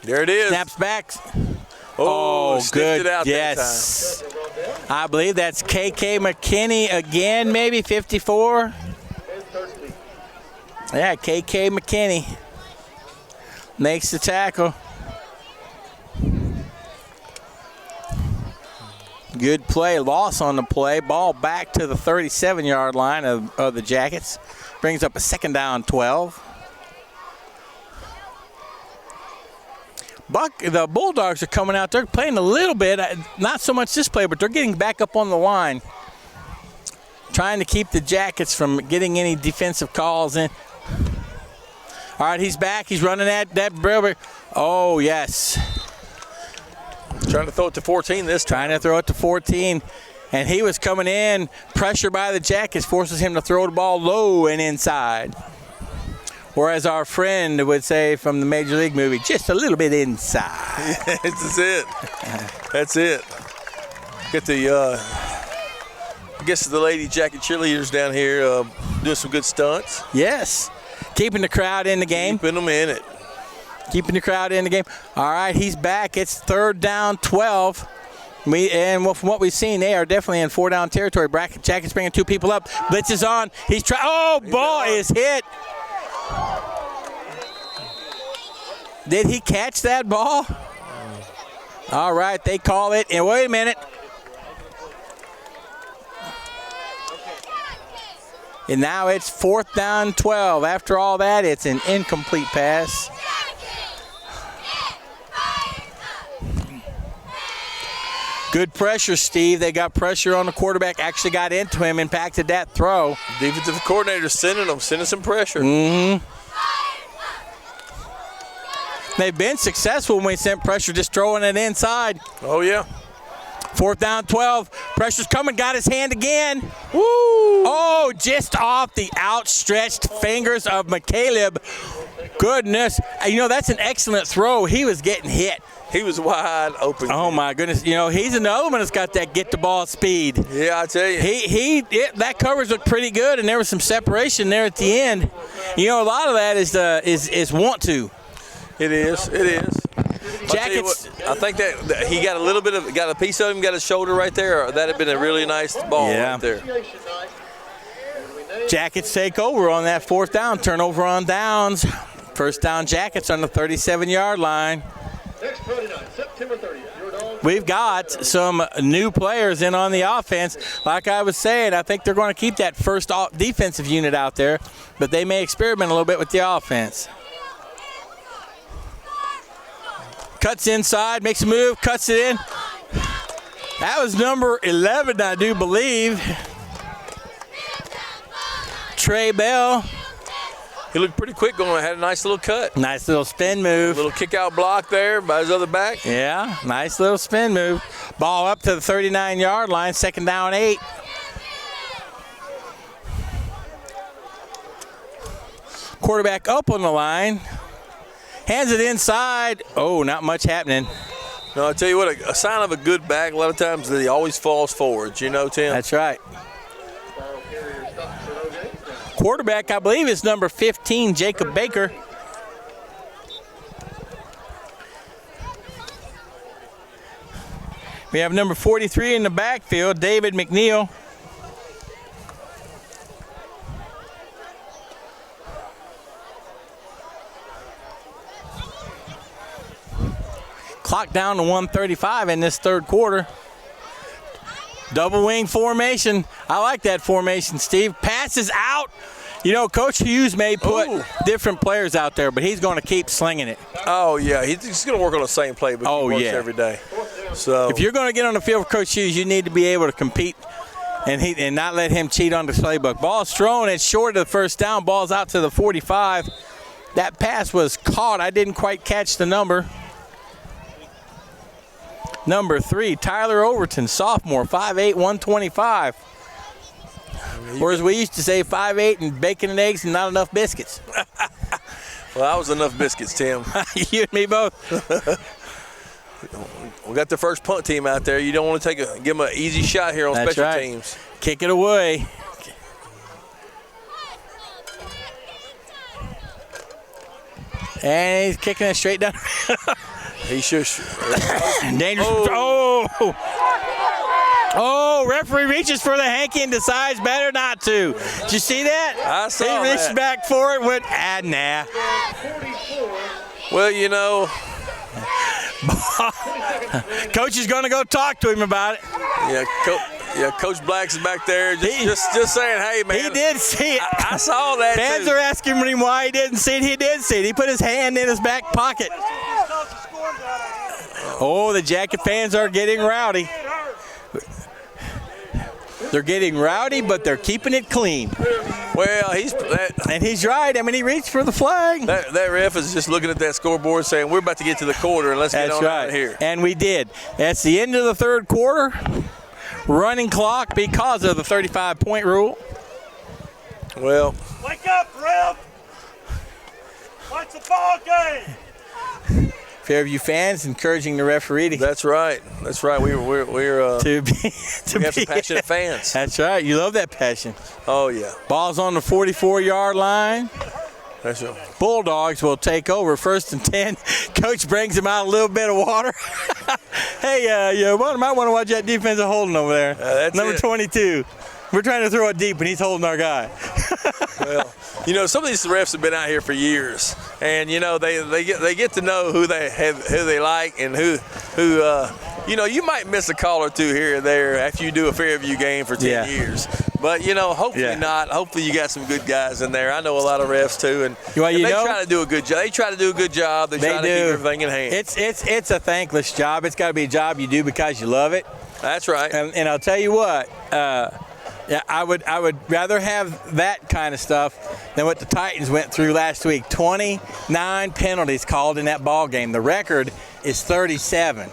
S2: There it is.
S1: Snaps back.
S2: Oh,
S1: good.
S2: It out
S1: yes.
S2: that time.
S1: I believe that's KK McKinney again, maybe 54. Yeah, KK McKinney makes the tackle. Good play, loss on the play. Ball back to the 37-yard line of the Jackets. Brings up a 2nd down 12. the Bulldogs are coming out. They're playing a little bit, not so much this play, but they're getting back up on the line, trying to keep the Jackets from getting any defensive calls in. All right, he's back. He's running that Brewer. Oh, yes.
S2: Trying to throw it to 14 this time.
S1: Trying to throw it to 14. And he was coming in. Pressure by the Jackets forces him to throw the ball low and inside. Or as our friend would say from the Major League movie, just a little bit inside.
S2: That's it. That's it. Get the, I guess the Lady Jacket cheerleaders down here doing some good stunts.
S1: Yes. Keeping the crowd in the game.
S2: Keeping them in it.
S1: Keeping the crowd in the game. All right, he's back. It's 3rd down, 12. From what we've seen, they are definitely in 4-down territory. Jackets bringing 2 people up. Blitz is on. He's trying. Oh, ball is hit. Did he catch that ball? All right, they call it. And wait a minute. And now it's 4th down, 12. After all that, it's an incomplete pass. Good pressure, Steve. They got pressure on the quarterback. Actually got into him, impacted that throw.
S2: Defensive coordinator sending some pressure.
S1: Mm-hmm. They've been successful when we sent pressure, just throwing it inside.
S2: Oh, yeah.
S1: 4th down, 12. Pressure's coming. Got his hand again. Woo! Oh, just off the outstretched fingers of McCaleb. Goodness. You know, that's an excellent throw. He was getting hit.
S2: He was wide open.
S1: Oh, my goodness. You know, he's another one that's got that get-the-ball speed.
S2: Yeah, I tell you.
S1: That coverage looked pretty good, and there was some separation there at the end. You know, a lot of that is want to.
S2: It is.
S1: Jackets.
S2: I think that he got a piece of him, got his shoulder right there. That'd have been a really nice ball right there.
S1: Jackets take over on that 4th down. Turnover on downs. 1st down Jackets on the 37-yard line.
S3: Next Friday night, September 30th.
S1: We've got some new players in on the offense. Like I was saying, I think they're going to keep that first defensive unit out there, but they may experiment a little bit with the offense. Cuts inside, makes a move, cuts it in. That was number 11, I do believe. Trey Bell.
S2: He looked pretty quick going. Had a nice little cut.
S1: Nice little spin move.
S2: Little kick out block there by his other back.
S1: Yeah, nice little spin move. Ball up to the 39-yard line, 2nd down, 8. Quarterback up on the line. Hands it inside. Oh, not much happening.
S2: No, I tell you what, a sign of a good back, a lot of times that he always falls forward. You know, Tim?
S1: That's right. Quarterback, I believe, is number 15, Jacob Baker. We have number 43 in the backfield, David McNeil. Clock down to 1:35 in this 3rd quarter. Double wing formation. I like that formation, Steve. Passes out. You know, Coach Hughes may put different players out there, but he's going to keep slinging it.
S2: Oh, yeah. He's going to work on the same play, but he works every day. So
S1: if you're going to get on the field with Coach Hughes, you need to be able to compete and not let him cheat on the playbook. Ball's thrown. It's short of the 1st down. Ball's out to the 45. That pass was caught. I didn't quite catch the number. Number 3, Tyler Overton, sophomore, 5'8", 125. Or as we used to say, 5'8" and bacon and eggs and not enough biscuits.
S2: Well, that was enough biscuits, Tim.
S1: You and me both.
S2: We got the first punt team out there. You don't want to give them an easy shot here on special teams.
S1: Kick it away. And he's kicking it straight down.
S2: He should.
S1: Dangerous. Oh, referee reaches for the hanky and decides better not to. Did you see that?
S2: I saw that.
S1: He reached back for it, went, nah.
S2: Well, you know.
S1: Coach is going to go talk to him about it.
S2: Yeah, Coach Black's back there just saying, hey, man.
S1: He did see it.
S2: I saw that,
S1: Fans are asking him why he didn't see it. He did see it. He put his hand in his back pocket. Oh, the Jacket fans are getting rowdy. They're getting rowdy, but they're keeping it clean.
S2: Well,
S1: and he's right. I mean, he reached for the flag.
S2: That ref is just looking at that scoreboard saying, we're about to get to the quarter, and let's get on out of here.
S1: And we did. That's the end of the third quarter. Running clock because of the 35-point rule.
S2: Well.
S5: Wake up, ref! What's the ball game?
S1: Fairview fans encouraging the referee to.
S2: That's right. That's right. We're
S1: to be
S2: we have some passionate fans.
S1: That's right. You love that passion.
S2: Oh yeah.
S1: Ball's on the 44-yard line.
S2: That's right.
S1: Bulldogs will take over 1st and 10. Coach brings him out a little bit of water. Hey, you might want to watch that defensive holding over there.
S2: That's
S1: Number 22. We're trying to throw it deep, and he's holding our guy.
S2: Well, some of these refs have been out here for years, and they get to know who they like and who you might miss a call or two here or there after you do a Fairview game for 10 years. But hopefully not. Hopefully you got some good guys in there. I know a lot of refs too, and they try to do a good job. They try to do a good job. They try to keep everything in hand.
S1: It's a thankless job. It's got to be a job you do because you love it.
S2: That's right.
S1: And I'll tell you what. I would rather have that kind of stuff than what the Titans went through last week. 29 penalties called in that ball game. The record is 37.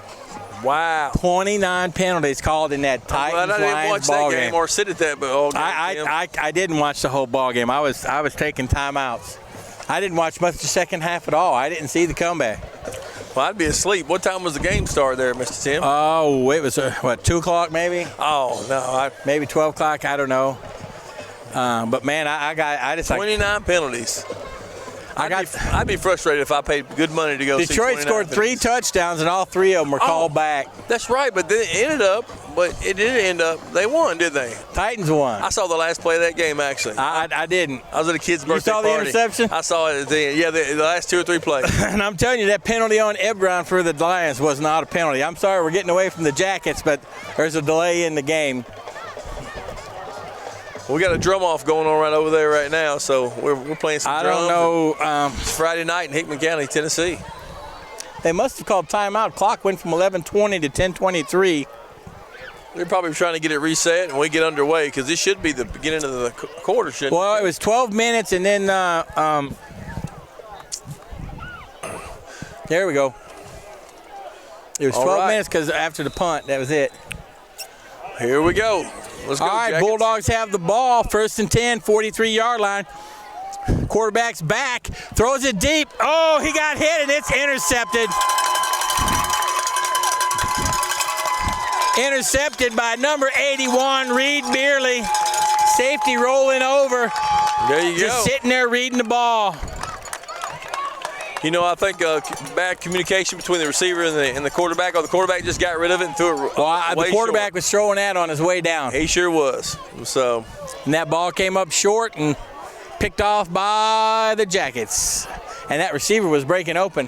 S2: Wow.
S1: 29 penalties called in that Titans-Lions ball game.
S2: I didn't watch that game or sit at that ball game.
S1: I didn't watch the whole ball game. I was taking timeouts. I didn't watch much of the second half at all. I didn't see the comeback.
S2: Well, I'd be asleep. What time was the game start there, Mr. Tim?
S1: Oh, it was, 2 o'clock maybe?
S2: Oh, no.
S1: Maybe 12 o'clock. I don't know. But, man, I just
S2: 29 penalties. I'd be frustrated if I paid good money to go see 29
S1: Detroit scored 3 touchdowns, and all 3 of them were called back.
S2: That's right, but then it didn't end up. They won, did they?
S1: Titans won.
S2: I saw the last play of that game, actually.
S1: I didn't.
S2: I was at a kid's birthday party.
S1: You saw the interception?
S2: I saw it at the end. Yeah, the last 2 or 3 plays.
S1: And I'm telling you, that penalty on Ebron for the Lions was not a penalty. I'm sorry we're getting away from the Jackets, but there's a delay in the game.
S2: We got a drum off going on right over there right now, so we're playing some drums.
S1: I don't know.
S2: It's Friday night in Hickman County, Tennessee.
S1: They must have called timeout. Clock went from 11:20 to 10:23.
S2: They're probably trying to get it reset and we get underway because this should be the beginning of the quarter, shouldn't it?
S1: Well, it was 12 minutes and then there we go. It was 12 minutes because after the punt, that was it.
S2: Here we go. Let's go,
S1: all right,
S2: Jackets.
S1: Bulldogs have the ball. 1st and 10, 43-yard line. Quarterback's back, throws it deep. Oh, he got hit and it's intercepted. Intercepted by number 81, Reed Beerley. Safety rolling over.
S2: There you
S1: Just sitting there reading the ball.
S2: I think bad communication between the receiver and the quarterback. Or the quarterback just got rid of it and threw it
S1: the quarterback was throwing that on his way down.
S2: He sure was. So,
S1: and that ball came up short and picked off by the Jackets. And that receiver was breaking open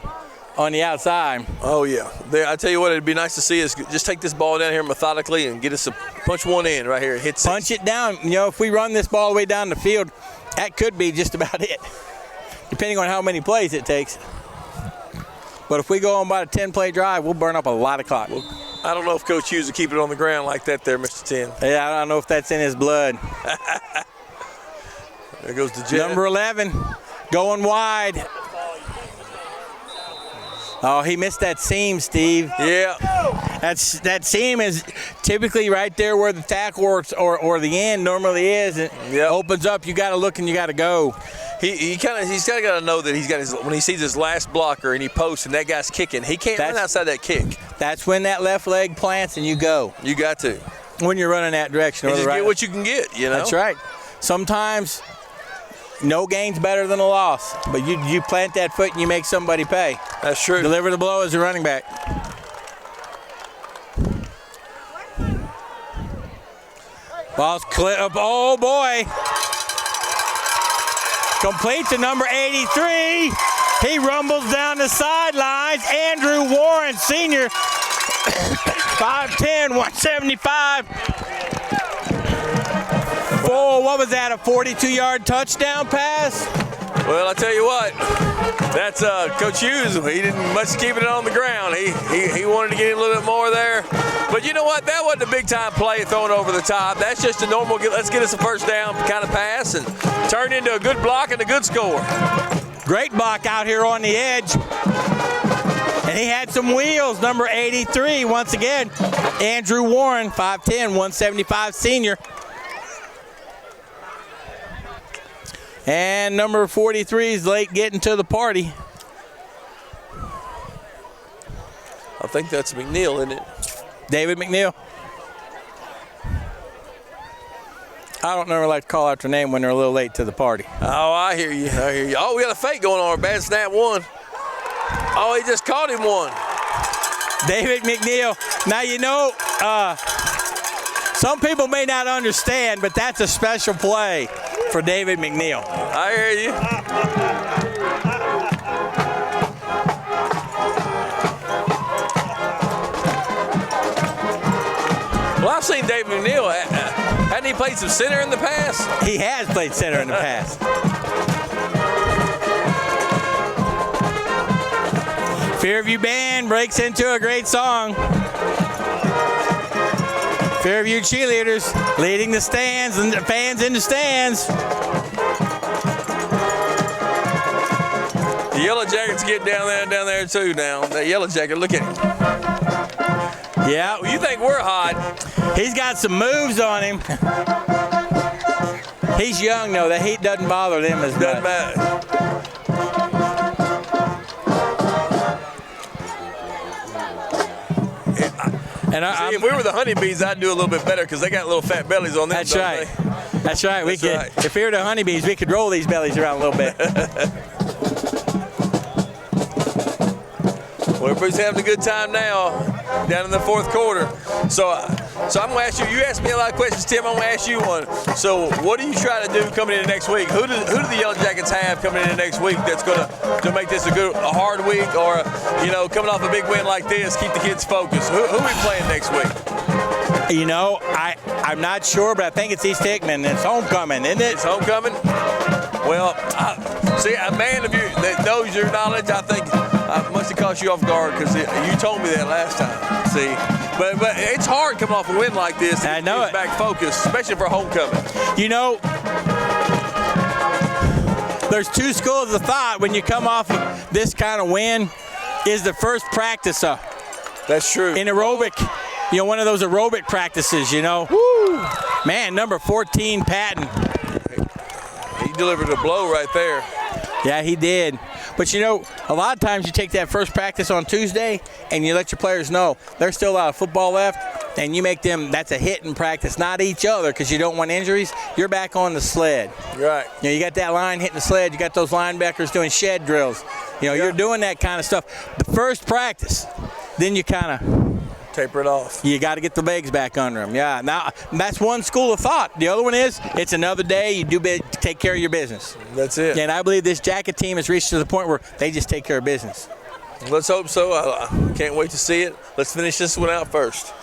S1: on the outside.
S2: Oh, yeah. I tell you what, it'd be nice to see us just take this ball down here methodically and get us a punch one in right here. Hit 6.
S1: Punch it down. If we run this ball all the way down the field, that could be just about it, depending on how many plays it takes. But if we go on about a 10-play drive, we'll burn up a lot of clock.
S2: I don't know if Coach Hughes will keep it on the ground like that there, Mr. 10.
S1: Yeah, I don't know if that's in his blood.
S2: There goes the jet.
S1: Number 11 going wide. Oh, he missed that seam, Steve.
S2: Yeah.
S1: That seam is typically right there where the tackle or the end normally is. It opens up. You got to look and you got to go.
S2: He's got to know that when he sees his last blocker and he posts and that guy's kicking, he can't run outside that kick.
S1: That's when that left leg plants and you go.
S2: You got to.
S1: When you're running that direction.
S2: And just get what you can get,
S1: That's right. Sometimes no gain's better than a loss, but you plant that foot and you make somebody pay.
S2: That's true.
S1: Deliver the blow as a running back. Ball's clear up. Oh, boy. Complete to number 83. He rumbles down the sidelines. Andrew Warren, senior, 5'10", 175. Oh, what was that, a 42-yard touchdown pass?
S2: Well, I tell you what, that's Coach Hughes. He didn't much keep it on the ground. He wanted to get a little bit more there. But you know what? That wasn't a big-time play thrown over the top. That's just a normal, let's get us a first down kind of pass and turn into a good block and a good score.
S1: Great block out here on the edge. And he had some wheels, number 83, once again. Andrew Warren, 5'10", 175 senior. And number 43 is late getting to the party.
S2: I think that's McNeil, isn't it?
S1: David McNeil. I don't never like to call out their name when they're a little late to the party.
S2: Oh, I hear you. Oh, we got a fake going on. Bad snap one. Oh, he just caught him one.
S1: David McNeil. Now, you know, some people may not understand, but that's a special play for David McNeil.
S2: I hear you. Well, I've seen David McNeil. Hadn't he played some center in the past?
S1: He has played center in the past. Fairview band breaks into a great song. Fairview cheerleaders leading the stands and the fans in the stands.
S2: The Yellow Jackets get down there too now. That Yellow Jacket, look at him.
S1: Yeah.
S2: Well, you think we're hot.
S1: He's got some moves on him. He's young, though. The heat doesn't bother them as much.
S2: Doesn't matter.
S1: And
S2: See, if we were the honeybees, I'd do a little bit better because they got little fat bellies on them.
S1: That's right. That's right.
S2: That's right.
S1: If we were the honeybees, we could roll these bellies around a little bit.
S2: Well, everybody's having a good time now down in the fourth quarter. So I'm going to ask you. You asked me a lot of questions, Tim. I'm going to ask you one. So what do you try to do coming into next week? Who do the Yellow Jackets have coming into next week that's going to make this a hard week, or coming off a big win like this, keep the kids focused? Who are we playing next week?
S1: You know, I'm not sure, but I think it's East Hickman. It's homecoming, isn't it?
S2: It's homecoming. Well, see, a man of you that knows your knowledge, I think I must have caught you off guard because you told me that last time. See, but it's hard coming off a win like this.
S1: I know it.
S2: Back focused, especially for homecoming.
S1: You know, there's two schools of thought when you come off of this kind of win. Is the first practice
S2: That's true.
S1: in aerobic? One of those aerobic practices. Woo! Man, number 14, Patton.
S2: He delivered a blow right there.
S1: Yeah, he did. But a lot of times you take that first practice on Tuesday and you let your players know there's still a lot of football left, and you make them, that's a hitting practice, not each other, because you don't want injuries. You're back on the sled.
S2: Right.
S1: You got that line hitting the sled. You got those linebackers doing shed drills. You're doing that kind of stuff. The first practice, then you kind of
S2: taper it off.
S1: You got to get the legs back under them. Yeah. Now that's one school of thought. The other one is it's another day. You take care of your business.
S2: That's it.
S1: And I believe this Jacket team has reached to the point where they just take care of business.
S2: Let's hope so. I can't wait to see it. Let's finish this one out first.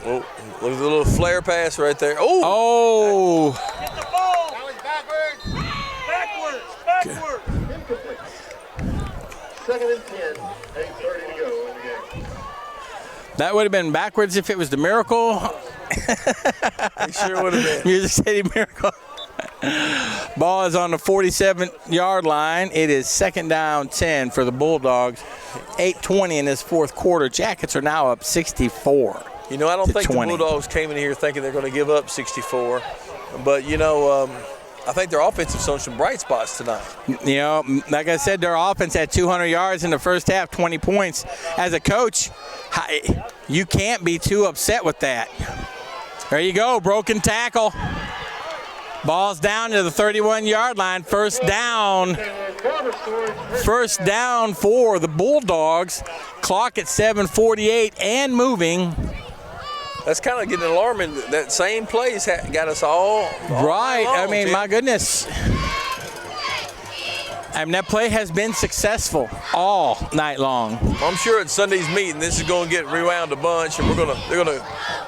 S2: Oh, look at the little flare pass right there.
S1: Oh.
S5: Get the ball. Backwards.
S3: Incomplete. 2nd and 10, 8:30 to go in the game.
S1: That would have been backwards if it was the Miracle.
S2: It sure would have been.
S1: Music City Miracle. Ball is on the 47-yard line. It is 2nd down 10 for the Bulldogs. 8:20 in this fourth quarter. Jackets are now up 64.
S2: I don't think
S1: 20.
S2: the Bulldogs came in here thinking they're going to give up 64. But, I think their offense has shown some bright spots tonight.
S1: Like I said, their offense had 200 yards in the first half, 20 points. As a coach, you can't be too upset with that. There you go, broken tackle. Ball's down to the 31-yard line. First down for the Bulldogs. Clock at 7:48 and moving.
S2: That's kind of getting alarming. That same place got us all
S1: Right.
S2: along,
S1: I mean,
S2: Tim.
S1: my goodness. That play has been successful all night long.
S2: I'm sure at Sunday's meeting, this is going to get rewound a bunch, and they're going to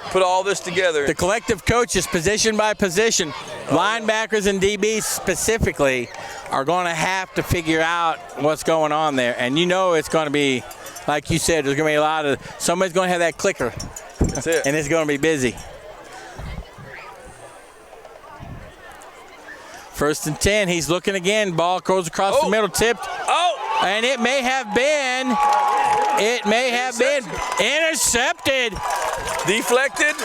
S2: put all this together.
S1: The collective coaches, position by position, Linebackers and DBs specifically are going to have to figure out what's going on there. And you know it's going to be, like you said, there's going to be a lot of, somebody's going to have that clicker.
S2: That's it.
S1: And it's going to be busy. 1st and 10. He's looking again. Ball goes across the middle, tipped.
S2: Oh!
S1: And it may have been intercepted.
S2: Deflected.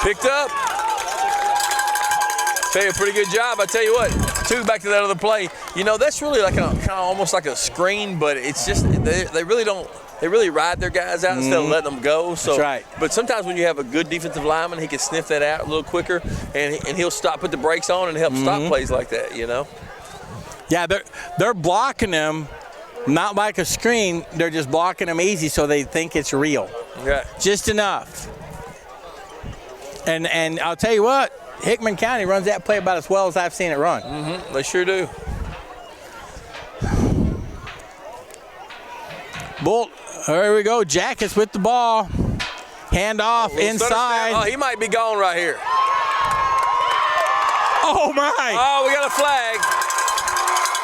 S2: Picked up. Tell you, a pretty good job. I tell you what, too, back to that other play. You know, that's really like a kind of almost like a screen, but it's just they really don't. They really ride their guys out instead of letting them go. So,
S1: that's right.
S2: But sometimes when you have a good defensive lineman, he can sniff that out a little quicker, and he'll stop, put the brakes on, and help stop plays like that. You know.
S1: Yeah, they're blocking them, not like a screen. They're just blocking them easy, so they think it's real.
S2: Yeah.
S1: Just enough. And I'll tell you what, Hickman County runs that play about as well as I've seen it run.
S2: They sure do.
S1: Bolt, here we go. Jackets with the ball. Hand off inside.
S2: Oh, he might be gone right here.
S1: Oh, my.
S2: Oh, we got a flag.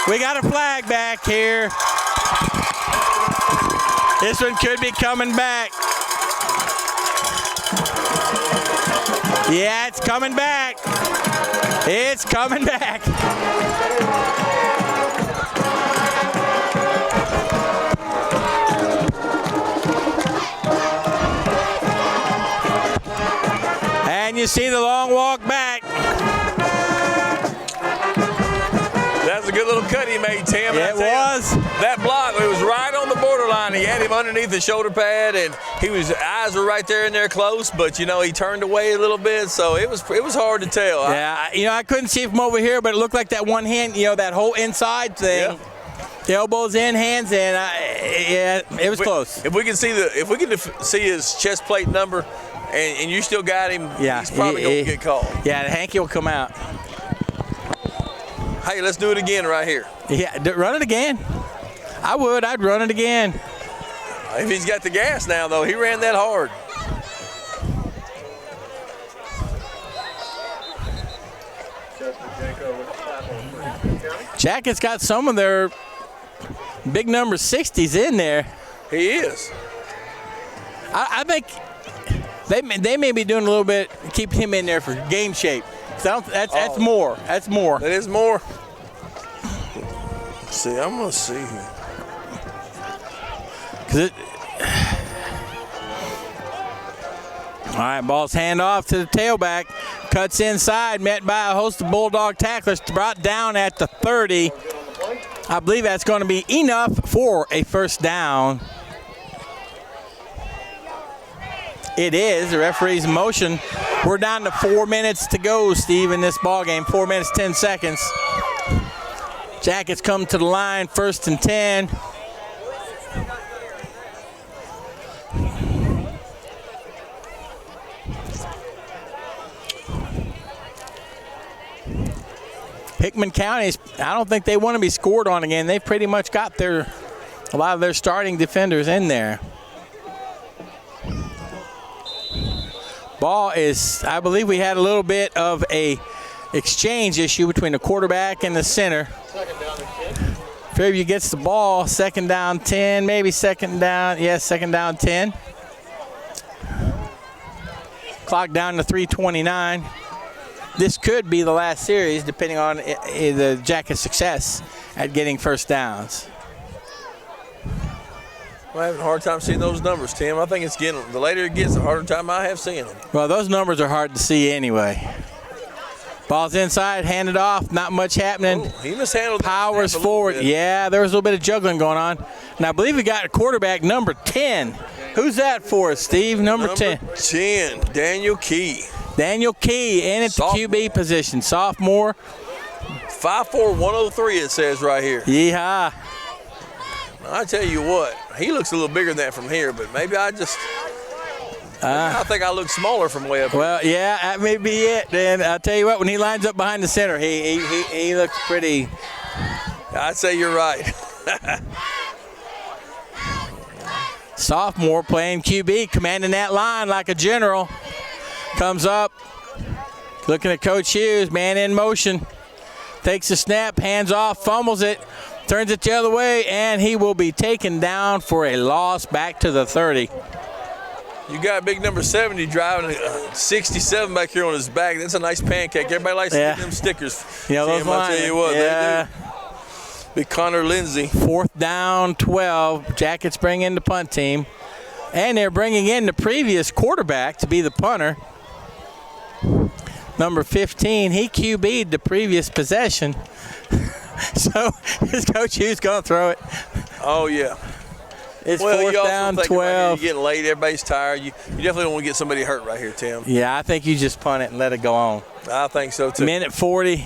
S1: We got a flag back here. This one could be coming back. Yeah, it's coming back. It's coming back. And you see the long walk back.
S2: That's a good little cut he made, Tim.
S1: It was.
S2: That block, it was right on the borderline. He had him underneath the shoulder pad, and eyes were right there in there close, but, you know, he turned away a little bit, so it was hard to tell.
S1: Yeah, I couldn't see from over here, but it looked like that one hand, that whole inside thing. Yeah. The elbows in, hands in. It was close.
S2: If we can see his chest plate number, and you still got him, he's probably going to get called.
S1: Yeah, Hanky will come out.
S2: Hey, let's do it again right here.
S1: Yeah, run it again. I'd run it again.
S2: If he's got the gas now, though, he ran that hard.
S1: Jacket's got some of their big number 60s in there.
S2: He is.
S1: I think they may be doing a little bit, keep him in there for game shape. That's more. That's more.
S2: That is more. Let's see, I'm going to see here.
S1: All right, ball's hand off to the tailback. Cuts inside, met by a host of Bulldog tacklers. Brought down at the 30. I believe that's going to be enough for a first down. It is. The referee's motion. We're down to 4 minutes to go, Steve, in this ball game. 4 minutes, 10 seconds. Jackets come to the line, 1st and 10. Hickman County, I don't think they want to be scored on again. They've pretty much got a lot of their starting defenders in there. Ball is, I believe we had a little bit of a exchange issue between the quarterback and the center. Fairview gets the ball, 2nd down 10, maybe 2nd down, yes, 2nd down 10. Clock down to 3:29. This could be the last series, depending on the Jackets' success at getting first downs.
S2: I'm having a hard time seeing those numbers, Tim. I think the later it gets, the harder time I have seeing them.
S1: Well, those numbers are hard to see anyway. Ball's inside, handed off, not much happening.
S2: Ooh, he mishandled.
S1: Powers forward. Yeah, there was a little bit of juggling going on. And I believe we got a quarterback, number 10. Who's that for us, Steve? Number 10.
S2: 10, Daniel Key.
S1: Daniel Key in at the QB position. Sophomore.
S2: 5'4", 103 it says right here.
S1: Yeehaw.
S2: I tell you what, he looks a little bigger than that from here, but maybe I think I look smaller from way up here.
S1: Well, yeah, that may be it. And I'll tell you what, when he lines up behind the center, he looks pretty.
S2: I'd say you're right.
S1: Sophomore playing QB, commanding that line like a general. Comes up, Looking at Coach Hughes, man in motion. Takes a snap, hands off, fumbles it, turns it the other way, and he will be taken down for a loss back to the 30.
S2: You got big number 70 driving 67 back here on his back. That's a nice pancake. Everybody likes to get them stickers.
S1: You know,
S2: Tim, I'll tell you what, they do. Big Connor Lindsay.
S1: 4th down, 12. Jackets bring in the punt team. And they're bringing in the previous quarterback to be the punter. Number 15, he QB'd the previous possession. So his coach Hughes going to throw it.
S2: Oh, yeah.
S1: It's 4th down, 12.
S2: You're getting late. Everybody's tired. You definitely don't want to get somebody hurt right here, Tim.
S1: Yeah, I think you just punt it and let it go on.
S2: I think so, too.
S1: Minute 40.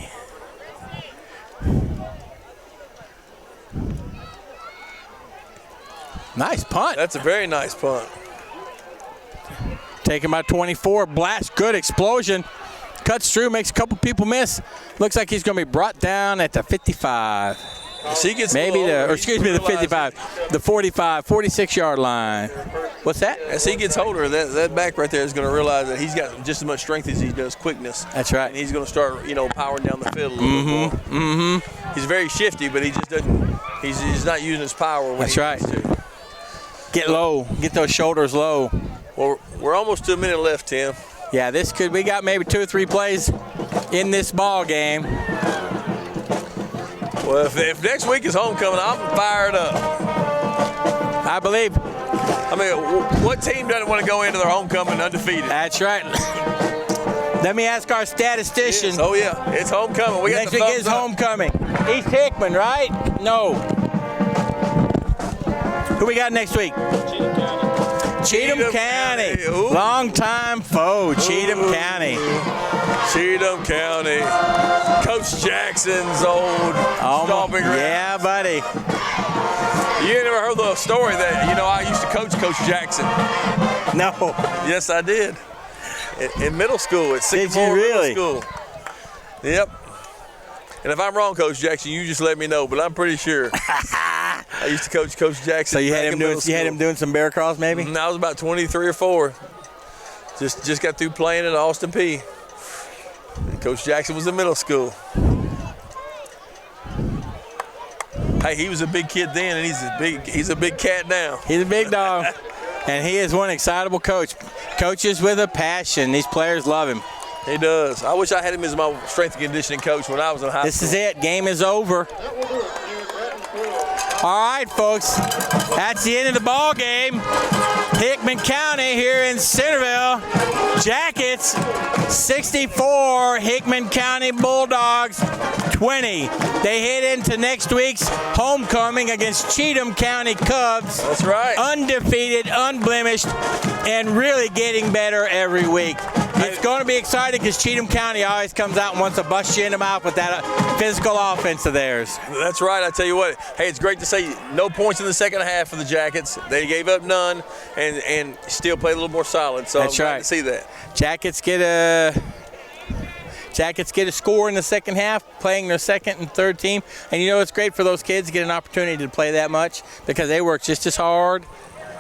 S1: Nice punt.
S2: That's a very nice punt.
S1: Taken by 24. Blast, good explosion. Cuts through, makes a couple people miss. Looks like he's going to be brought down at the 55.
S2: So he gets
S1: the 55, the 45, 46-yard line. What's that?
S2: As he gets older, that back right there is going to realize that he's got just as much strength as he does quickness.
S1: That's right.
S2: And he's going to start, powering down the field a little bit more. He's very shifty, but he just doesn't. He's not using his power when
S1: That's
S2: he
S1: right.
S2: needs to.
S1: Get low. Get those shoulders low.
S2: Well, we're almost to a minute left, Tim.
S1: Yeah, we got maybe 2 or 3 plays in this ball game.
S2: Well, if next week is homecoming, I'm fired up.
S1: I believe.
S2: I mean, what team doesn't want to go into their homecoming undefeated?
S1: That's right. Let me ask our statistician.
S2: Yes. Oh, yeah. It's homecoming.
S1: Next week is homecoming. East Hickman, right? No. Who we got next week? Cheatham County. Long-time foe, Cheatham County.
S2: Cheatham County. Coach Jackson's old stomping ground.
S1: Yeah, buddy.
S2: You ain't never heard the story that, I used to coach Coach Jackson.
S1: No.
S2: Yes, I did. In middle school, at Sycamore
S1: really?
S2: Middle School. Yep. And if I'm wrong, Coach Jackson, you just let me know, but I'm pretty sure. I used to coach Coach Jackson.
S1: So you had him doing some bear crawls, maybe?
S2: I was about 23 or 4. Just got through playing at Austin P. And Coach Jackson was in middle school. Hey, he was a big kid then, and he's a big cat now.
S1: He's a big dog, and he is one excitable coach. Coaches with a passion. These players love him.
S2: He does. I wish I had him as my strength and conditioning coach when I was in high school.
S1: This is it. Game is over. All right, folks. That's the end of the ball game. Hickman County here in Centerville. Jackets 64. Hickman County Bulldogs 20. They head into next week's homecoming against Cheatham County Cubs.
S2: That's right.
S1: Undefeated, unblemished, and really getting better every week. It's going to be exciting because Cheatham County always comes out and wants to bust you in the mouth with that physical offense of theirs.
S2: That's right. I tell you what. Hey, it's great to say no points in the second half for the Jackets. They gave up none and still played a little more solid. So
S1: That's
S2: I'm glad
S1: right.
S2: to see that.
S1: Jackets get a score in the second half, playing their second and third team. And it's great for those kids to get an opportunity to play that much because they work just as hard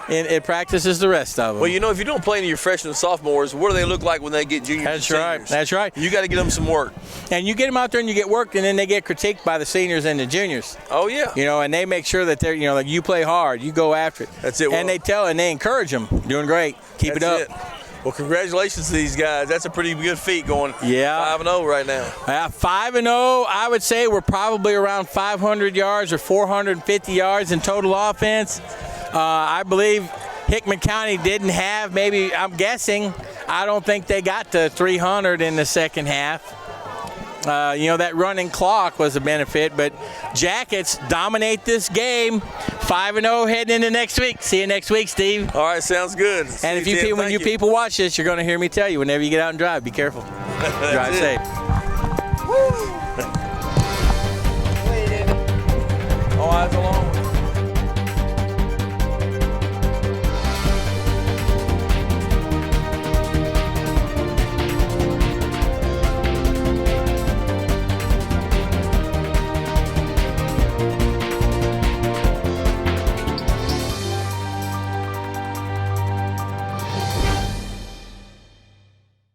S1: in practice as the rest of them.
S2: Well, if you don't play into your freshmen and sophomores, what do they look like when they get juniors and seniors?
S1: That's right.
S2: You got to get them some work.
S1: And you get them out there and you get work, and then they get critiqued by the seniors and the juniors.
S2: Oh, yeah.
S1: And they make sure that they're, like you play hard, you go after it.
S2: That's it.
S1: And they encourage them. Doing great. Keep it up.
S2: Well, congratulations to these guys. That's a pretty good feat going
S1: 5-0
S2: right now.
S1: 5-0, I would say we're probably around 500 yards or 450 yards in total offense. I believe Hickman County didn't have, maybe, I'm guessing, I don't think they got to 300 in the second half. That running clock was a benefit, but Jackets dominate this game. 5-0 heading into next week. See you next week, Steve.
S2: All right, sounds good.
S1: And when you people watch this, you're going to hear me tell you, whenever you get out and drive, be careful. Drive safe.